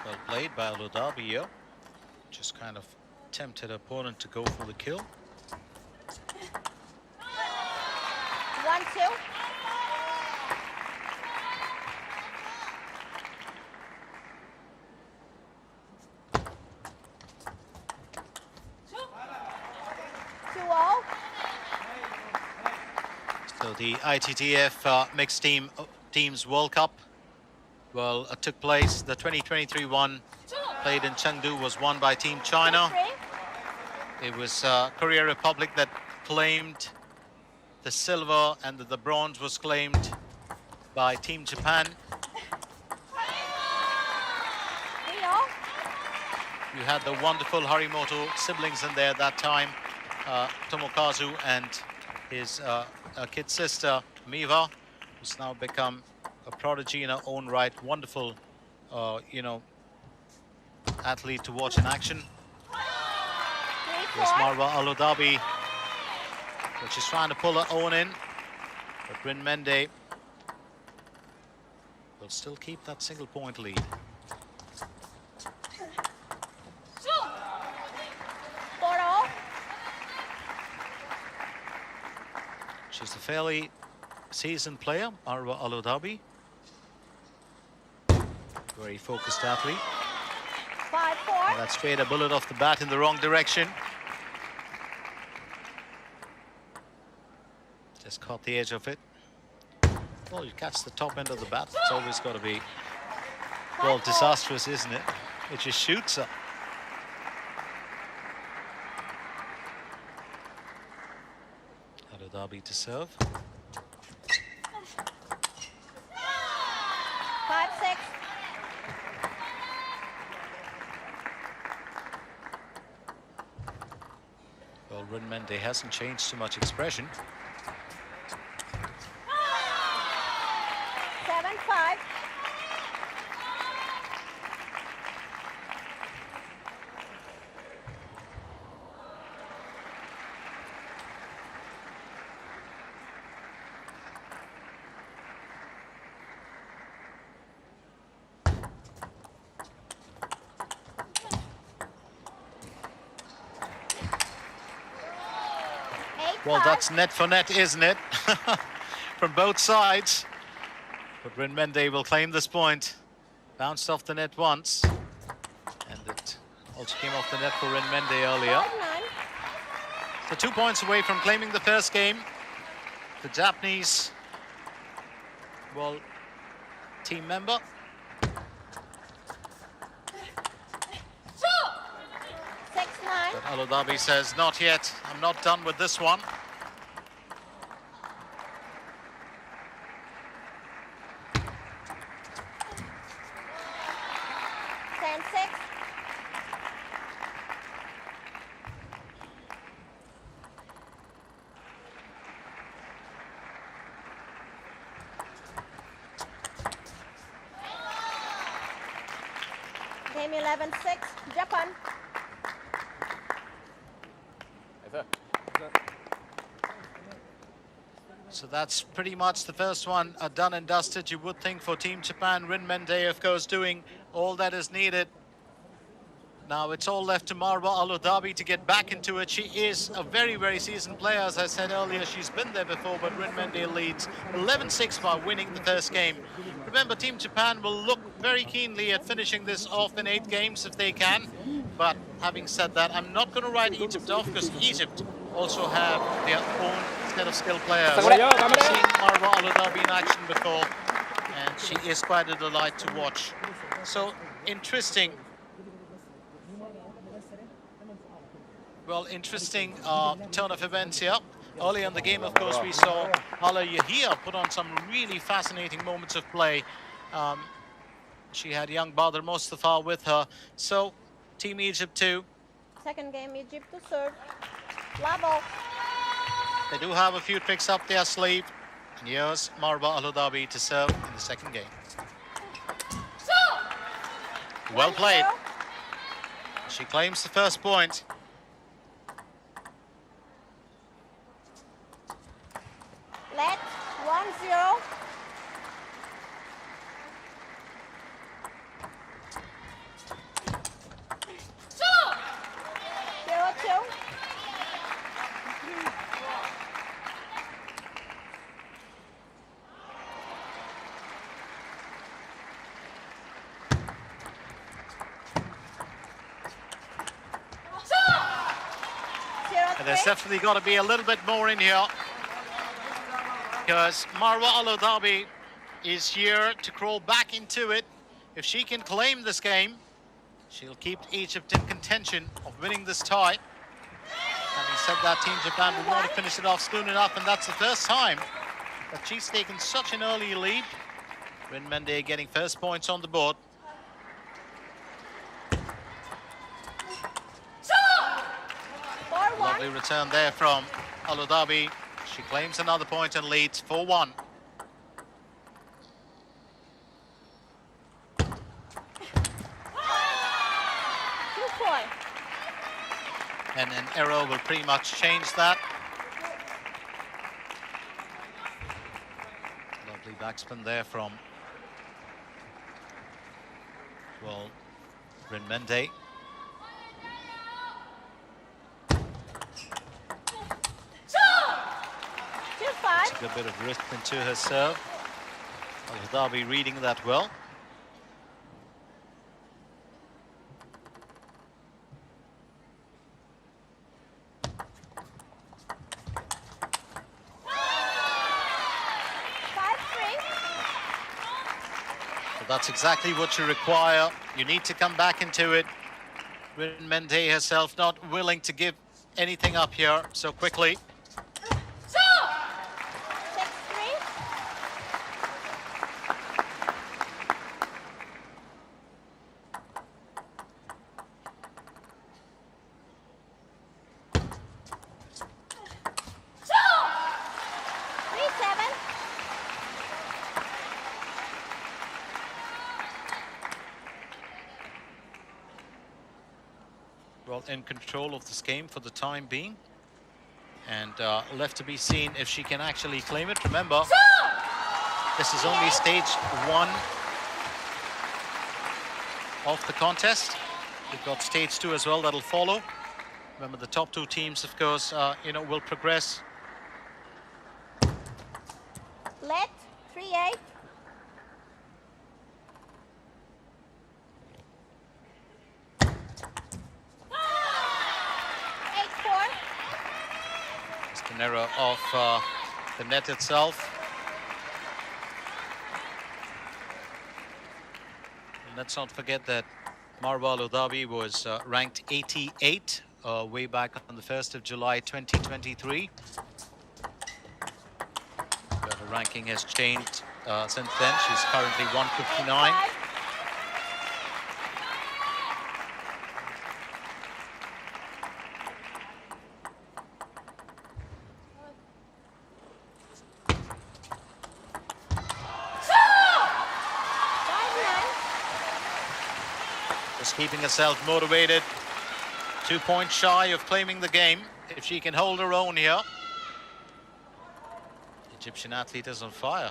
Well played by Al-Udabi here. Just kind of tempted opponent to go for the kill. 1-2. So the ITTF Mixed Teams World Cup took place. The 2023 one played in Chengdu was won by Team China. It was Korea Republic that claimed the silver, and the bronze was claimed by Team Japan. You had the wonderful Harimoto siblings in there that time, Tomokazu and his kid sister Miwa, who's now become a prodigy in her own right. Wonderful, you know, athlete to watch in action. Here's Marwa Al-Udabi, which is trying to pull her own in. But Bryn Mende will still keep that single point lead. She's a fairly seasoned player, Marwa Al-Udabi. Very focused athlete. 5-4. And that straight a bullet off the bat in the wrong direction. Just caught the edge of it. Well, you catch the top end of the bat. It's always got to be, well, disastrous, isn't it? It just shoots up. Al-Udabi to serve. 5-6. Well, Bryn Mende hasn't changed too much expression. 7-5. Well, that's net for net, isn't it? From both sides. But Bryn Mende will claim this point. Bounced off the net once. And it also came off the net for Bryn Mende earlier. 5-9. So 2 points away from claiming the first game. The Japanese, well, team member. 6-9. But Al-Udabi says, not yet. I'm not done with this one. Game 11-6, Japan. So that's pretty much the first one done and dusted. You would think for Team Japan, Bryn Mende, of course, doing all that is needed. Now it's all left to Marwa Al-Udabi to get back into it. She is a very, very seasoned player. As I said earlier, she's been there before, but Bryn Mende leads 11-6 by winning the first game. Remember, Team Japan will look very keenly at finishing this off in 8 games if they can. But having said that, I'm not going to write Egypt off, because Egypt also have their own set of skilled players. I've seen Marwa Al-Udabi in action before, and she is quite a delight to watch. So, interesting. Well, interesting turn of events here. Early in the game, of course, we saw Hala Yahia put on some really fascinating moments of play. She had young Badr Mustafa with her. So, Team Egypt 2. Second game, Egypt to serve. Level. They do have a few tricks up their sleeve. And here's Marwa Al-Udabi to serve in the second game. Well played. She claims the first point. Let 1-0. And there's definitely got to be a little bit more in here, because Marwa Al-Udabi is here to crawl back into it. If she can claim this game, she'll keep Egypt in contention of winning this tie. Having said that, Team Japan will want to finish it off soon enough, and that's the first time that she's taken such an early lead. Bryn Mende getting first points on the board. Lovely return there from Al-Udabi. She claims another point and leads 4-1. and an error will pretty much change that. Lovely backspin there from, well, Rinmende. Took a bit of risk into her serve. Al-Hadabi reading that well. So that's exactly what you require. You need to come back into it. Rinmende herself not willing to give anything up here so quickly. Well, in control of this game for the time being, and left to be seen if she can actually claim it. Remember, this is only stage 1 of the contest. We've got stage 2 as well that'll follow. Remember, the top 2 teams, of course, will progress. Let 3-8. An error of the net itself. And let's not forget that Marwa Al-Hadabi was ranked 88 way back on the 1st of July 2023. But her ranking has changed since then. She's currently 159. Just keeping herself motivated. 2 points shy of claiming the game if she can hold her own here. The Egyptian athlete is on fire.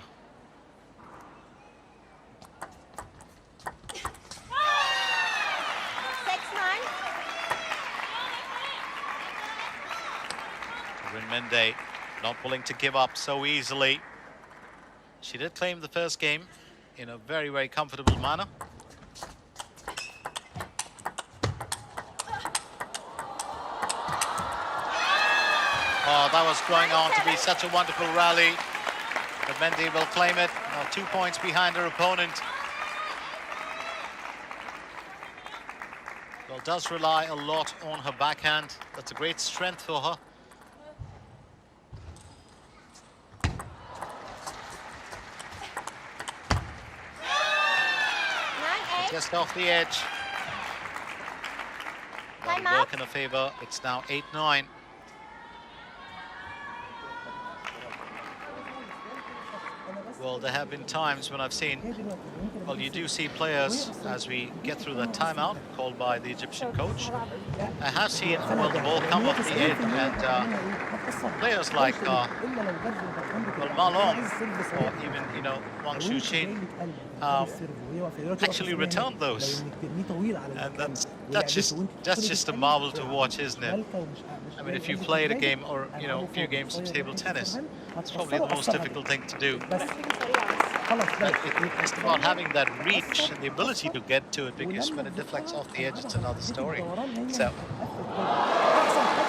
Rinmende not willing to give up so easily. She did claim the first game in a very, very comfortable manner. Oh, that was going on to be such a wonderful rally. Rinmende will claim it. Now 2 points behind her opponent. Well, does rely a lot on her backhand. That's a great strength for her. Just off the edge. That'll work in her favor. It's now 8-9. Well, there have been times when I've seen, well, you do see players as we get through that timeout called by the Egyptian coach. I have seen, well, the ball come off the edge, and players like well, Malong or even, Wang Shuqin actually return those, and that's just a marvel to watch, isn't it? I mean, if you played a game or a few games of table tennis, it's probably the most difficult thing to do. It's about having that reach and the ability to get to it, because when it deflects off the edge, it's another story. So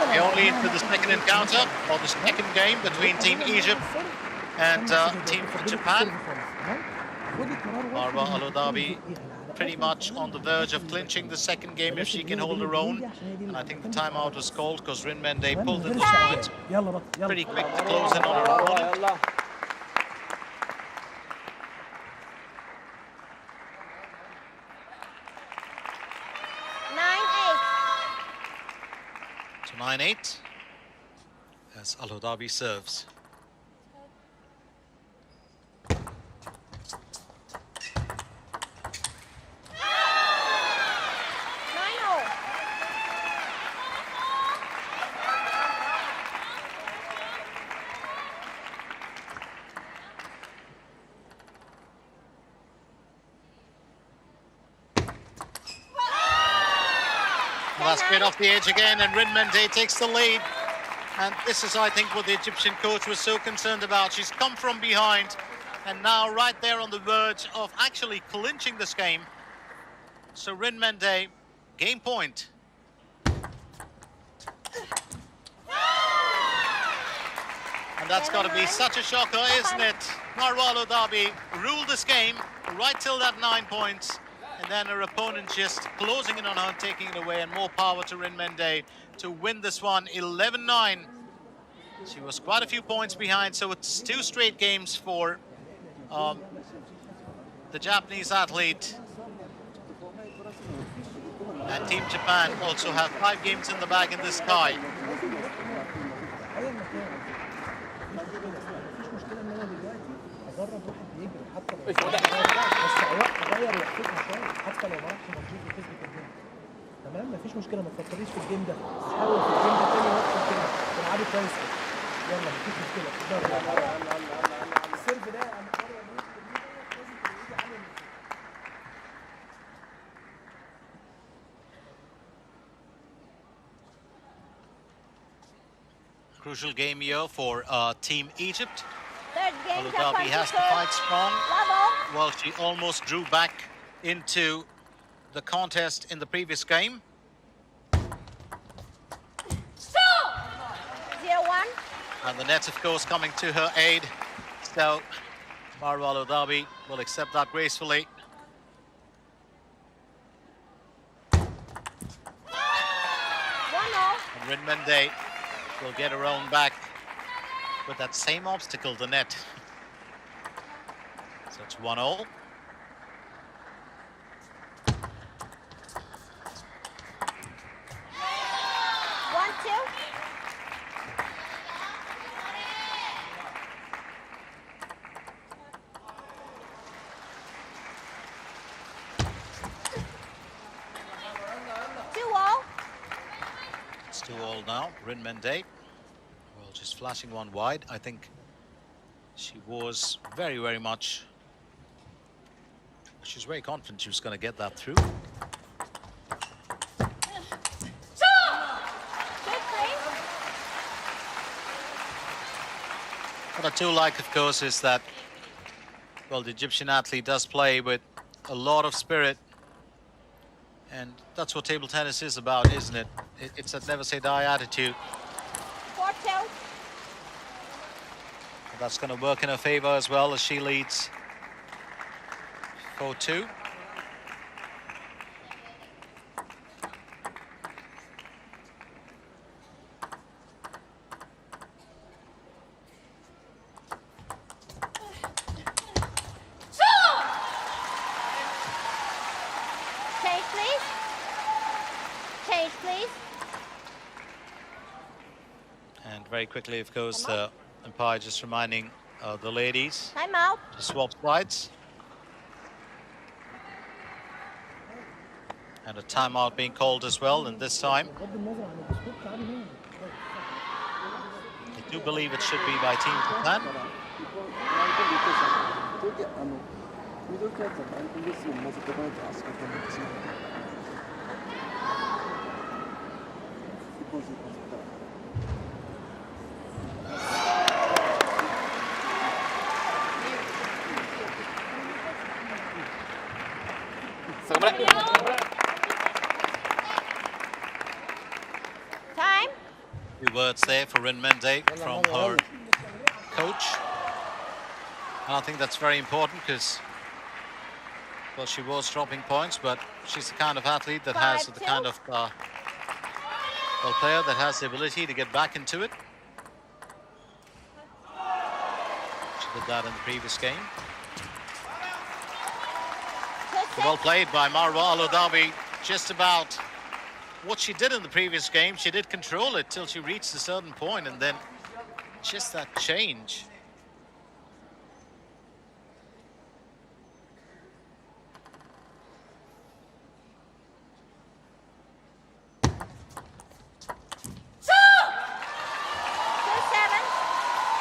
we're only into the second encounter or the second game between Team Egypt and Team Japan. Marwa Al-Hadabi pretty much on the verge of clinching the second game if she can hold her own. And I think the timeout was called because Rinmende pulled in this point pretty quick to close in on her opponent. To 9-8 as Al-Hadabi serves. straight off the edge again, and Rinmende takes the lead. And this is, I think, what the Egyptian coach was so concerned about. She's come from behind, and now right there on the verge of actually clinching this game. So Rinmende, game point. And that's got to be such a shocker, isn't it? Marwa Al Dhabi ruled this game right till that 9 points. And then her opponent just closing in on her and taking it away. And more power to Rinmende to win this one 11-9. She was quite a few points behind, so it's 2 straight games for the Japanese athlete. And Team Japan also have 5 games in the bag in this tie. تمام مفيش مشكله ما تفكريش في الجيم ده حاول في الجيم ده تاني وقت كده تلعبي كويس يلا مفيش مشكله السيرف ده Crucial game here for Team Egypt. Third game, Al Dhabi has to fight strong. Level. Well, she almost drew back into the contest in the previous game. 0-1. And the net, of course, coming to her aid. So Marwa Al Dhabi will accept that gracefully. And Rinmende will get her own back with that same obstacle, the net. So it's 1-0. It's 2-2 now. Rinmende, well, just flashing one wide. I think she was very, very much. She was very confident she was going to get that through. What I do like, of course, is that, well, the Egyptian athlete does play with a lot of spirit. And that's what table tennis is about, isn't it? It's that never say die attitude. 4-2. That's going to work in her favor as well as she leads 4-2. And very quickly, of course, the umpire just reminding the ladies to swap sides. And a timeout being called as well, and this time I do believe it should be by Team Japan. Time. Few words there for Rinmende from her coach. And I think that's very important because, well, she was dropping points, but she's the kind of athlete that has the kind of well, player that has the ability to get back into it. She did that in the previous game. Well played by Marwa Al Dhabi. Just about what she did in the previous game. She did control it till she reached a certain point, and then just that change.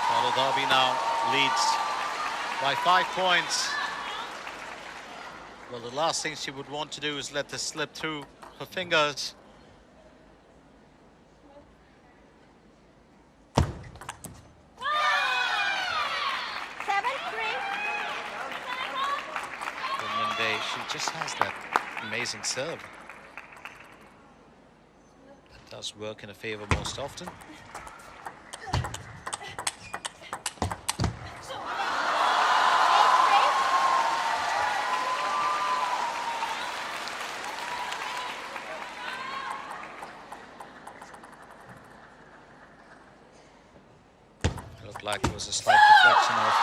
Al Dhabi now leads by 5 points. Well, the last thing she would want to do is let this slip through her fingers. She just has that amazing serve. That does work in her favor most often. Looked like there was a slight deflection of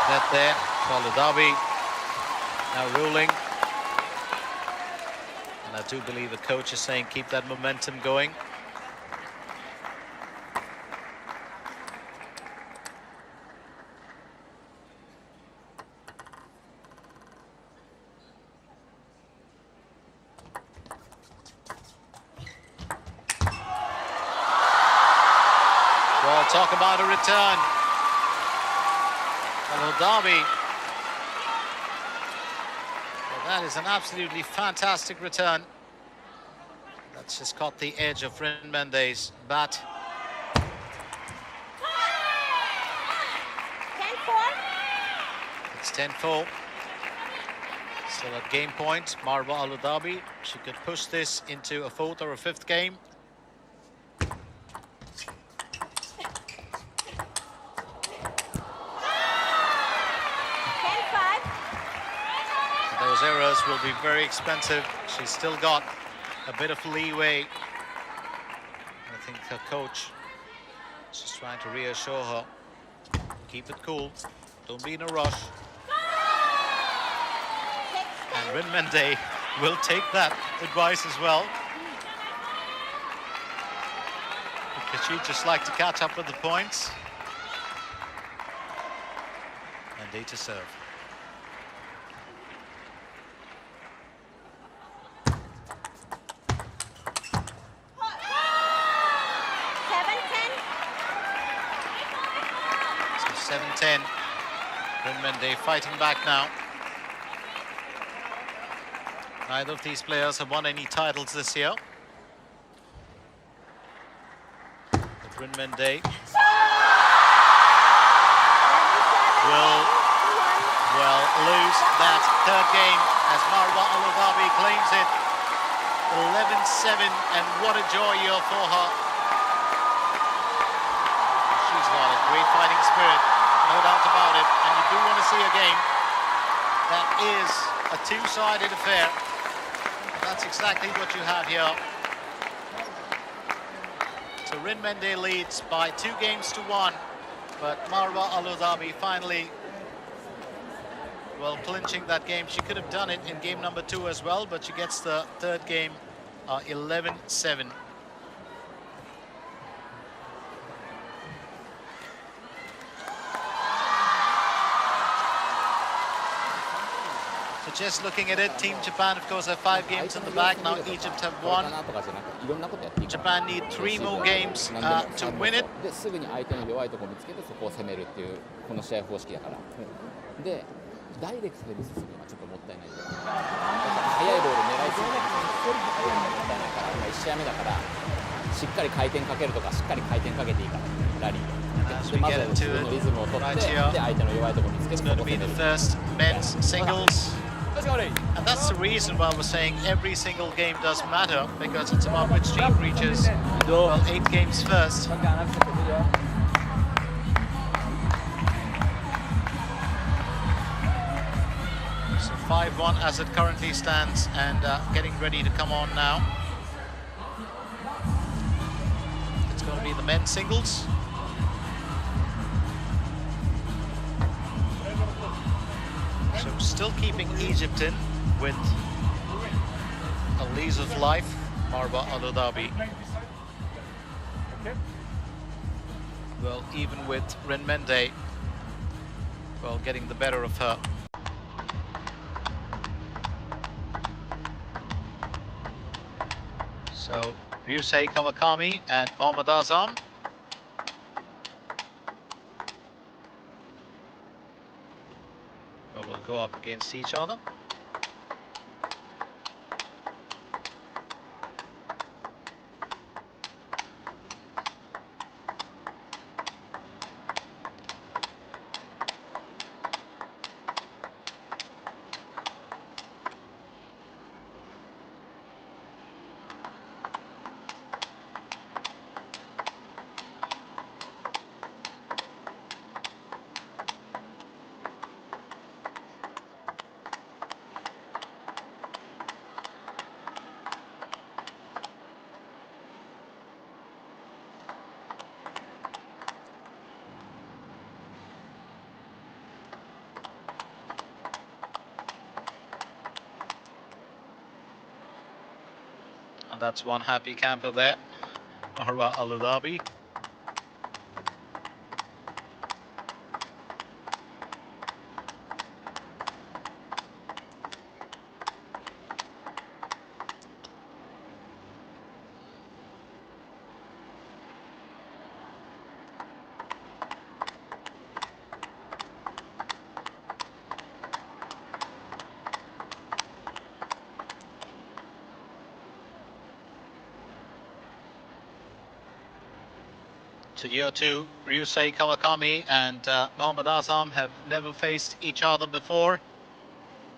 net there. Aludabi now ruling. And I do believe the coach is saying keep that momentum going. Well, talk about a return. Aludabi. Well, that is an absolutely fantastic return. That's just caught the edge of Rinmende's bat. 10-4. It's 10-4. Still at game point. Marwa Aludabi. She could push this into a fourth or a fifth game. Those errors will be very expensive. She's still got a bit of leeway. I think her coach is just trying to reassure her. Keep it cool. Don't be in a rush. And Rinmende will take that advice as well. Because she'd just like to catch up with the points. And day to serve. So 7-10. Rinmende fighting back now. Neither of these players have won any titles this year. But Rinmende will lose that third game as Marwa Aludabi claims it. 11-7, and what a joy year for her. She's got a great fighting spirit, no doubt about it. And you do want to see a game that is a two-sided affair. That's exactly what you have here. So Rinmende leads by 2-1, but Marwa Aludabi finally, well, clinching that game. She could have done it in game number 2 as well, but she gets the third game 11-7. So just looking at it, Team Japan, of course, have 5 games in the bag. Now Egypt have 1. Japan need 3 more games to win it. すぐに相手の弱いところを見つけてそこを攻めるっていうこの試合方式だから。で、ダイレクトでミスするのはちょっともったいない。だから速いボール狙いすぎてもったいないから、今1試合目だからしっかり回転かけるとかしっかり回転かけていいからラリーで。でまず自分のリズムを取ってで相手の弱いところを見つけてそこを攻める。 And that's the reason why we're saying every single game does matter, because it's about which team reaches, well, 8 games first. So 5-1 as it currently stands, and getting ready to come on now. It's going to be the men's singles. So still keeping Egypt in with a lease of life, Marwa Aludabi. Well, even with Rinmende, well, getting the better of her. So Ryusei Kawakami and Mohammad Azam. Will go up against each other. And that's one happy camper there. Marwa Al-Adabi. To year two, Ryusei Kawakami and Mohammad Azam have never faced each other before.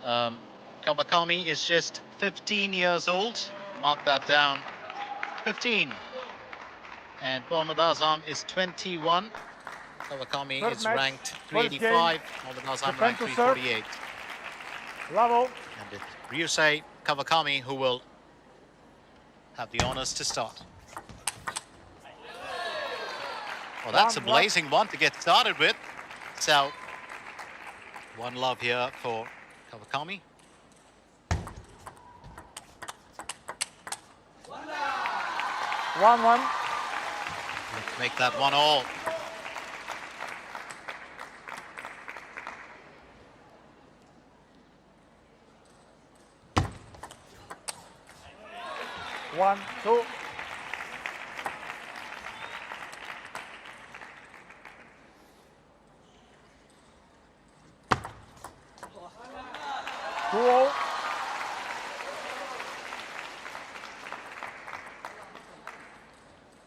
Kawakami is just 15 years old. Mark that down. 15. And Mohammad Azam is 21. Kawakami First is match, ranked first 385. Mohammad Azam ranked 348. Bravo. And it's Ryusei Kawakami who will have the honors to start. Well, that's a blazing one to get started with. So, one love here for Kawakami. 1-1. Let's make that 1-all. One, two.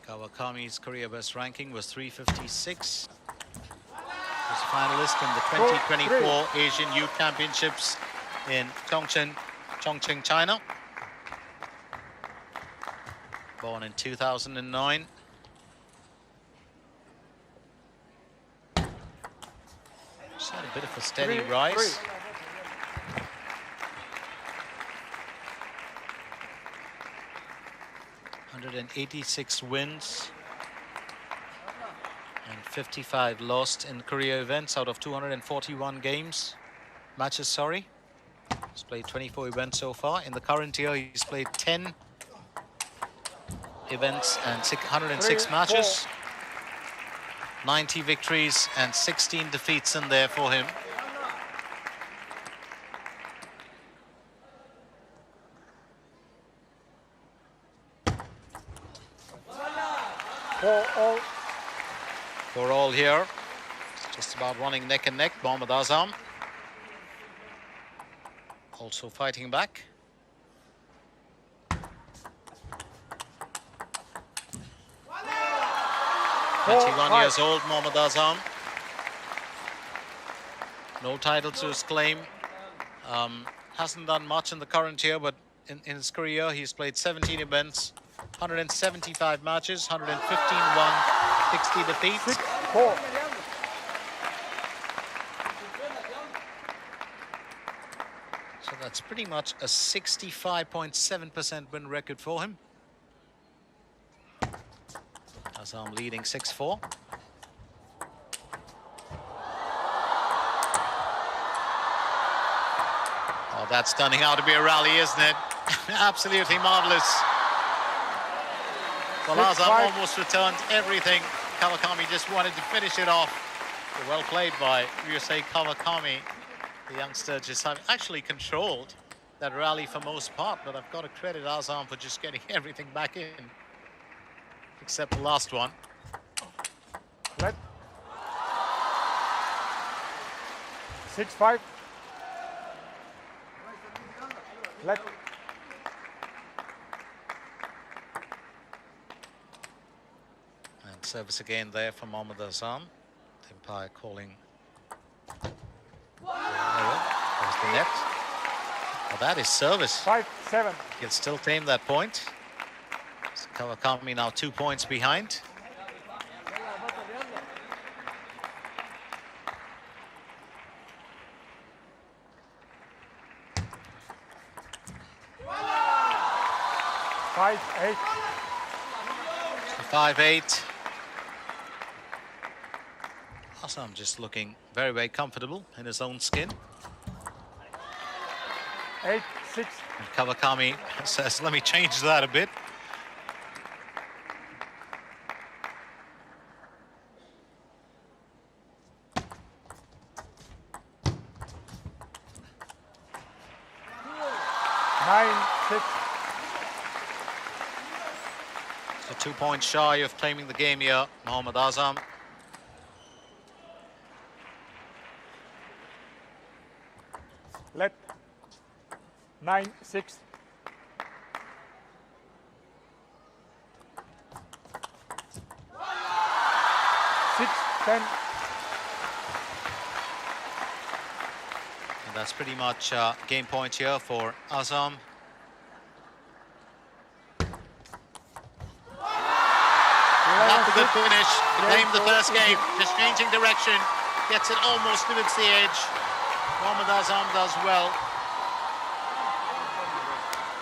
Kawakami's career best ranking was 356. He was a finalist in the 2024 Asian Youth Championships in Chongqing, China. Born in 2009. Just had a bit of a steady rise. And 86 wins and 55 lost in career events out of 241 matches, sorry. He's played 24 events so far. In the current year, he's played 10 events and 106 matches. 90 victories and 16 defeats in there for him. For all here, it's just about running neck and neck. Mohammad Azam also fighting back. 21 years old, Mohammad Azam. No title to his claim. Hasn't done much in the current year, but in his career, he's played 17 events, 175 matches, 115 won, 60 defeats. So that's pretty much a 65.7% win record for him. Azam leading 6-4. Oh, that's turning out to be a rally, isn't it? Absolutely marvelous. Well, Azam almost returned everything. Kawakami just wanted to finish it off. Well played by Ryusei Kawakami. The youngster just actually controlled that rally for most part, but I've got to credit Azam for just getting everything back in, except the last one. Let 6-5. Let. And service again there from Mohammad Azam. The umpire calling. There's the net. Well, that is service. 5-7. He can still claim that point. So Kawakami now 2 points behind. Five, 8. 5-8. Azam just looking very, very comfortable in his own skin. 8-7. 6. And Kawakami says, let me change that a bit. So 2 points shy of claiming the game here, Mohammad Azam. Let 9-6. 6-10. And that's pretty much game point here for Azam. That's a good finish to claim the first game. Just changing direction, gets it almost towards the edge. Mohammad Azam does well.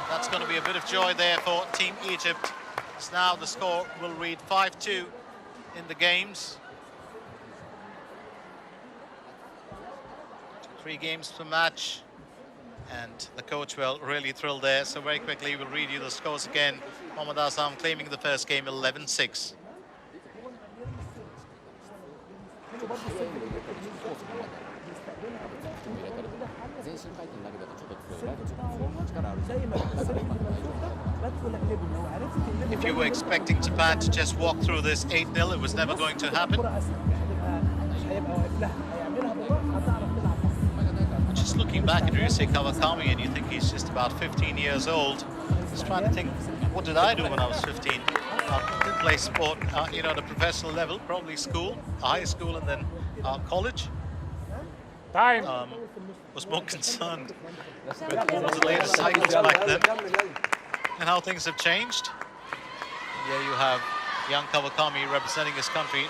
That's going to be a bit of joy there for Team Egypt. So now the score will read 5-2 in the games. 3 games per match. And the coach will really thrilled there. So very quickly we'll read you the scores again. Mohammad Azam claiming the first game 11-6. If you were expecting Japan to just walk through this 8-0, it was never going to happen. Just looking back at Ryusei Kawakami, and you think he's just about 15 years old. Just trying to think, what did I do when I was 15? Didn't play sport, you know, at a professional level, probably school, high school, and then college. Time. Was more concerned with what was the latest cycles back then and how things have changed. There you have young Kawakami representing his country.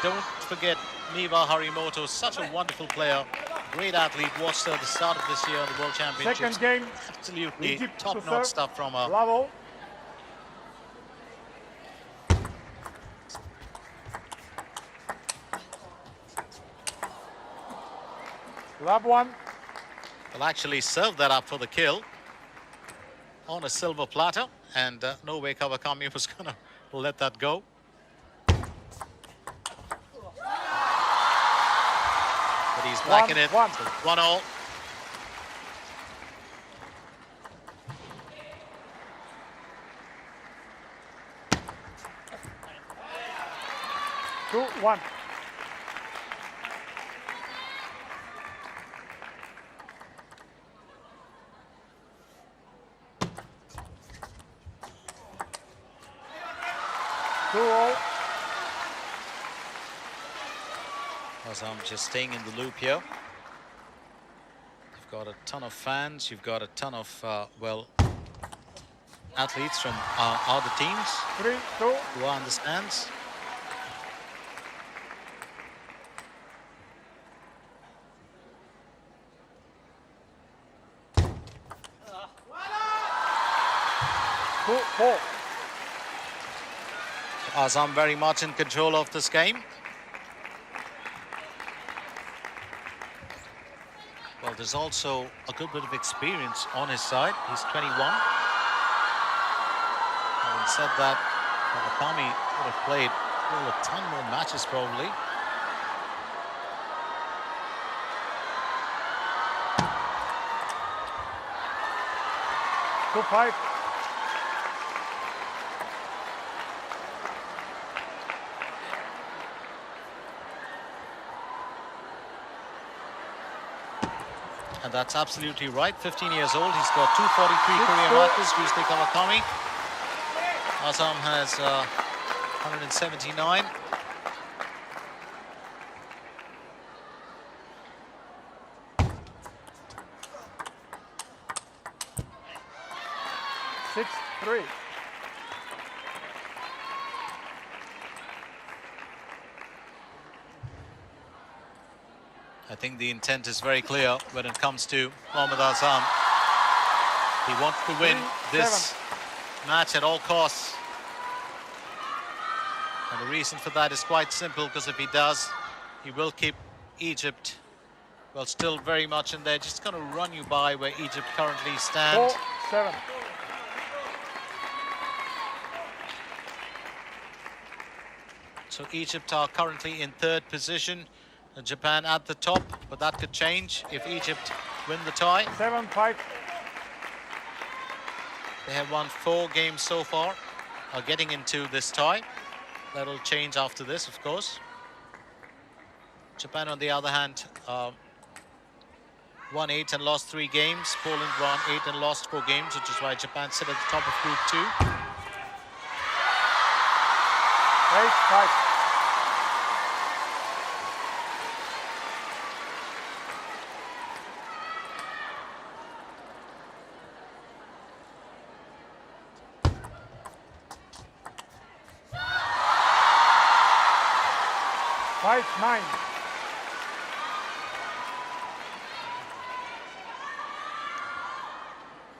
Don't forget Miwa Harimoto, such a wonderful player, great athlete. Watched her at the start of this year in the World Championships. Second game. Absolutely top-notch stuff from her. Level. Love 1. Will actually serve that up for the kill on a silver platter, and no way Kawakami was going to let that go. But he's back in it. 1-1. 2-1. Azam just staying in the loop here. You've got a ton of fans, you've got a ton of, well, athletes from other teams 3-2. who are in the stands. Azam very much in control of this game. Well, there's also a good bit of experience on his side. He's 21. Having said that, Kawakami would have played a ton more matches probably. Two five. And that's absolutely right. 15 years old. He's got 243 career matches. Ryusei Kawakami. Azam has 179. I think the intent is very clear when it comes to Mohammad Azam. He wants to win this match at all costs. And the reason for that is quite simple, because if he does, he will keep Egypt well, still very much in there. Just going to run you by where Egypt currently stand. 4-7. So Egypt are currently in third position. Japan at the top, but that could change if Egypt win the tie. 7-5. They have won 4 games so far, are getting into this tie. That'll change after this, of course. Japan, on the other hand, won 8 and lost 3 games. Poland won 8 and lost 4 games, which is why Japan sit at the top of Group 2. 8-5. Nine.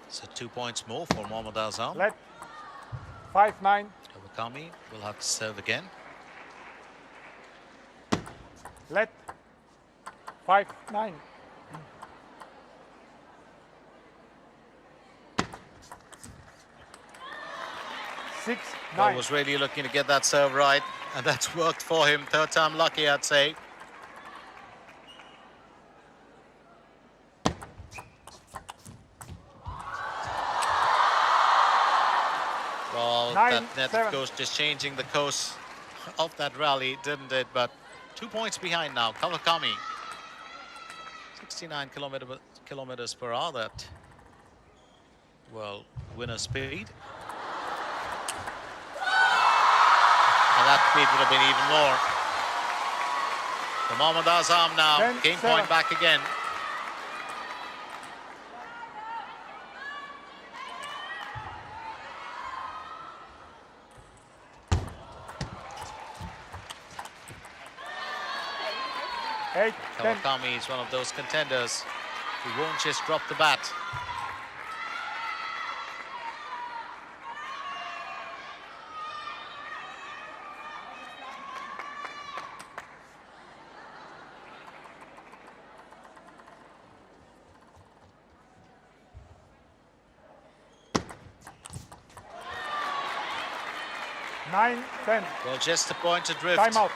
So 2 points more for Mohammad Azam. Let 5-9. Kawakami will have to serve again. Let 5-9. Well, was really looking to get that serve right, and that's worked for him. Third time lucky, I'd say. Well, that net, of course, just changing the course of that rally, didn't it? But 2 points behind now. Kawakami, 69 kilometers per hour. That, well, winner speed. And that speed would have been even more. For Mohammad Azam now, game point back again. Kawakami is one of those contenders who won't just drop the bat. Well, just a point adrift. Timeout.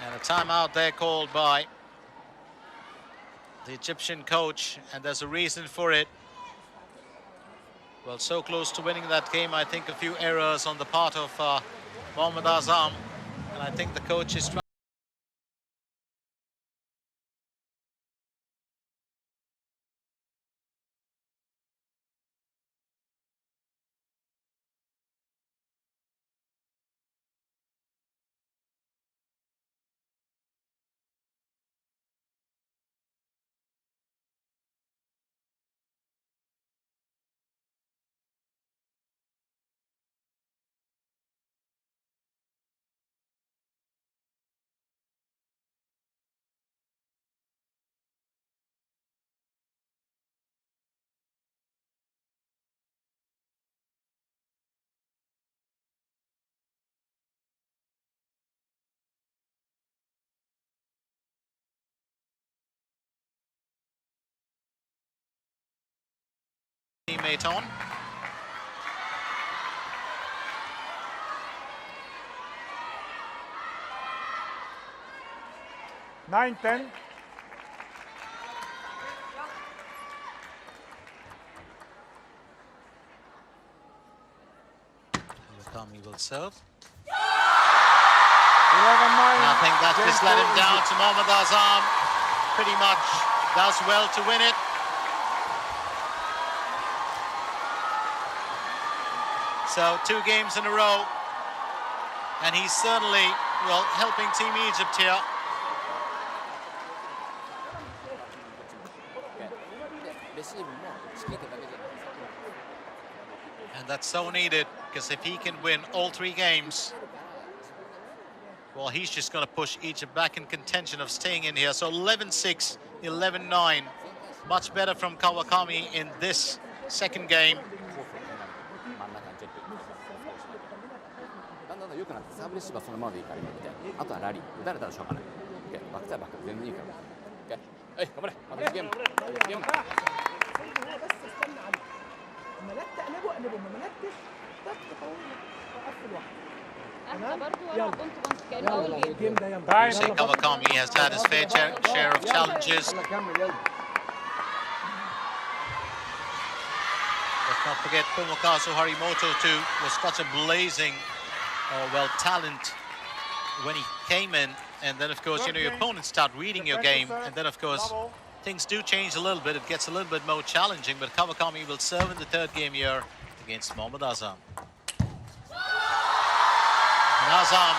And a timeout there called by the Egyptian coach, and there's a reason for it. Well, so close to winning that game. I think a few errors on the part of Mohammad Azam, and I think the coach is trying. Teammate on. Nine, 10. Kawakami will serve. 11-9. I think that just let him down to Mohammad Azam. Pretty much does well to win it. So 2 games in a row, and he's certainly, well, helping Team Egypt here. And that's so needed, because if he can win all 3 games, well, he's just going to push Egypt back in contention of staying in here. So 11-6, 11-9. Much better from Kawakami in this second game. 良くなってサーブレシーバーそのままでいいからみたいな。あとはラリー。打たれたらしょうがない。バック対バック全然いいから。はい頑張れまたゲームゲーム هو بس استنى عليه لما نت اقلبه لما نتش ضغط قوي وقفل واحده Yusei Kawakami has had his fair share of challenges. Let's not forget Tomokazu Harimoto too was such a blazing, talent when he came in, and then of course your opponents start reading your game, and then of course things do change a little bit. It gets a little bit more challenging, but Kawakami will serve in the third game here against Mohammad Azam. And Azam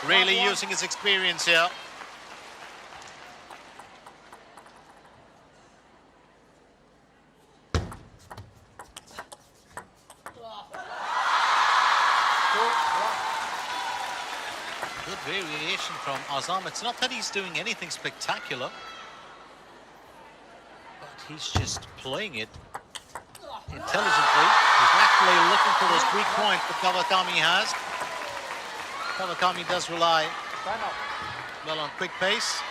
really using his experience here. Good variation from Azam. It's not that he's doing anything spectacular, but he's just playing it intelligently. He's actually looking for those weak points that Kawakami has. Kawakami does rely well on quick pace.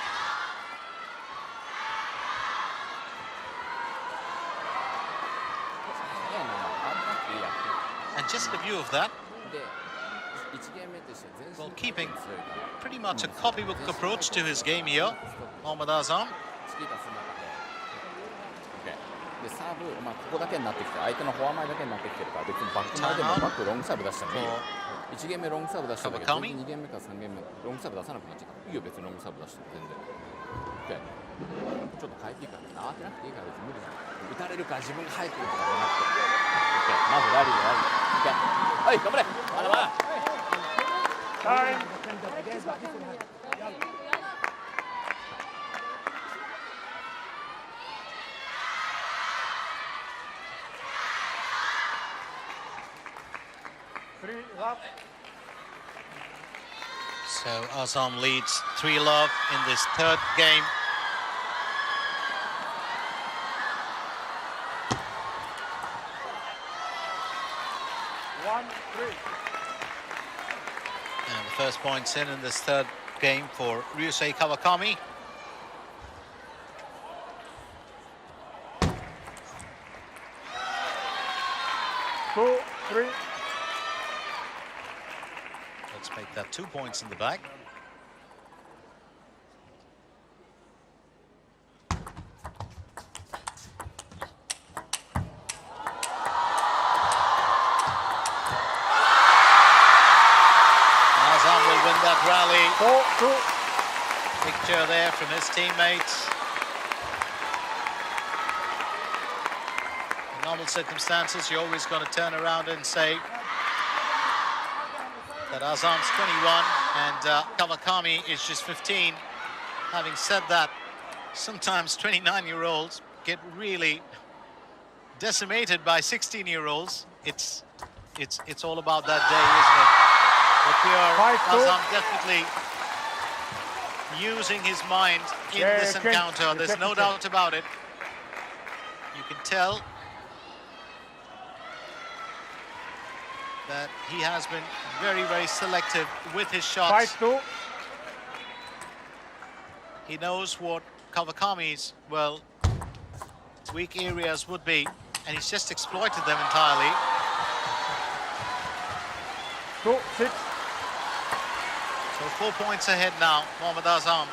And just a view of that. Well, keeping pretty much a copybook approach to his game here, Mohammad Azam. でサーブ、ここだけになってきて相手のフォア前だけになってきてるから別にバック前でもバックロングサーブ出してもいいよ。1ゲーム目ロングサーブ出したんだけど2ゲーム目から3ゲーム目ロングサーブ出さなくなっちゃうからいいよ別にロングサーブ出しても全然。ちょっと変えていいから慌てなくていいから別に無理だ。打たれるから自分が入ってるとかじゃなくて。まずラリーでラリー。はい頑張れ。まだまだ。So Azam leads 3-love in this third game. And the first points in this third game for Ryusei Kawakami. Two, three. Let's make that 2 points in the bag. Azam will win that rally. 4-2. Picture there from his teammates. In normal circumstances, you're always going to turn around and say that Azam's 21 and Kawakami is just 15. Having said that, sometimes 29-year-olds get really decimated by 16-year-olds. It's all about that day, isn't it? But here, Azam definitely using his mind in this encounter. There's no doubt about it. You can tell that he has been very, very selective with his shots. 5-2. He knows what Kawakami's, weak areas would be, and he's just exploited them entirely. 2-6. So 4 points ahead now, Mohammad Azam.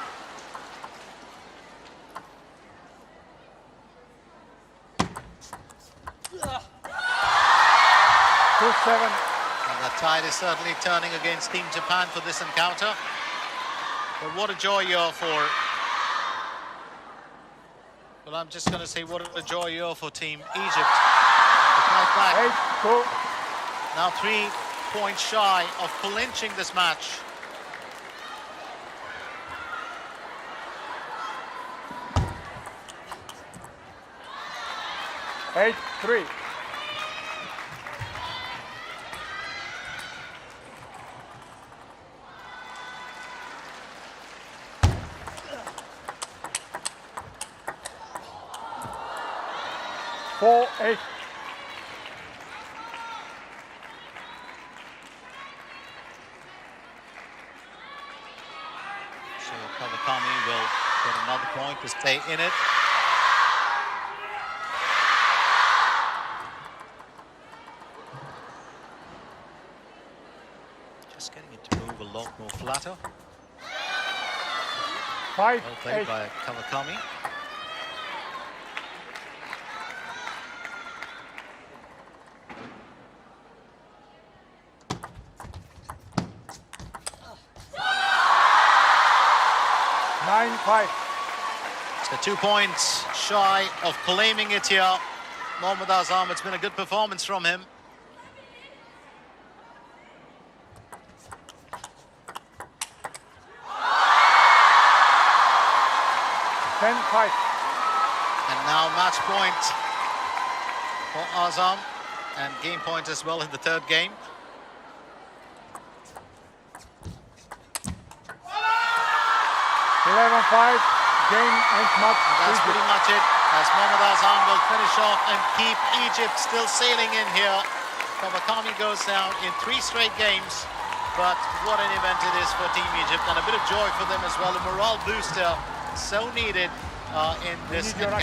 And the tide is certainly turning against Team Japan for this encounter. But what a joy you're for. Well, I'm just going to say what a joy you're for Team Egypt. To fight back. 8-2. Now 3 points shy of clinching this match. Eight, 3. Four, 8. So Kawakami will get another point to stay in it. Just getting it to move a lot more flatter. 5, Well played 8. by Kawakami. So 2 points shy of claiming it here. Mohammad Azam, it's been a good performance from him. And now match point for Azam, and game point as well in the third game. Game and match. And that's pretty much it, as Mohammad Azam will finish off and keep Egypt still sailing in here. Kawakami goes down in 3 straight games, but what an event it is for Team Egypt, and a bit of joy for them as well, a morale booster so needed in this encounter.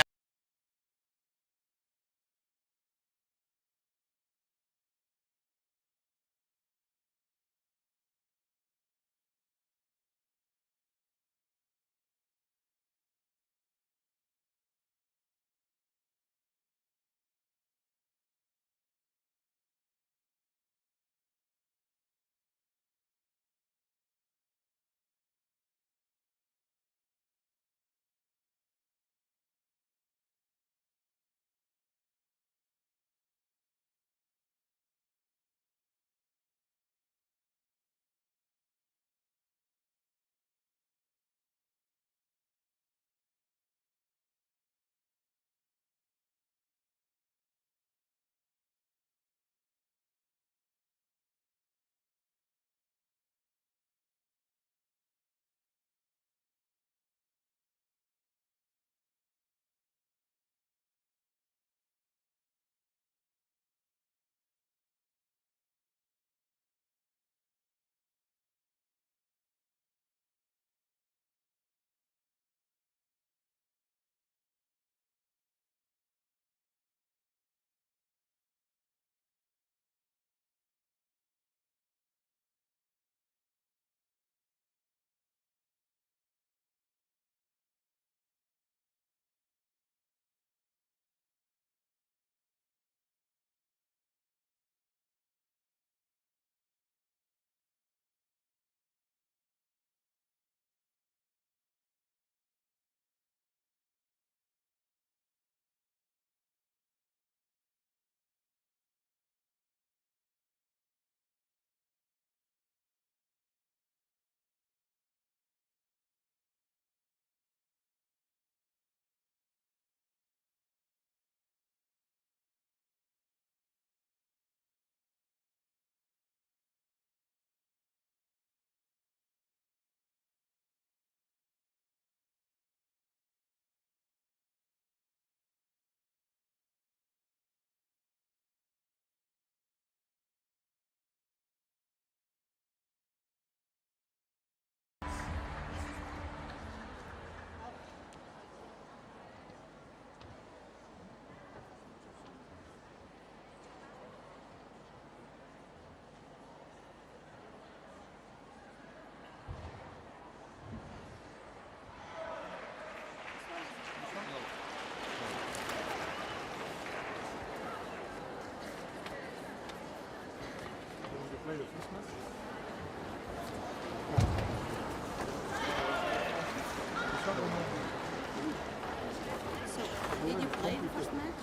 Did you play the first match?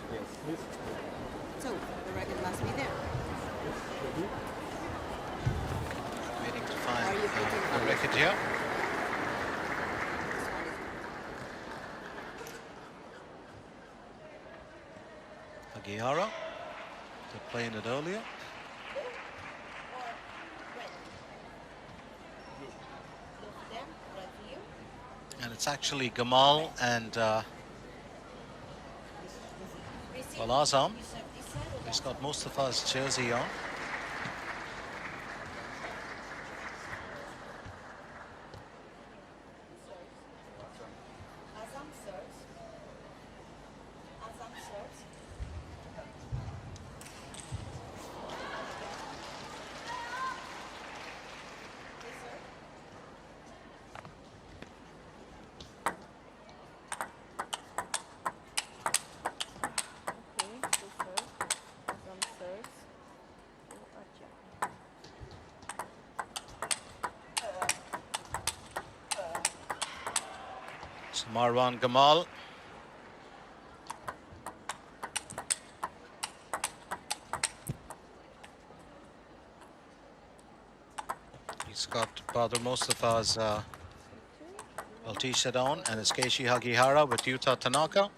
Yes. So, the record must be there. Waiting to find the record here. Aguiara, they're playing it earlier. And it's actually Gamal and Azam. He's got Mustafa's jersey on. So Marwan Gamal. He's got Badr Mustafa's T-shirt on, and it's Keishi Hagihara with Yuta Tanaka.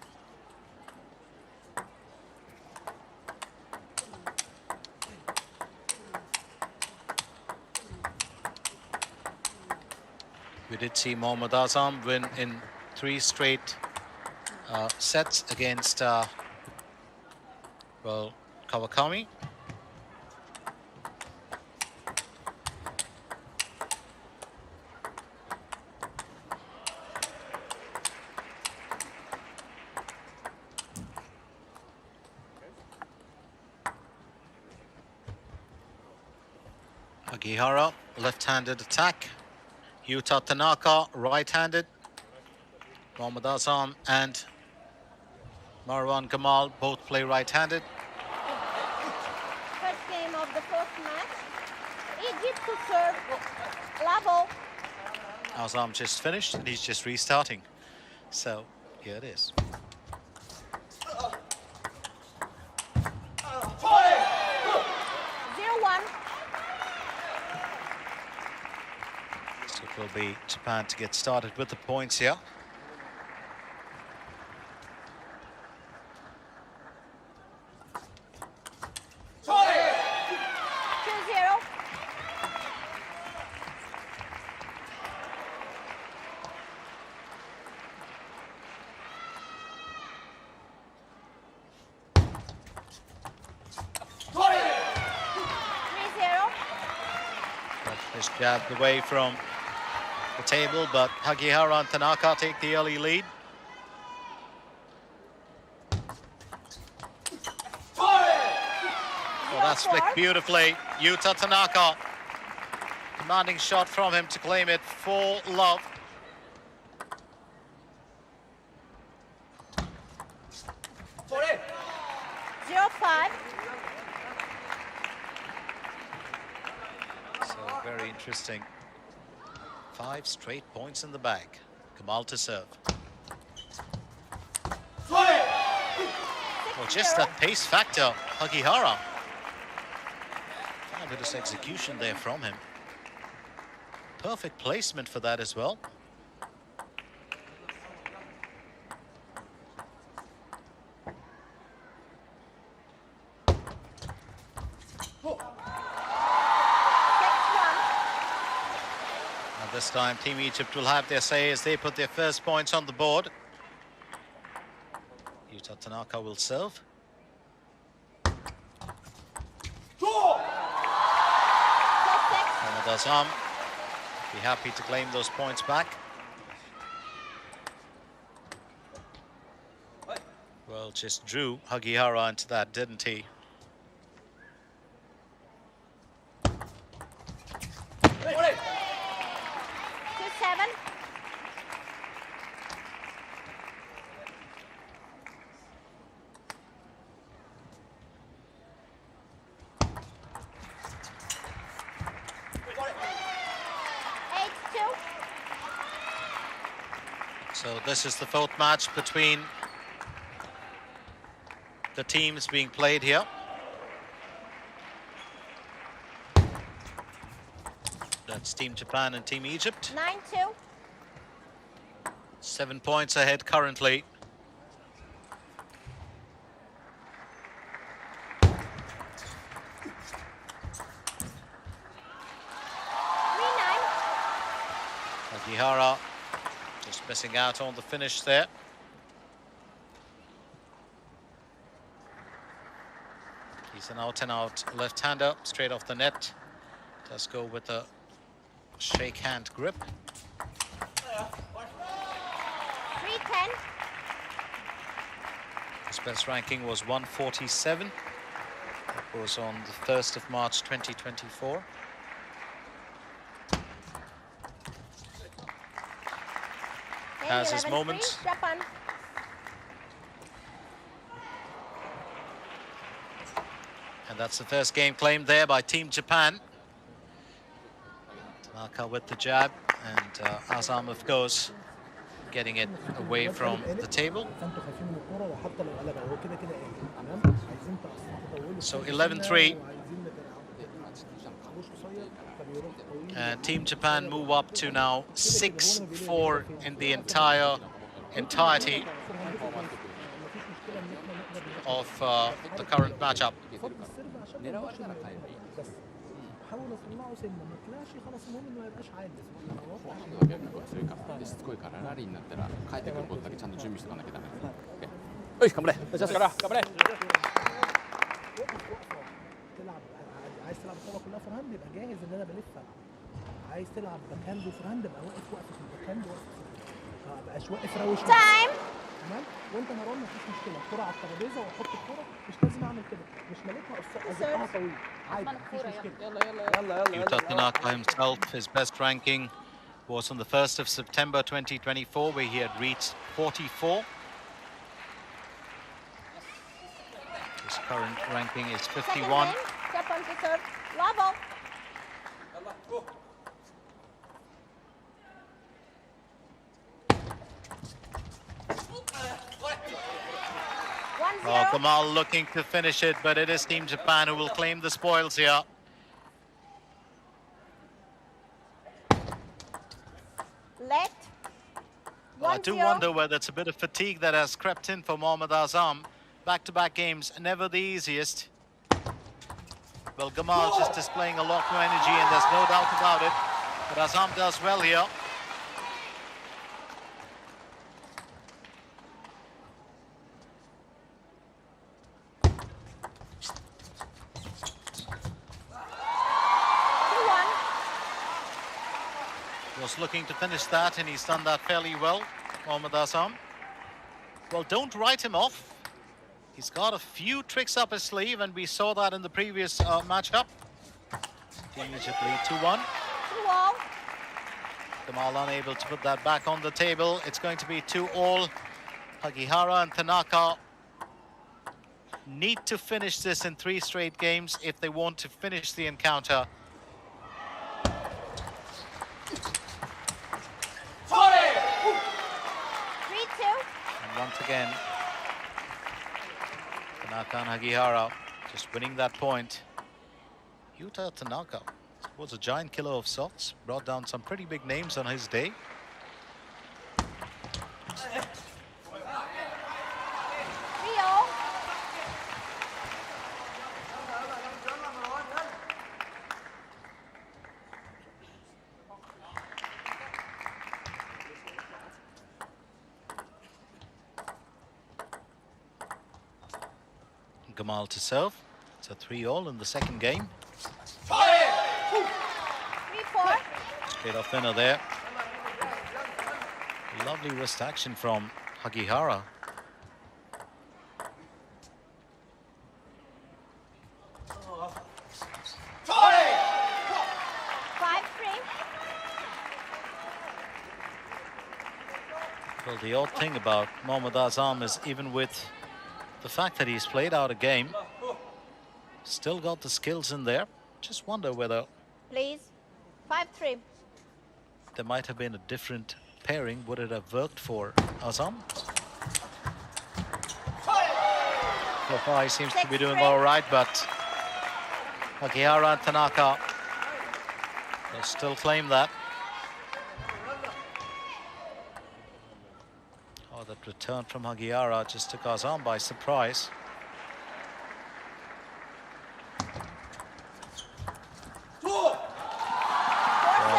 We did see Mohammad Azam win in 3 straight sets against, Kawakami. Hagihara, left-handed attack. Yuta Tanaka, right-handed. Mohammad Azam and Marwan Gamal both play right-handed. First game of the first match. Egypt to serve. Level. Azam just finished and he's just restarting. So here it is. 0-1. So it will be Japan to get started with the points here. Jabbed away from the table, but Hagihara and Tanaka take the early lead. Well, that's flicked beautifully. Yuta Tanaka, commanding shot from him to claim it full love. Sorry. 0-5. Very interesting. 5 straight points in the bag. Gamal to serve. Well, just that pace factor, Hagihara. Fabulous execution there from him. Perfect placement for that as well. This time, Team Egypt will have their say as they put their first points on the board. Yuta Tanaka will serve. Mohammad Azam be happy to claim those points back. Well, just drew Hagihara into that, didn't he? So this is the 4th match between the teams being played here. That's Team Japan and Team Egypt. 9-2. 7 points ahead currently. Hagihara just missing out on the finish there. He's an out-and-out left-hander, straight off the net. Does go with a shake hand grip. 3-10. His best ranking was 147. That was on the 1st of March 2024. Has his moments. Japan. And that's the first game claimed there by Team Japan. Tanaka with the jab, and Azam, of course, getting it away from the table. So 11-3. And Team Japan move up to now 6-4 in the entirety of the current matchup. عايز تلعب الكوره كلها فور هاند يبقى جاهز ان انا بلفها. عايز تلعب باك هاند وفور هاند يبقى واقف وقفه الباك هاند ما بقاش واقف راوش. تمام. وانت مروان مفيش مشكله، الكوره على الترابيزه واحط الكوره، مش لازم اعمل كده، مش مالكها ازقها طويل عادي مفيش مشكله. يلا Yuta Tanaka himself, his best ranking was on the 1st of September 2024, where he had reached 44. His current ranking is 51. Japan to serve. Level. 1-0. Kamal looking to finish it, but it is Team Japan who will claim the spoils here. Let. Well, I do wonder whether it's a bit of fatigue that has crept in for Mohammad Azam. Back-to-back games, never the easiest. Well, Gamal just displaying a lot more energy, and there's no doubt about it. But Azam does well here. Was looking to finish that, and he's done that fairly well, Mohammad Azam. Well, don't write him off. He's got a few tricks up his sleeve, and we saw that in the previous matchup. Immediately 2-1. Kamal unable to put that back on the table. It's going to be 2-all. Hagihara and Tanaka need to finish this in 3 straight games if they want to finish the encounter. And once again, Tanaka and Hagihara just winning that point. Yuta Tanaka was a giant killer of softs, brought down some pretty big names on his day. Gamal to serve. It's a 3-all in the second game. 3-4. Straight off winner there. Lovely wrist action from Hagihara. Well, the odd thing about Mohammad Azam is even with the fact that he's played out a game, still got the skills in there. Just wonder whether... Please. 5-3. There might have been a different pairing. Would it have worked for Azam? So far, he seems to be doing all right, but Hagihara and Tanaka will still claim that. Oh, that return from Hagihara just took Azam by surprise.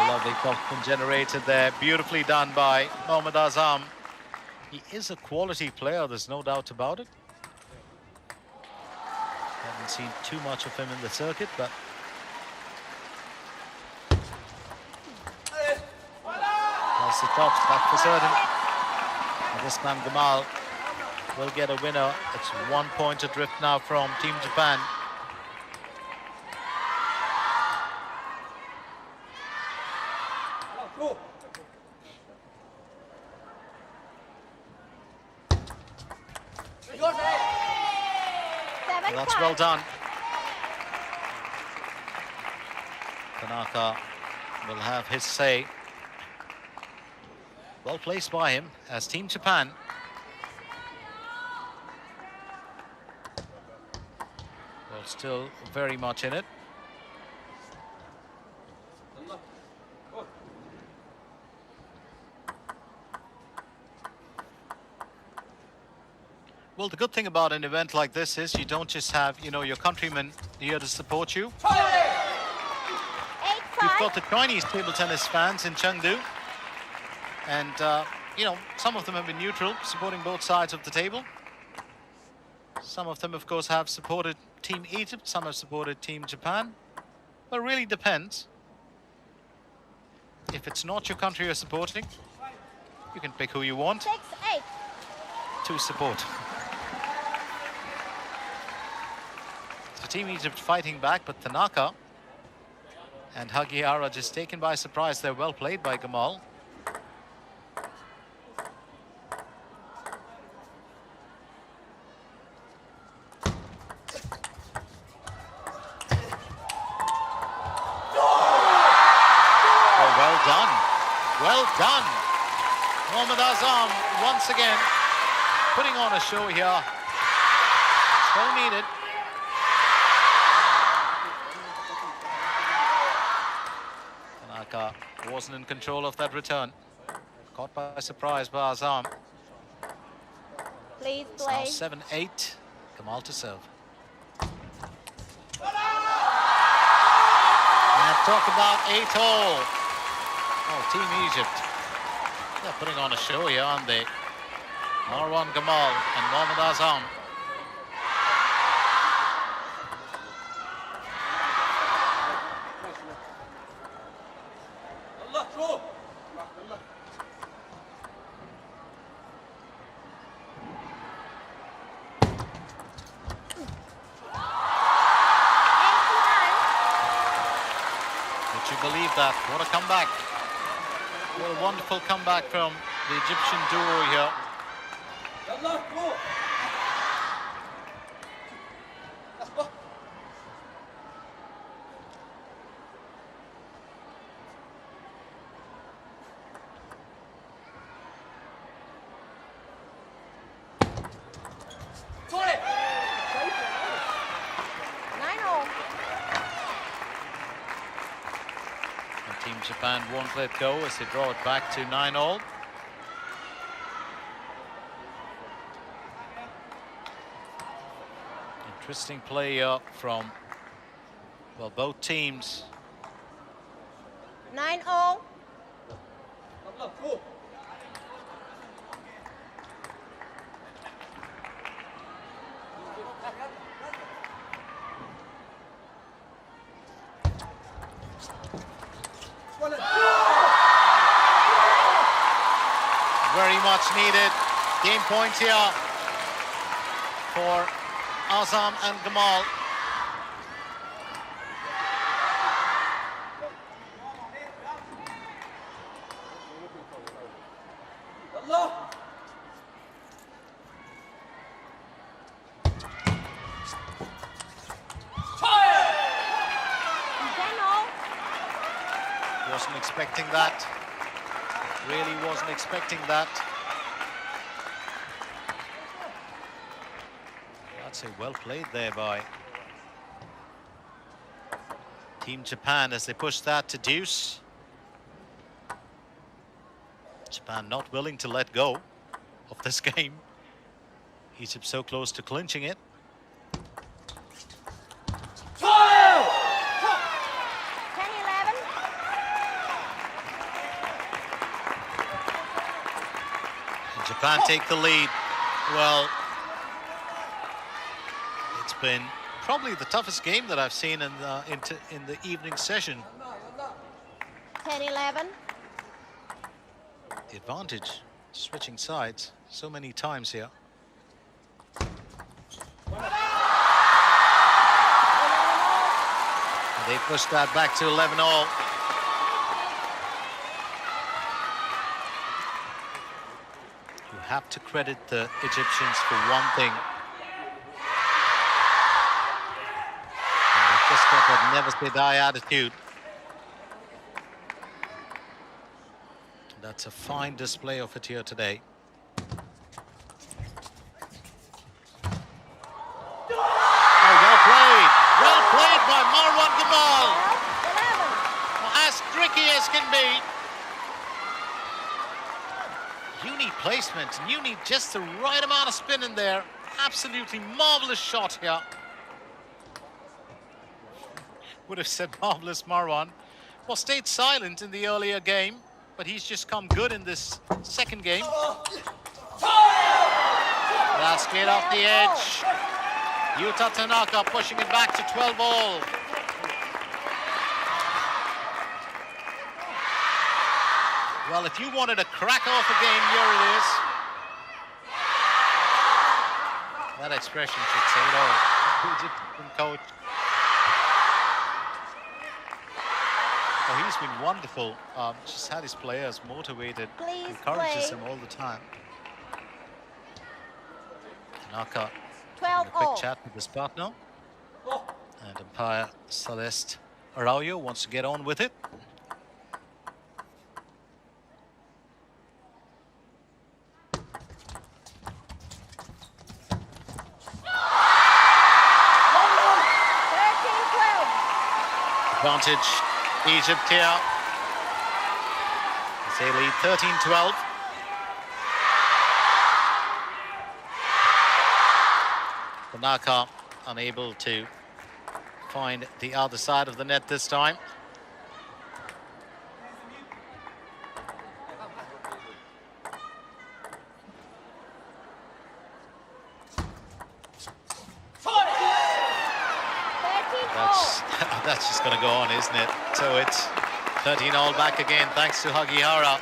Lovely confidence generated there, beautifully done by Mohammad Azam. He is a quality player, there's no doubt about it. Haven't seen too much of him in the circuit, but that's the top stuff for certain. And this time Gamal will get a winner. It's 1 point adrift now from Team Japan. That's well done. Tanaka will have his say. Well placed by him as Team Japan. Well, still very much in it. Well, the good thing about an event like this is you don't just have, you know, your countrymen here to support you. You've got the Chinese table tennis fans in Chengdu. And, you know, some of them have been neutral, supporting both sides of the table. Some of them, of course, have supported Team Egypt. Some have supported Team Japan. But it really depends. If it's not your country you're supporting, you can pick who you want to support. So Team Egypt fighting back, but Tanaka and Hagiara just taken by surprise. They're well played by Gamal. Oh, well done. Well done. Mohammad Azam once again putting on a show here. So needed. Tanaka wasn't in control of that return. Caught by surprise by Azam. Please It's play. now 7-8. Gamal to serve. And talk about 8-all. Oh, Team Egypt. They're putting on a show here, aren't they? Marwan Gamal and Mohammad Azam. Would you believe that? What a comeback. What a wonderful comeback from the Egyptian duo here. And Team Japan won't let go as they draw it back to 9-all. Interesting play from, well, both teams. 9-all. Very much needed game points here for Azam and Gamal. Wasn't expecting that. Really wasn't expecting that. I'd say well played there by Team Japan as they push that to deuce. Japan not willing to let go of this game. Egypt so close to clinching it. Japan take the lead. Well, it's been probably the toughest game that I've seen in the evening session. 10-11. The advantage, switching sides so many times here. And they pushed that back to 11-all. Have to credit the Egyptians for one thing. And they've just got that never say die attitude. That That's a fine display of it here today. Well played. Well played by Marwan Gamal. As tricky as can be. You need placement, and you need just the right amount of spin in there. Absolutely marvelous shot here. Would have said marvelous Marwan. Well, stayed silent in the earlier game, but he's just come good in this second game. That's straight off the edge. Yuta Tanaka pushing it back to 12-all. Well, if you wanted to crack off a game, here it is. That expression should say it all. Egyptian coach. Oh, he's been wonderful. Just had his players motivated, encourages them all the time. Tanaka having a quick chat with his partner. And umpire Celeste Araujo wants to get on with it. Advantage Egypt here. They lead 13-12. Tanaka unable to find the other side of the net this time. That's just going to go on, isn't it? So it's 13-all back again, thanks to Hagihara.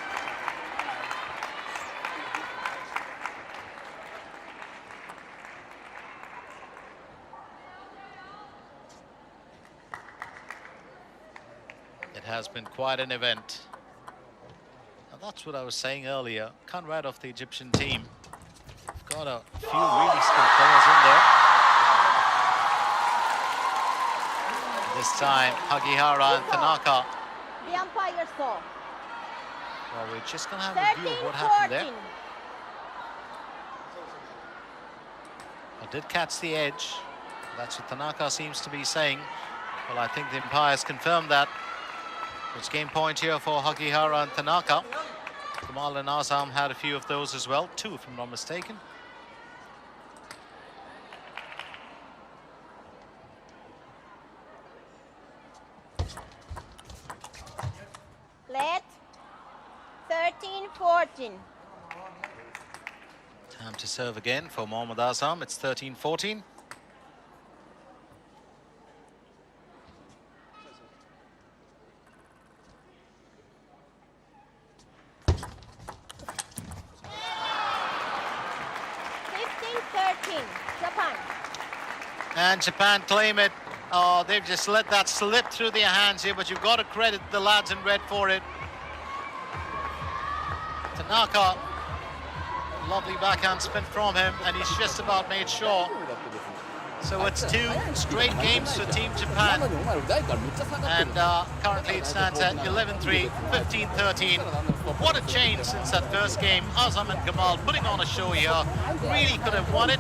It has been quite an event. Now that's what I was saying earlier. Can't write off the Egyptian team. We've got a few really skilled players in there. This time, Hagihara and Tanaka. The umpire saw. Well, we're just going to have a view of what happened there. I did catch the edge. That's what Tanaka seems to be saying. Well, I think the umpires confirmed that. It's game point here for Hagihara and Tanaka. Gamal and Azam had a few of those as well. 2, if I'm not mistaken. Let 13-14. Time to serve again for Mohammad Azam. It's 13-14. Japan. And Japan claim it. Oh, they've just let that slip through their hands here, but you've got to credit the lads in red for it. Tanaka, lovely backhand spin from him, and he's just about made sure. So it's 2 straight games for Team Japan. And currently it stands at 11-3, 15-13. What a change since that first game. Azam and Gamal putting on a show here. Really could have won it.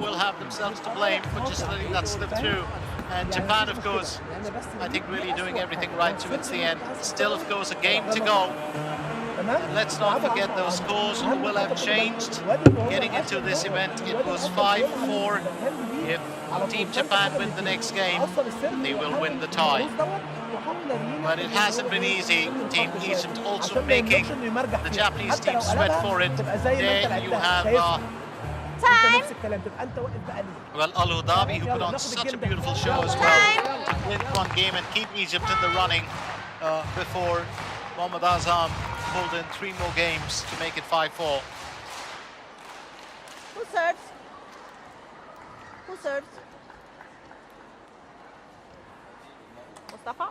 Will have themselves to blame for just letting that slip through. And Japan, of course, I think really doing everything right towards the end. Still, of course, a game to go. And let's not forget those scores will have changed. Getting into this event, it was 5-4. If Team Japan win the next game, they will win the tie. But it hasn't been easy. Team Egypt also making the Japanese team sweat for it. There you have well, Al-Hudabi, who put on such a beautiful show as well, to win one game and keep Egypt in the running before Mohammad Azam pulled in 3 more games to make it 5-4. Who serves? Who serves? Mustafa?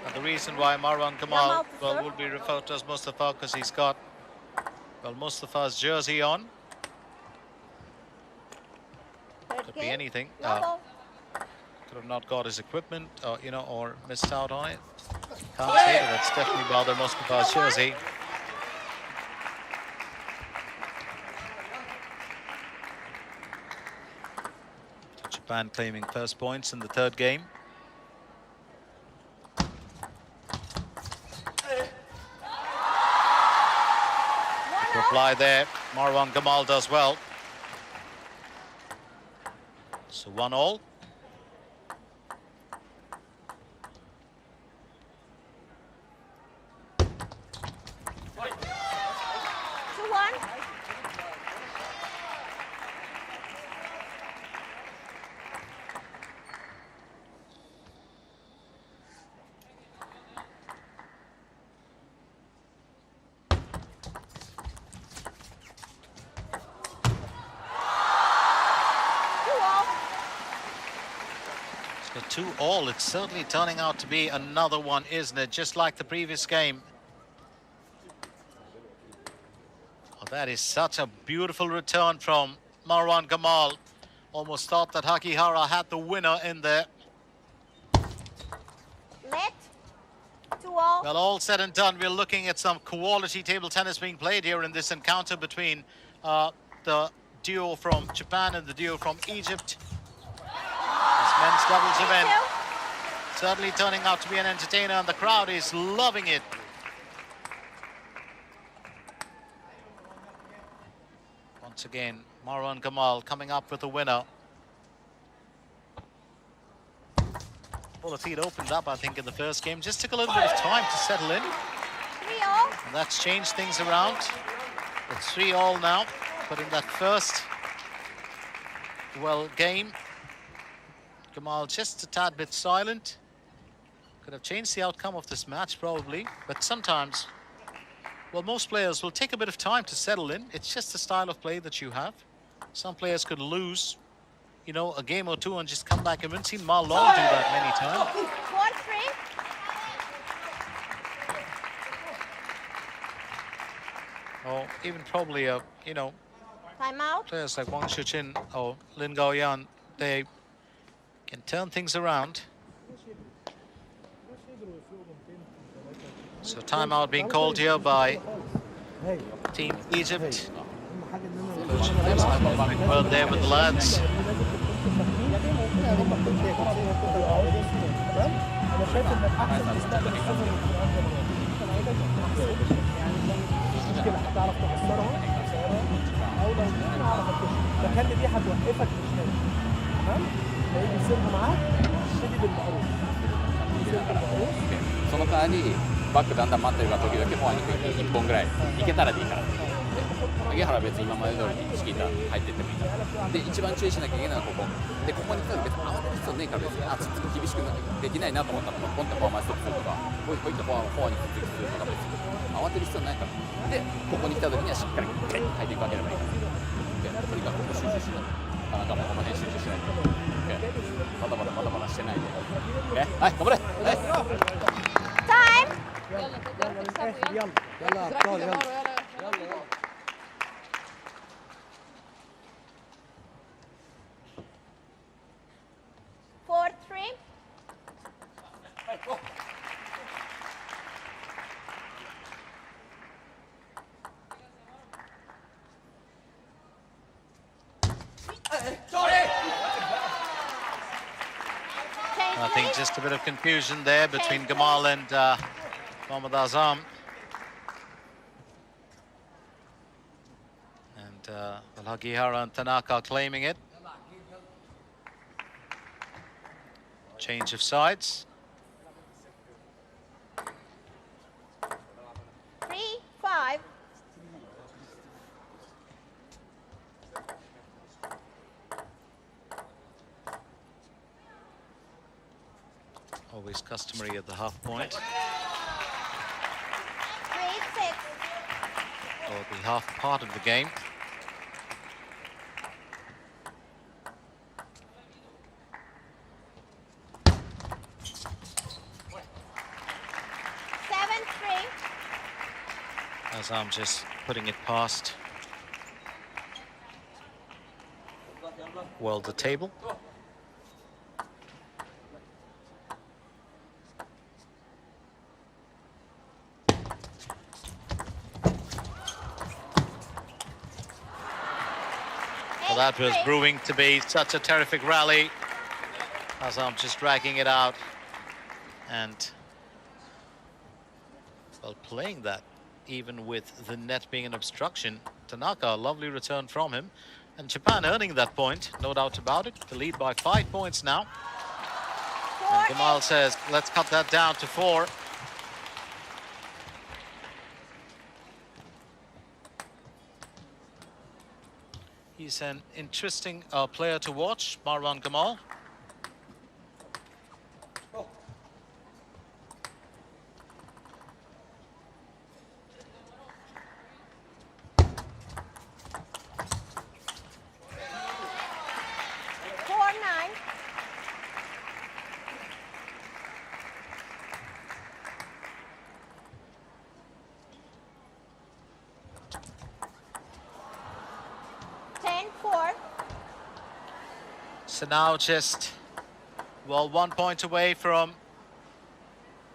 And the reason why Marwan Gamal would be referred to as Mustafa because he's got Mustafa's jersey on. Could be anything. Could have not got his equipment, or missed out on it. Can't say that that's definitely Baldur Moskova's jersey. Japan claiming first points in the third game. Reply there, Marwan Gamal does well. So 1-1. So 2-2. It's certainly turning out to be another one, isn't it? Just like the previous game. Oh, that is such a beautiful return from Marwan Gamal. Almost thought that Hakihara had the winner in there. Net. 2-2. Well, all said and done, we're looking at some quality table tennis being played here in this encounter between the duo from Japan and the duo from Egypt. This men's doubles event certainly turning out to be an entertainer, and the crowd is loving it. Once again, Marwan Gamal coming up with the winner. Well, the feed opened up, I think, in the first game. Just took a little bit of time to settle in. 3-0. And that's changed things around. It's 3-3 now. But in that first, well, game, Gamal just a tad bit silent. Could have changed the outcome of this match, probably. But sometimes, well, most players will take a bit of time to settle in. It's just the style of play that you have. Some players could lose, you know, a game or two and just come back. I haven't seen Marlon do that many times. 4-3. Or even probably, you know, Timeout. players like Wang Shuqin or Lin Gaoyan, they can turn things around. So timeout being called here by Team Egypt. Well, there with the lads.その代わりバックだんだん待ってるから時々フォアに1本ぐらいいけたらでいいから。萩原は別に今まで通りにチキータ入ってってもいいから。で一番注意しなきゃいけないのはここ。でここに来たら別に慌てる必要ねえから別にちょっと厳しくできないなと思ったらポンってフォア前ストップするとか、ほいほいってフォアにくっつきするとか別に慌てる必要ないから。でここに来た時にはしっかり書いていくわければいいから。とにかくここ集中しない。田中もこの辺集中しないと。バタバタしてないで。はい頑張れ。Time. Four, three. I think just a bit of confusion there between Gamal and Mohammad Azam. And Hagihara and Tanaka claiming it. Change of sides. 3-5. Always customary at the half point. 3-6. Or the half part of the game. As I'm just putting it past. Well, the table. Well, that was proving to be such a terrific rally. As I'm just dragging it out. And, well, playing that even with the net being an obstruction. Tanaka, a lovely return from him. And Japan earning that point, no doubt about it. The lead by 5 points now. And Gamal says, let's cut that down to 4. He's an interesting player to watch, Marwan Gamal. So now just, well, 1 point away from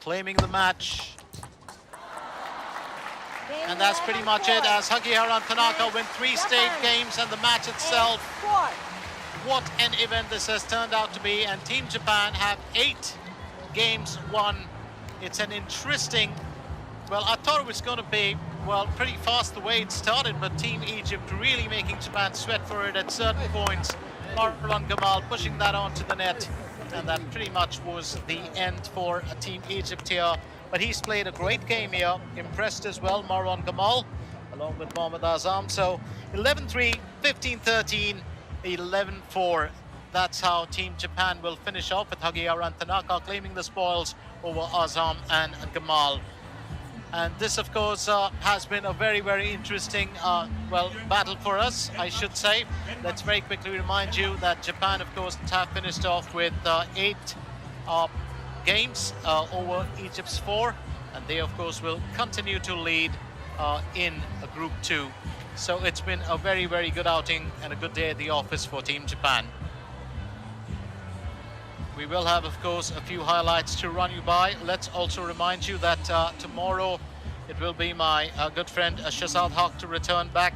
claiming the match. And that's pretty much it, as Hagihara and Tanaka win 3 state games and the match itself. What an event this has turned out to be, and Team Japan have 8 games won. It's an interesting, well, I thought it was going to be, well, pretty fast the way it started, but Team Egypt really making Japan sweat for it at certain points. Marwan Gamal pushing that onto the net, and that pretty much was the end for Team Egypt here. But he's played a great game here, impressed as well, Marwan Gamal, along with Mohammad Azam. So 11-3, 15-13, 11-4. That's how Team Japan will finish off, with Hagihara and Tanaka claiming the spoils over Azam and Gamal. And this, of course, has been a very, very interesting, well, battle for us, I should say. Let's very quickly remind you that Japan, of course, have finished off with 8 games over Egypt's 4. And they, of course, will continue to lead in Group 2. So it's been a very, very good outing and a good day at the office for Team Japan. We will have, of course, a few highlights to run you by. Let's also remind you that tomorrow it will be my good friend Shazad Haq to return back.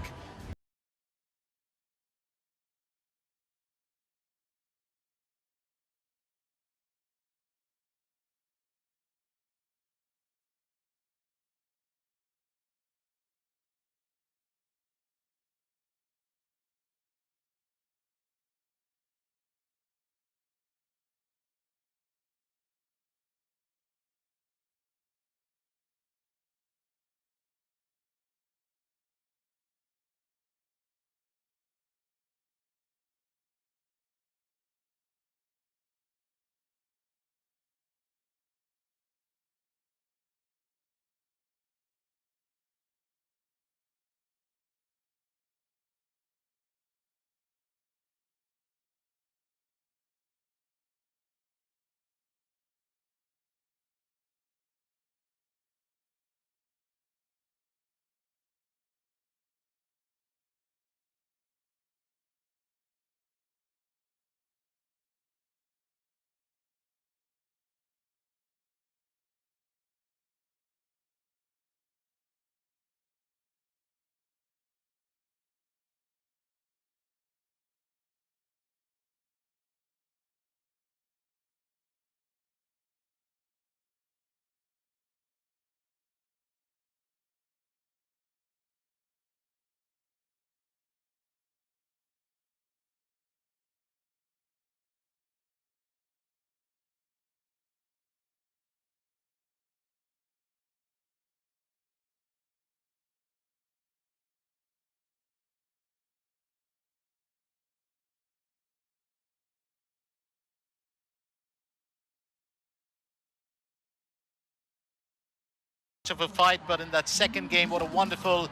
Of a fight, but in that second game, what a wonderful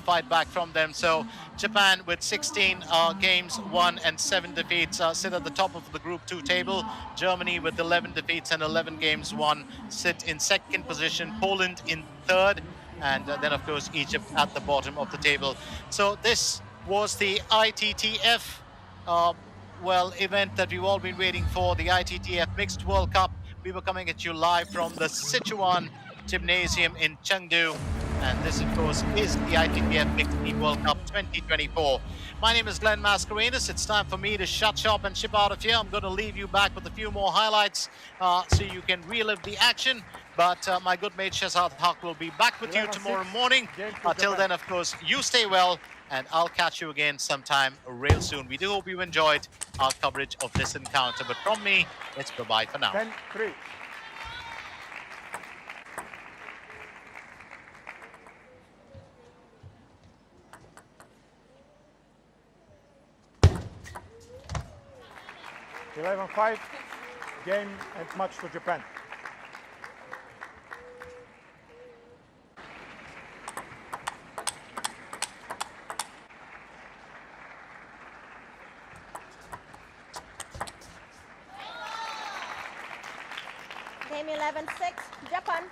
fight back from them. So Japan, with 16 games won and 7 defeats, sit at the top of the Group 2 table. Germany, with 11 defeats and 11 games won, sit in second position. Poland in third, and then of course Egypt at the bottom of the table. So this was the ITTF well, event that we've all been waiting for, the ITTF Mixed World Cup. We were coming at you live from the Sichuan Gymnasium in Chengdu. and this, of course, is the ITTF Mixed Team World Cup 2024. My name is Glenn Mascarenas. It's time for me to shut shop and ship out of here. I'm going to leave you back with a few more highlights so you can relive the action. But my good mate Shehzad Haq will be back with you tomorrow morning. Till then, of course, you stay well, and I'll catch you again sometime real soon. We do hope you enjoyed our coverage of this encounter. But from me, it's bye-bye for now. 10-3. (11-5), game and match for Japan. Game 11-6, Japan.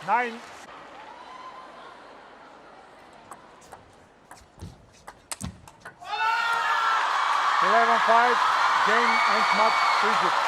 Nine. 11-5, game and match Egypt.